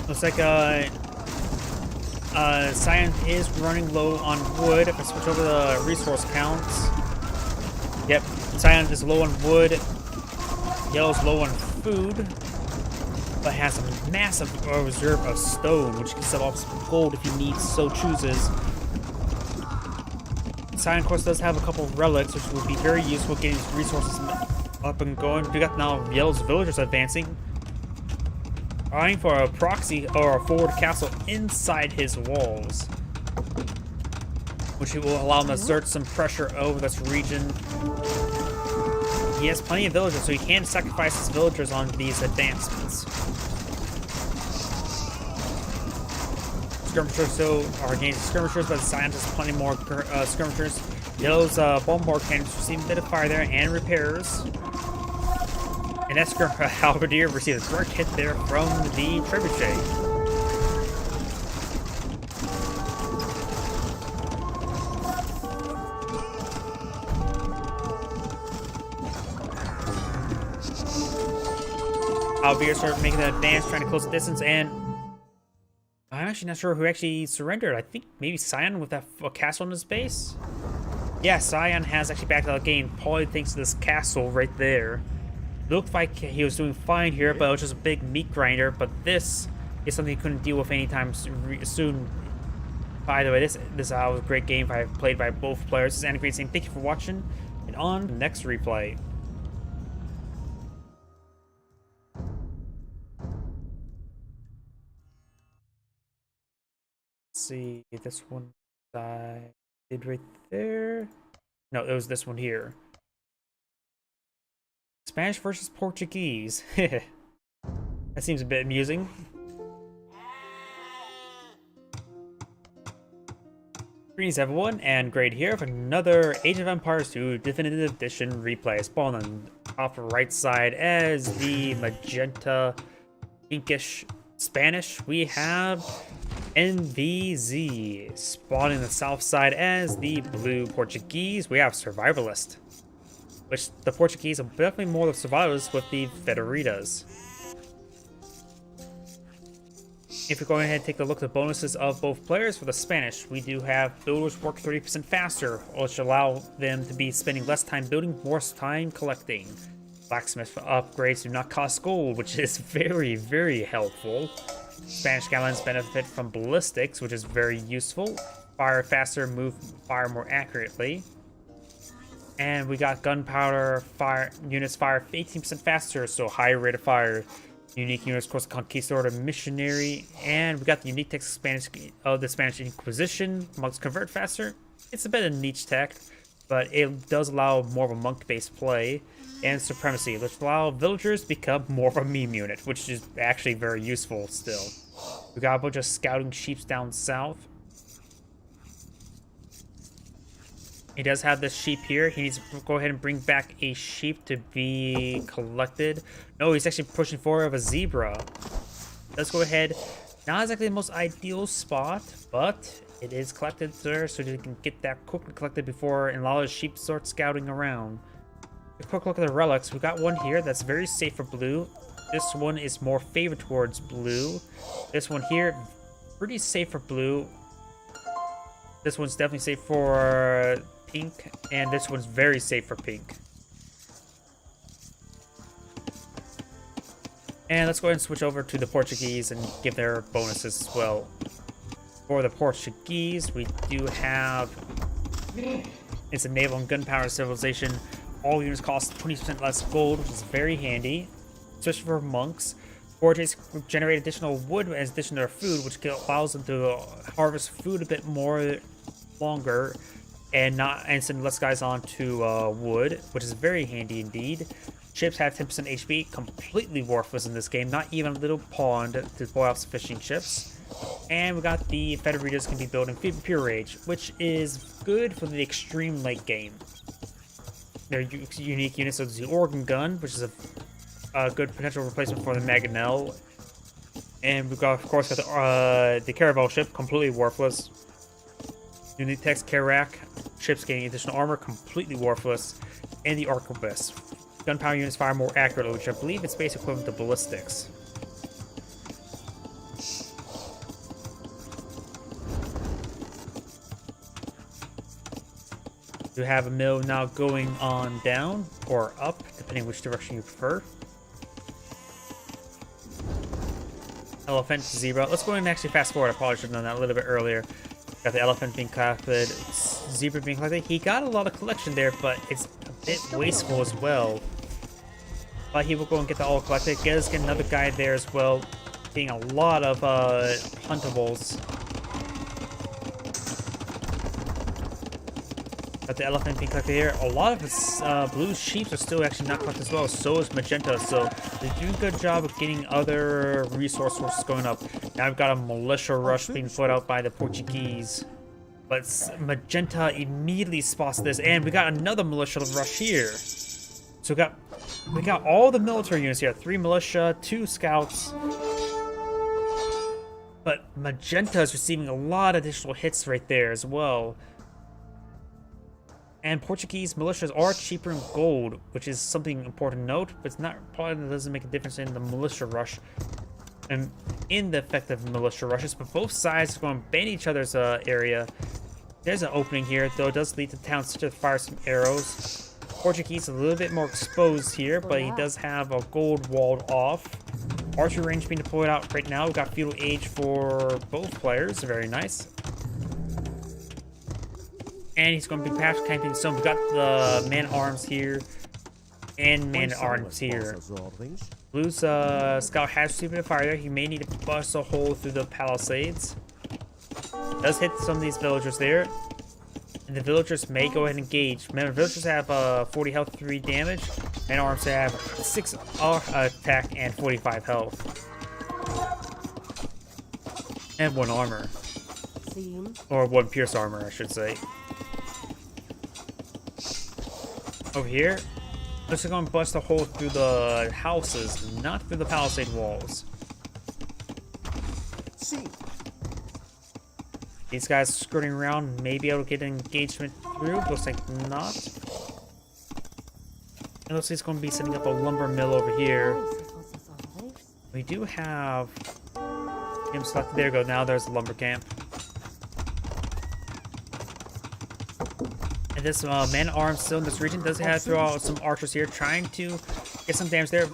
Looks like Cyan is running low on wood. If I switch over the resource counts, yep, Cyan is low on wood. Yellow's low on food, but has a massive reserve of stone, which can sell off some gold if he needs so chooses. Cyan, of course, does have a couple of relics, which will be very useful getting his resources up and going. We got now Yellow's villagers advancing, eyeing for a proxy or a forward castle inside his walls, which will allow him to exert some pressure over this region. He has plenty of villagers, so he can sacrifice his villagers on these advancements. Skirmishers are gaining skirmishers, but Cyan has plenty more skirmishers. Yellow's bombard cannons receive a bit of fire there and repairs. And Esker Halberdier received a direct hit there from the trebuchet. Halberdier started making an advance, trying to close the distance, and I'm actually not sure who actually surrendered. I think maybe Scion with that castle in his base? Yeah, Scion has actually backed out of the game, probably thanks to this castle right there. Looked like he was doing fine here, but it was just a big meat grinder. But this is something he couldn't deal with anytime soon. By the way, this is a great game played by both players. This is Anna Great saying thank you for watching, and on the next replay. Let's see, this one I did right there. No, it was this one here. Spanish versus Portuguese. That seems a bit amusing. Greetings everyone, and Great here for another Age of Empires 2 Definitive Edition replay. Spawn on top right side as the magenta, pinkish Spanish. We have NVZ. Spawning the south side as the blue Portuguese. We have Survivalist, which the Portuguese are definitely more the survivalists with the Federitas. If you're going ahead and take a look at the bonuses of both players, for the Spanish, we do have builders work 30% faster, which allow them to be spending less time building, more time collecting. Blacksmith upgrades do not cost gold, which is very, very helpful. Spanish Gallons benefit from ballistics, which is very useful. Fire faster, move fire more accurately. And we got gunpowder fire units fire 18% faster, so higher rate of fire. Unique units, of course, Conquistador, Missionary, and we got the unique tech of the Spanish Inquisition. Monks convert faster. It's a bit of niche tech, but it does allow more of a monk-based play. And Supremacy, which allow villagers to become more of a meme unit, which is actually very useful still. We got a bunch of scouting sheeps down south. He does have this sheep here. He needs to go ahead and bring back a sheep to be collected. No, he's actually pushing forward of a zebra. Let's go ahead. Not exactly the most ideal spot, but it is collected there, so you can get that quickly collected before a lot of sheep start scouting around. A quick look at the relics. We got one here that's very safe for blue. This one is more favored towards blue. This one here, pretty safe for blue. This one's definitely safe for pink, and this one's very safe for pink. And let's go ahead and switch over to the Portuguese and give their bonuses as well. For the Portuguese, we do have it's a naval and gunpowder civilization. All units cost 20% less gold, which is very handy, especially for monks. Forges generate additional wood as addition to their food, which allows them to harvest food a bit more longer and send less guys on to wood, which is very handy indeed. Ships have 10% HP, completely worthless in this game, not even a little pond to boil off fishing ships. And we got the Federitas can be built in Pure Rage, which is good for the extreme late game. They're unique units, so there's the Organ Gun, which is a good potential replacement for the Mangonel. And we've got, of course, the Caravel ship, completely worthless. Unitex Karak ships gaining additional armor, completely worthless. And the Arquebus. Gunpowder units fire more accurately, which I believe is base equivalent to ballistics. You have a mill now going on down or up, depending which direction you prefer. Elephant, zebra. Let's go ahead and actually fast forward. I probably should have done that a little bit earlier. Got the elephant being collected, zebra being collected. He got a lot of collection there, but it's a bit wasteful as well. But he will go and get that all collected. Get another guy there as well, getting a lot of huntables. Got the elephant being collected here. A lot of his blue sheep are still actually not collected as well. So is magenta. So they're doing a good job of getting other resource sources going up. Now I've got a militia rush being put out by the Portuguese. But magenta immediately spots this, and we got another militia rush here. So we got all the military units here. 3 militia, 2 scouts. But magenta is receiving a lot of additional hits right there as well. And Portuguese militias are cheaper in gold, which is something important to note, but it's not, probably doesn't make a difference in the militia rush. in the effective militia rushes, but both sides are going to ban each other's area. There's an opening here, though it does lead the town to fire some arrows. Portuguese a little bit more exposed here, but he does have a gold walled off. Archer range being deployed out right now. We've got feudal age for both players, very nice. And he's going to be perhaps camping stone. We've got the man-arms here and man-arms here. Blue's scout has received a fire there. He may need to bust a hole through the palisades. Does hit some of these villagers there. And the villagers may go ahead and engage. Remember, villagers have 40 health, 3 damage. Man-arms have 6 attack and 45 health. And 1 armor. Or 1 pierce armor, I should say. Over here, looks like I'm going to bust a hole through the houses, not through the palisade walls. These guys skirting around may be able to get an engagement through. Looks like not. It looks like it's going to be setting up a lumber mill over here. We do have him selected. There you go. Now there's the lumber camp. And this man-armed still in this region does have to throw out some archers here, trying to get some damage there.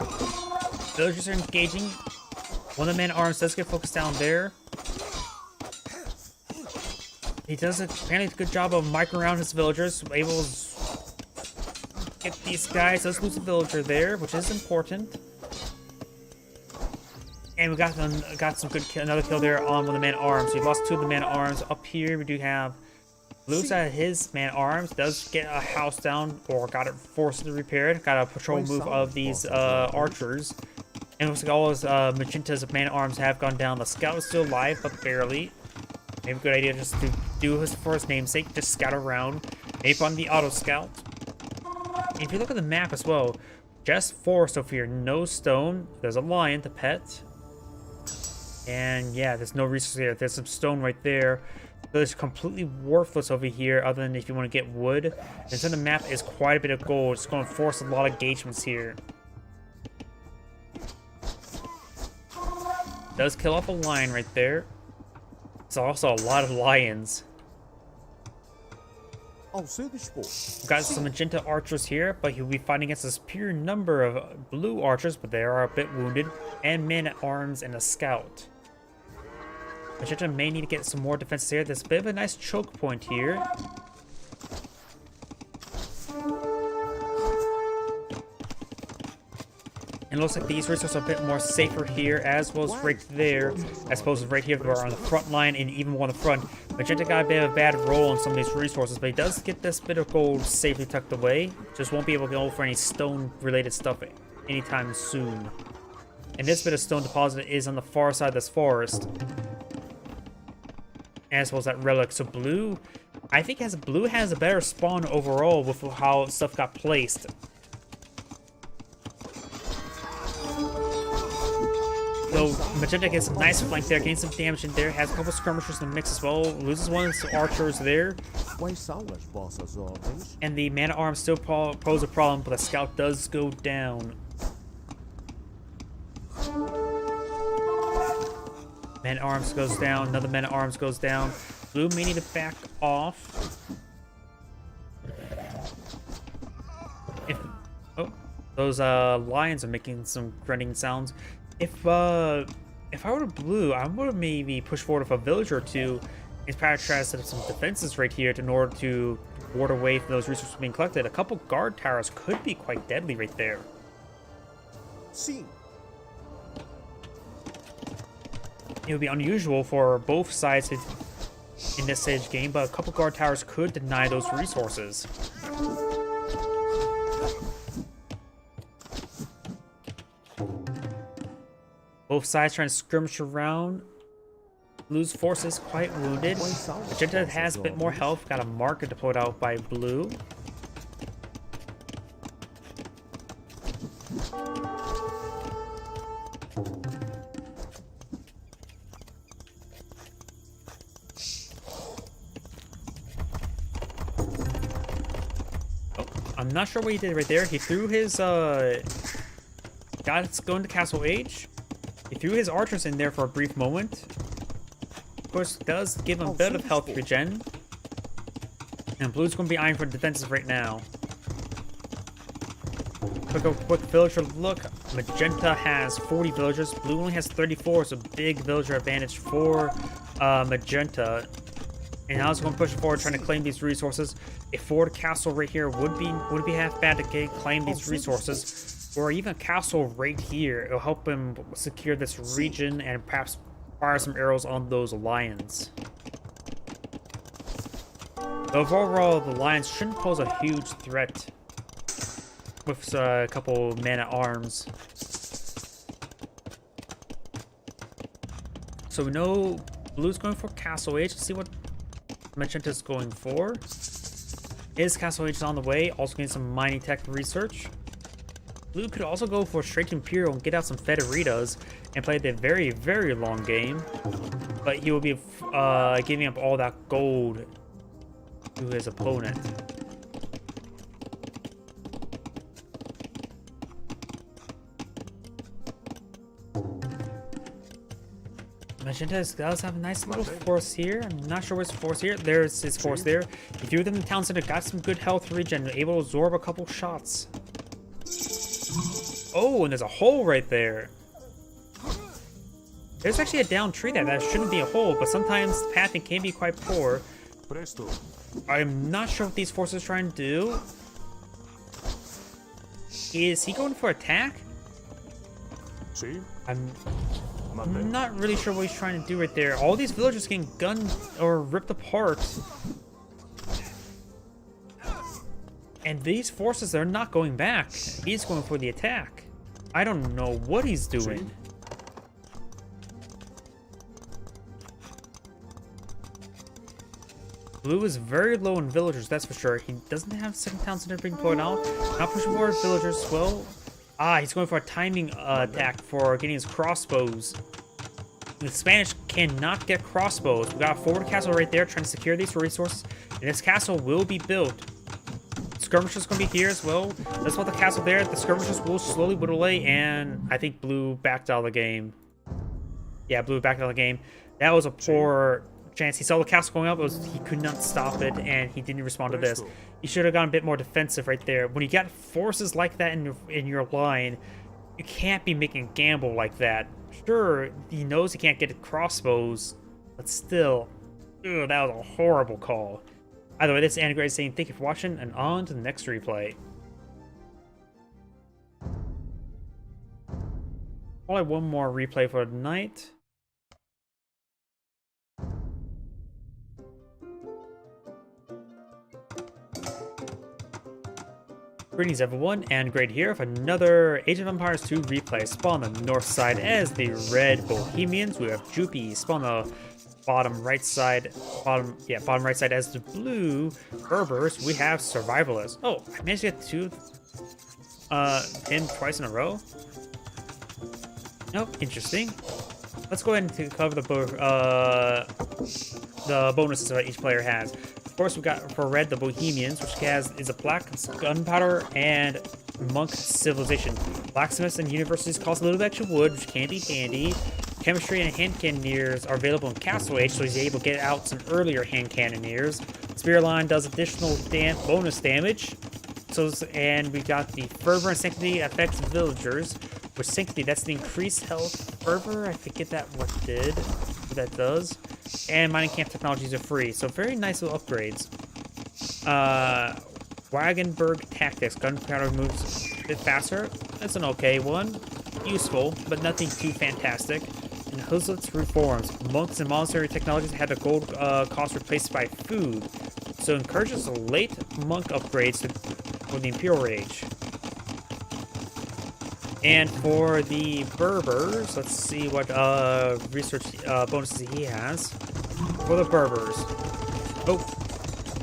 Villagers are engaging. One of the man-arms does get focused down there. He does apparently a good job of micro around his villagers, able to get these guys. Does lose a villager there, which is important. And we got some good kill, another kill there on one of the man-arms. We've lost 2 of the man-arms. Up here we do have Blue's at his man-arms, does get a house down, or got it forcibly repaired. Got a patrol move of these archers. And it looks like all his Magenta's man-arms have gone down. The scout is still alive, but barely. Maybe a good idea just to do his for his namesake, just scout around. Maybe on the auto scout. And if you look at the map as well, just forest over here, no stone. There's a lion to pet. And yeah, there's no resource here. There's some stone right there. So it's completely worthless over here, other than if you want to get wood. And so the map is quite a bit of gold. It's going to force a lot of engagements here. Does kill off a lion right there. It's also a lot of lions. We've got some magenta archers here, but he'll be fighting against a superior number of blue archers, but they are a bit wounded, and men-at-arms and a scout. Magenta may need to get some more defenses here. There's a bit of a nice choke point here. And it looks like these resources are a bit more safer here, as well as right there. I suppose right here, we're on the front line, and even more on the front. Magenta got a bit of a bad roll on some of these resources, but he does get this bit of gold safely tucked away. Just won't be able to go for any stone-related stuff anytime soon. And this bit of stone deposit is on the far side of this forest. As well as that relic. So blue, I think blue has a better spawn overall with how stuff got placed. So Magenta gets a nice flank there, gains some damage in there, has a couple skirmishers in the mix as well, loses one of his archers there. And the man-at-arms still pose a problem, but the scout does go down. Man-at-arms goes down, another man-at-arms goes down. Blue may need to back off. Those lions are making some grunting sounds. If I were blue, I would maybe push forward with a villager or two and try to set up some defenses right here in order to ward away from those resources being collected. A couple guard towers could be quite deadly right there. See. It would be unusual for both sides in this stage game, but a couple guard towers could deny those resources. Both sides trying to skirmish around. Blue's force is quite wounded. Magenta has a bit more health. Got a marker deployed out by Blue. I'm not sure what he did right there. He threw his got going to Castle Age. He threw his archers in there for a brief moment. Of course, does give him a bit of health regen. And blue's going to be eyeing for defenses right now. Quick villager look. Magenta has 40 villagers. Blue only has 34, so big villager advantage for Magenta. And now it's going to push forward, trying to claim these resources. A forward castle right here would be half bad to claim these resources, or even a castle right here. It'll help him secure this region and perhaps fire some arrows on those lions. Overall, the lions shouldn't pose a huge threat with a couple man-at-arms. So we know blue's going for Castle Age. Let's see what Magenta's going for. His Castle Age is on the way, also getting some mining tech research. Blue could also go for straight Imperial and get out some Federitas and play the very, very long game. But he will be giving up all that gold to his opponent. Magenta does have a nice little force here. I'm not sure where's force here. There's his force there. He threw them in the town center, got some good health regen, able to absorb a couple shots. Oh, and there's a hole right there. There's actually a down tree there. That shouldn't be a hole, but sometimes pathing can be quite poor. I'm not sure what these forces are trying to do. Is he going for attack? I'm not really sure what he's trying to do right there. All these villagers getting gunned or ripped apart. And these forces are not going back. He's going for the attack. I don't know what he's doing. Blue is very low in villagers, that's for sure. He doesn't have second town center being put out. Not pushing forward villagers. Well, he's going for a timing attack for getting his crossbows. The Spanish cannot get crossbows. We got a forward castle right there trying to secure these resources. And this castle will be built. Skirmishers going to be here as well. That's what the castle there. The skirmishers will slowly whittle away. And I think Blue backed out of the game. Yeah, Blue backed out of the game. That was a poor chance. He saw the castle going up. He could not stop it. And he didn't respond to this. He should have gone a bit more defensive right there. When you got forces like that in your line, you can't be making a gamble like that. Sure, he knows he can't get crossbows, but still, that was a horrible call. Either way, this is Andy saying thank you for watching, and on to the next replay. Probably one more replay for tonight. Greetings everyone, and Great here with another Age of Empires 2 replay. Spawn on the north side as the red Bohemians. We have Jupi spawn on the bottom right side as the blue Berbers. We have Survivalists. Oh, I managed to get two pinned twice in a row. Nope, interesting. Let's go ahead and cover the bonuses that each player has. Of course, we got for red the Bohemians, which is a black gunpowder and monk civilization. Blacksmiths and universities cost a little bit extra wood, which can be handy. Chemistry and hand cannoneers are available in Castle Age, so he's able to get out some earlier hand cannoneers. Spear line does additional bonus damage. And we got the fervor and sanctity affects villagers. With sanctity, that's the increased health. Fervor, I forget what that does. And mining camp technologies are free, so very nice little upgrades. Wagenburg tactics, gunpowder moves a bit faster. That's an okay one, useful, but nothing too fantastic. And Huzlet's reforms, monks and monastery technologies had the gold cost replaced by food, so encourages late monk upgrades for the Imperial Age. And for the Berbers, let's see what research bonuses he has. For the Berbers. Oh,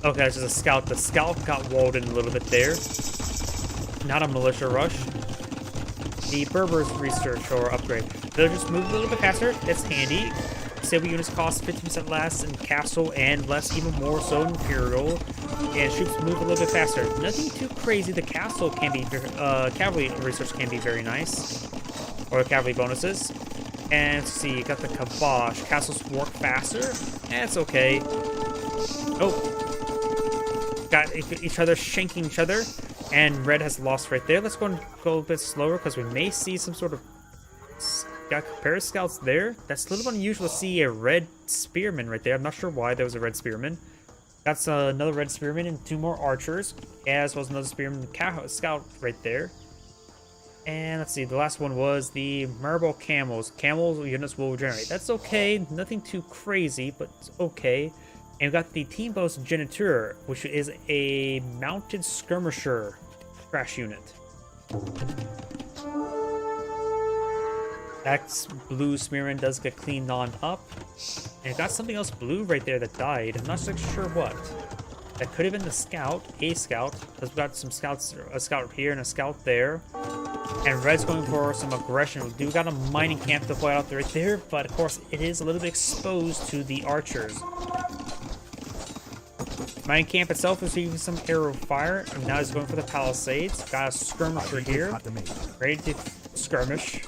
okay, that's just a scout. The scout got walled in a little bit there. Not a militia rush. The Berbers research or upgrade. They'll just move a little bit faster. That's handy. Civil units cost 50% less in Castle and less, even more so in Imperial. And troops move a little bit faster. Nothing too crazy. The castle can be, cavalry research can be very nice. Or cavalry bonuses. And let's see, got the Kibosh. Castles work faster. It's okay. Oh. Got each other shanking each other. And red has lost right there. Let's go a bit slower because we may see some sort of... Got a pair of scouts there. That's a little unusual to see a red spearman right there. I'm not sure why there was a red spearman. That's another red spearman and 2 more archers. As well as another spearman scout right there. And let's see, the last one was the marble camels. Camels units will regenerate. That's okay, nothing too crazy, but it's okay. And we got the Team Boast Geniteur, which is a mounted skirmisher crash unit. That blue spearman does get cleaned on up. And it got something else blue right there that died. I'm not so sure what. That could have been the scout, a scout, because we got some scouts, a scout here and a scout there. And red's going for some aggression. We do got a mining camp to point out right there, but of course it is a little bit exposed to the archers. Mining camp itself is using some arrow fire, and now he's going for the palisades. Got a skirmisher here, ready to skirmish.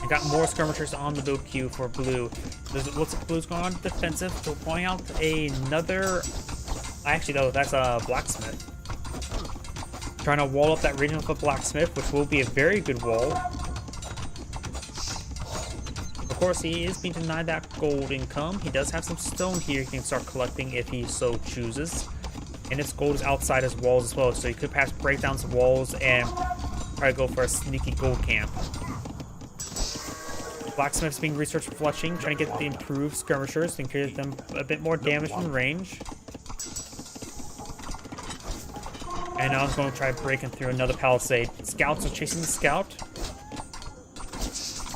We got more skirmishers on the build queue for blue. It looks like blue's going on defensive to point out another... Actually, no, that's a blacksmith. Trying to wall up that region with a blacksmith, which will be a very good wall. Of course, he is being denied that gold income. He does have some stone here he can start collecting if he so chooses. And its gold is outside his walls as well, so he could perhaps break down some walls and try to go for a sneaky gold camp. Blacksmith's being researched for fletching, trying to get the improved skirmishers to give them a bit more damage from range. And now I'm going to try breaking through another palisade. Scouts are chasing the scout.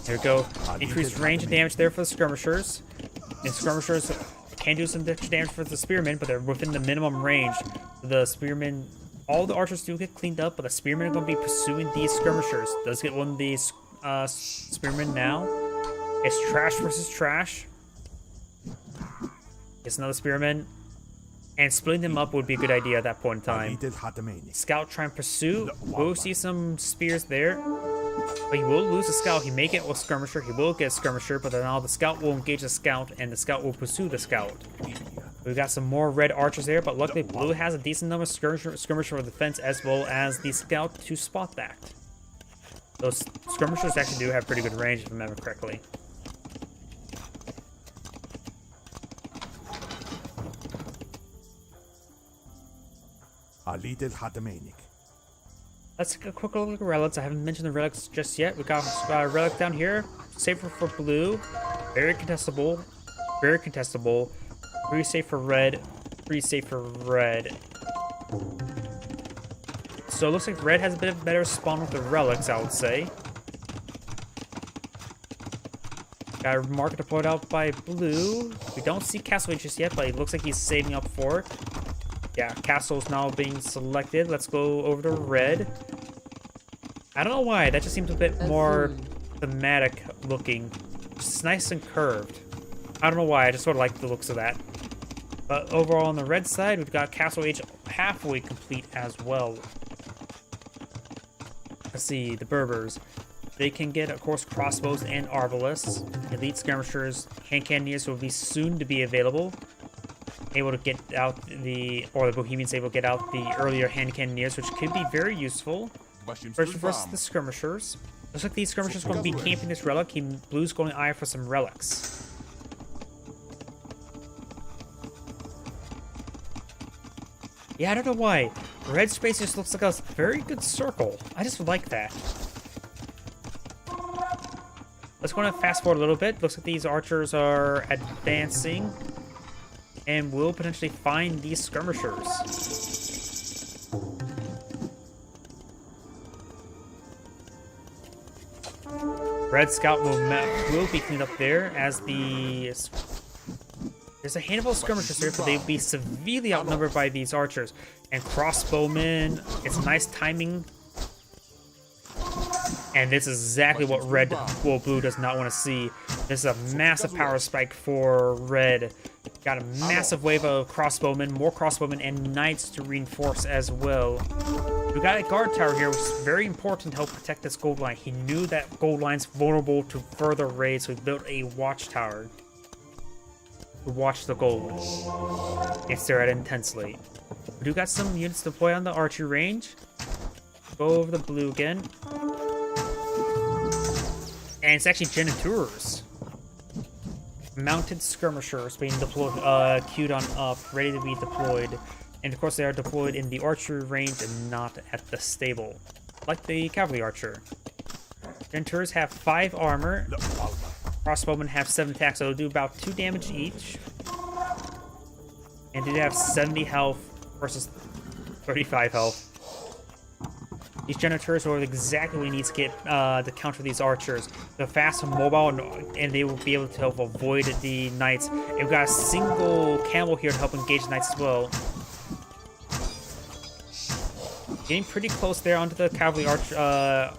There we go. Increased range and damage there for the skirmishers. And skirmishers can do some damage for the spearmen, but they're within the minimum range. The spearmen, all the archers do get cleaned up, but the spearmen are going to be pursuing these skirmishers. Does get one of these spearmen now. It's trash versus trash. It's another spearman. And splitting them up would be a good idea at that point in time. Scout try and pursue. We'll see some spears there. But he will lose a scout. He may get a skirmisher. He will get a skirmisher, but then now the scout will engage the scout, and the scout will pursue the scout. We've got some more red archers there, but luckily blue has a decent number of skirmisher for defense as well as the scout to spot that. Those skirmishers actually do have pretty good range, if I remember correctly. Let's take a quick look at relics. I haven't mentioned the relics just yet. We got a relic down here. Safer for blue. Very contestable. Very contestable. Pretty safe for red. Pretty safe for red. So it looks like red has a bit of a better spawn with the relics, I would say. Got a marker to point out by blue. We don't see Castle just yet, but it looks like he's saving up for it. Yeah, Castle's now being selected. Let's go over to red. I don't know why. That just seems a bit more thematic looking. Just nice and curved. I don't know why. I just sort of like the looks of that. But overall on the red side, we've got Castle Age halfway complete as well. Let's see, the Berbers. They can get, of course, crossbows and arbalists. Elite skirmishers, hand cannoneers will be soon to be available. Able to get out the Bohemians able to get out the earlier hand cannoneers, which could be very useful. First versus the skirmishers. Looks like these skirmishers are going to be camping this relic. Blue's going to eye for some relics. Yeah, I don't know why. Red space just looks like a very good circle. I just like that. Let's go and fast forward a little bit. Looks like these archers are advancing. And we'll potentially find these skirmishers. Red Scout will be cleaned up there as there's a handful of skirmishers here, but they'll be severely outnumbered by these archers. And crossbowmen, it's nice timing. And this is exactly what blue does not want to see. This is a massive power spike for red. Got a massive wave of crossbowmen, more crossbowmen, and knights to reinforce as well. We got a guard tower here, which is very important to help protect this gold line. He knew that gold line's vulnerable to further raids, so he built a watchtower to watch the gold and stare at it intensely. We do got some units deployed on the archery range. Go over the blue again. And it's actually Genitours. Mounted skirmishers being deployed, queued on up, ready to be deployed. And of course they are deployed in the archery range and not at the stable, like the cavalry archer. Genitours have 5 armor. Crossbowmen have 7 attacks, so they'll do about 2 damage each. And they have 70 health versus 35 health. These Genitours are exactly what we need to get to counter these archers. They're fast and mobile, and they will be able to help avoid the knights. And we've got a single camel here to help engage the knights as well. Getting pretty close there onto the cavalry the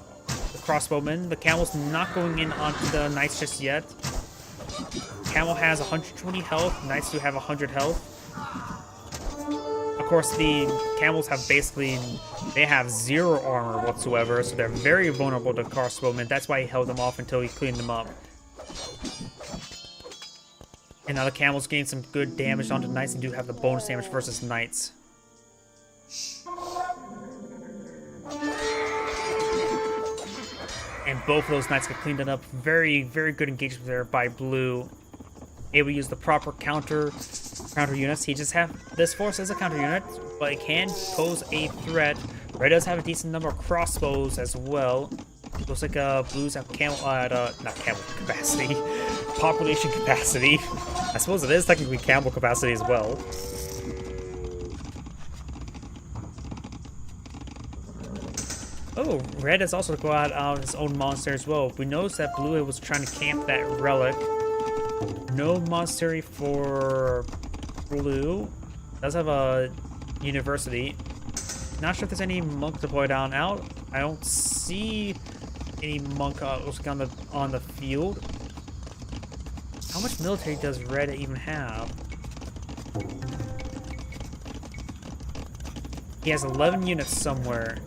crossbowmen. The camel's not going in onto the knights just yet. Camel has 120 health. Knights do have 100 health. Of course, the camels have they have 0 armor whatsoever, so they're very vulnerable to crossbowmen. That's why he held them off until he cleaned them up. And now the camels gain some good damage onto knights and do have the bonus damage versus knights. And both of those knights get cleaned up. Very, very good engagement there by blue. Able to use the proper counter units. He just have this force as a counter unit, but it can pose a threat. Red does have a decent number of crossbows as well. Looks like blues have not camel capacity, population capacity. I suppose it is technically camel capacity as well. Oh, red has also go out his own monster as well. We noticed that blue was trying to camp that relic. No monastery for blue. Does have a university. Not sure if there's any monk deployed out. I don't see any monk on the field. How much military does red even have? He has 11 units somewhere.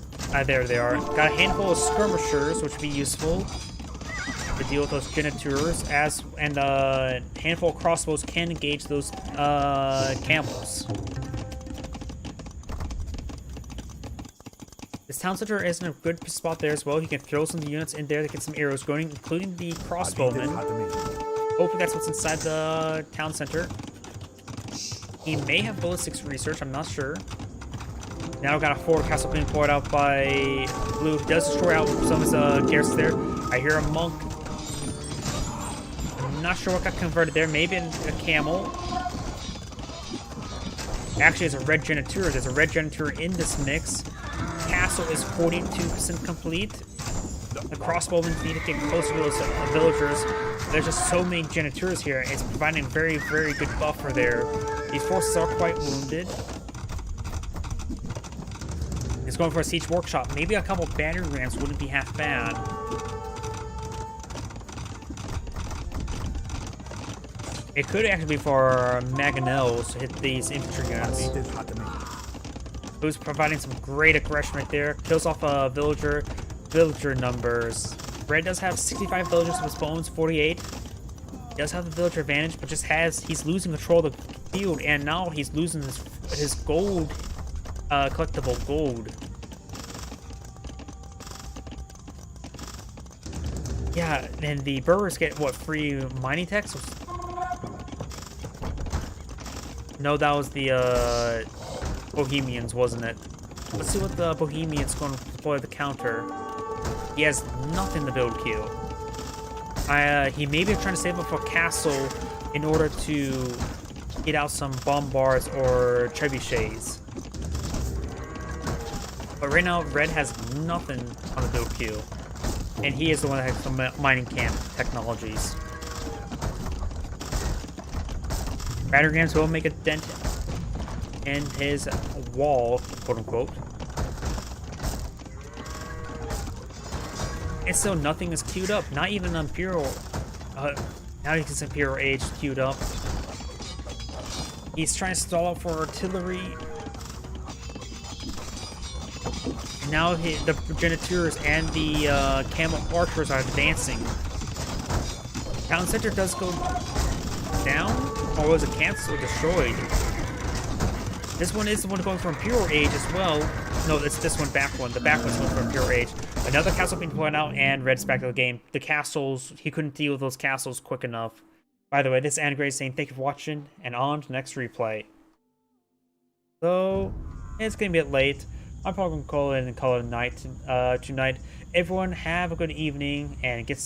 There they are. Got a handful of skirmishers, which would be useful to deal with those Genitours, and a handful of crossbows can engage those camels. This town center is in a good spot there as well. You can throw some units in there to get some arrows going, including the crossbowmen. Hopefully that's what's inside the town center. He may have ballistics research, I'm not sure. Now we've got a forward castle being poured out by blue. He does destroy out some of his garrisons there. I hear a monk. I'm not sure what got converted there. Maybe a camel. Actually, it's a red Geniteur. There's a red Geniteur in this mix. Castle is 42% complete. The crossbowmen need to get closer to those villagers. There's just so many Geniteurs here. It's providing a very, very good buffer there. These forces are quite wounded. He's going for a siege workshop. Maybe a couple battery rams wouldn't be half bad. It could actually be for Mangonels to hit these infantry units. Who's providing some great aggression right there. Kills off a villager. Villager numbers. Red does have 65 villagers with his bones, 48. He does have the villager advantage, but he's losing control of the field, and now he's losing his gold. Collectible gold. Yeah, and the burghers get, what, free mining tax? No, that was the, Bohemians, wasn't it? Let's see what the Bohemians going to deploy the counter. He has nothing to build queue. He may be trying to save up for castle in order to get out some bombards or trebuchets. But right now, red has nothing on the build queue. And he is the one that has some mining camp technologies. Battery rams will make a dent in his wall, quote unquote. And still nothing is queued up. Not even Imperial. Now he gets Imperial Age queued up. He's trying to stall out for artillery. now the progenitors and the camel archers are advancing. Town center does go down, or was it canceled or destroyed? This one is the one going from Pure Age as well. No, it's this one, back one. The back one's going from Pure Age. Another castle being put out, and Red's back to the game. The castles, he couldn't deal with those castles quick enough. By the way, this is Angrade saying thank you for watching, and on to the next replay. So, it's going to be a bit late. I'm probably going to call it a night tonight. Everyone have a good evening, and get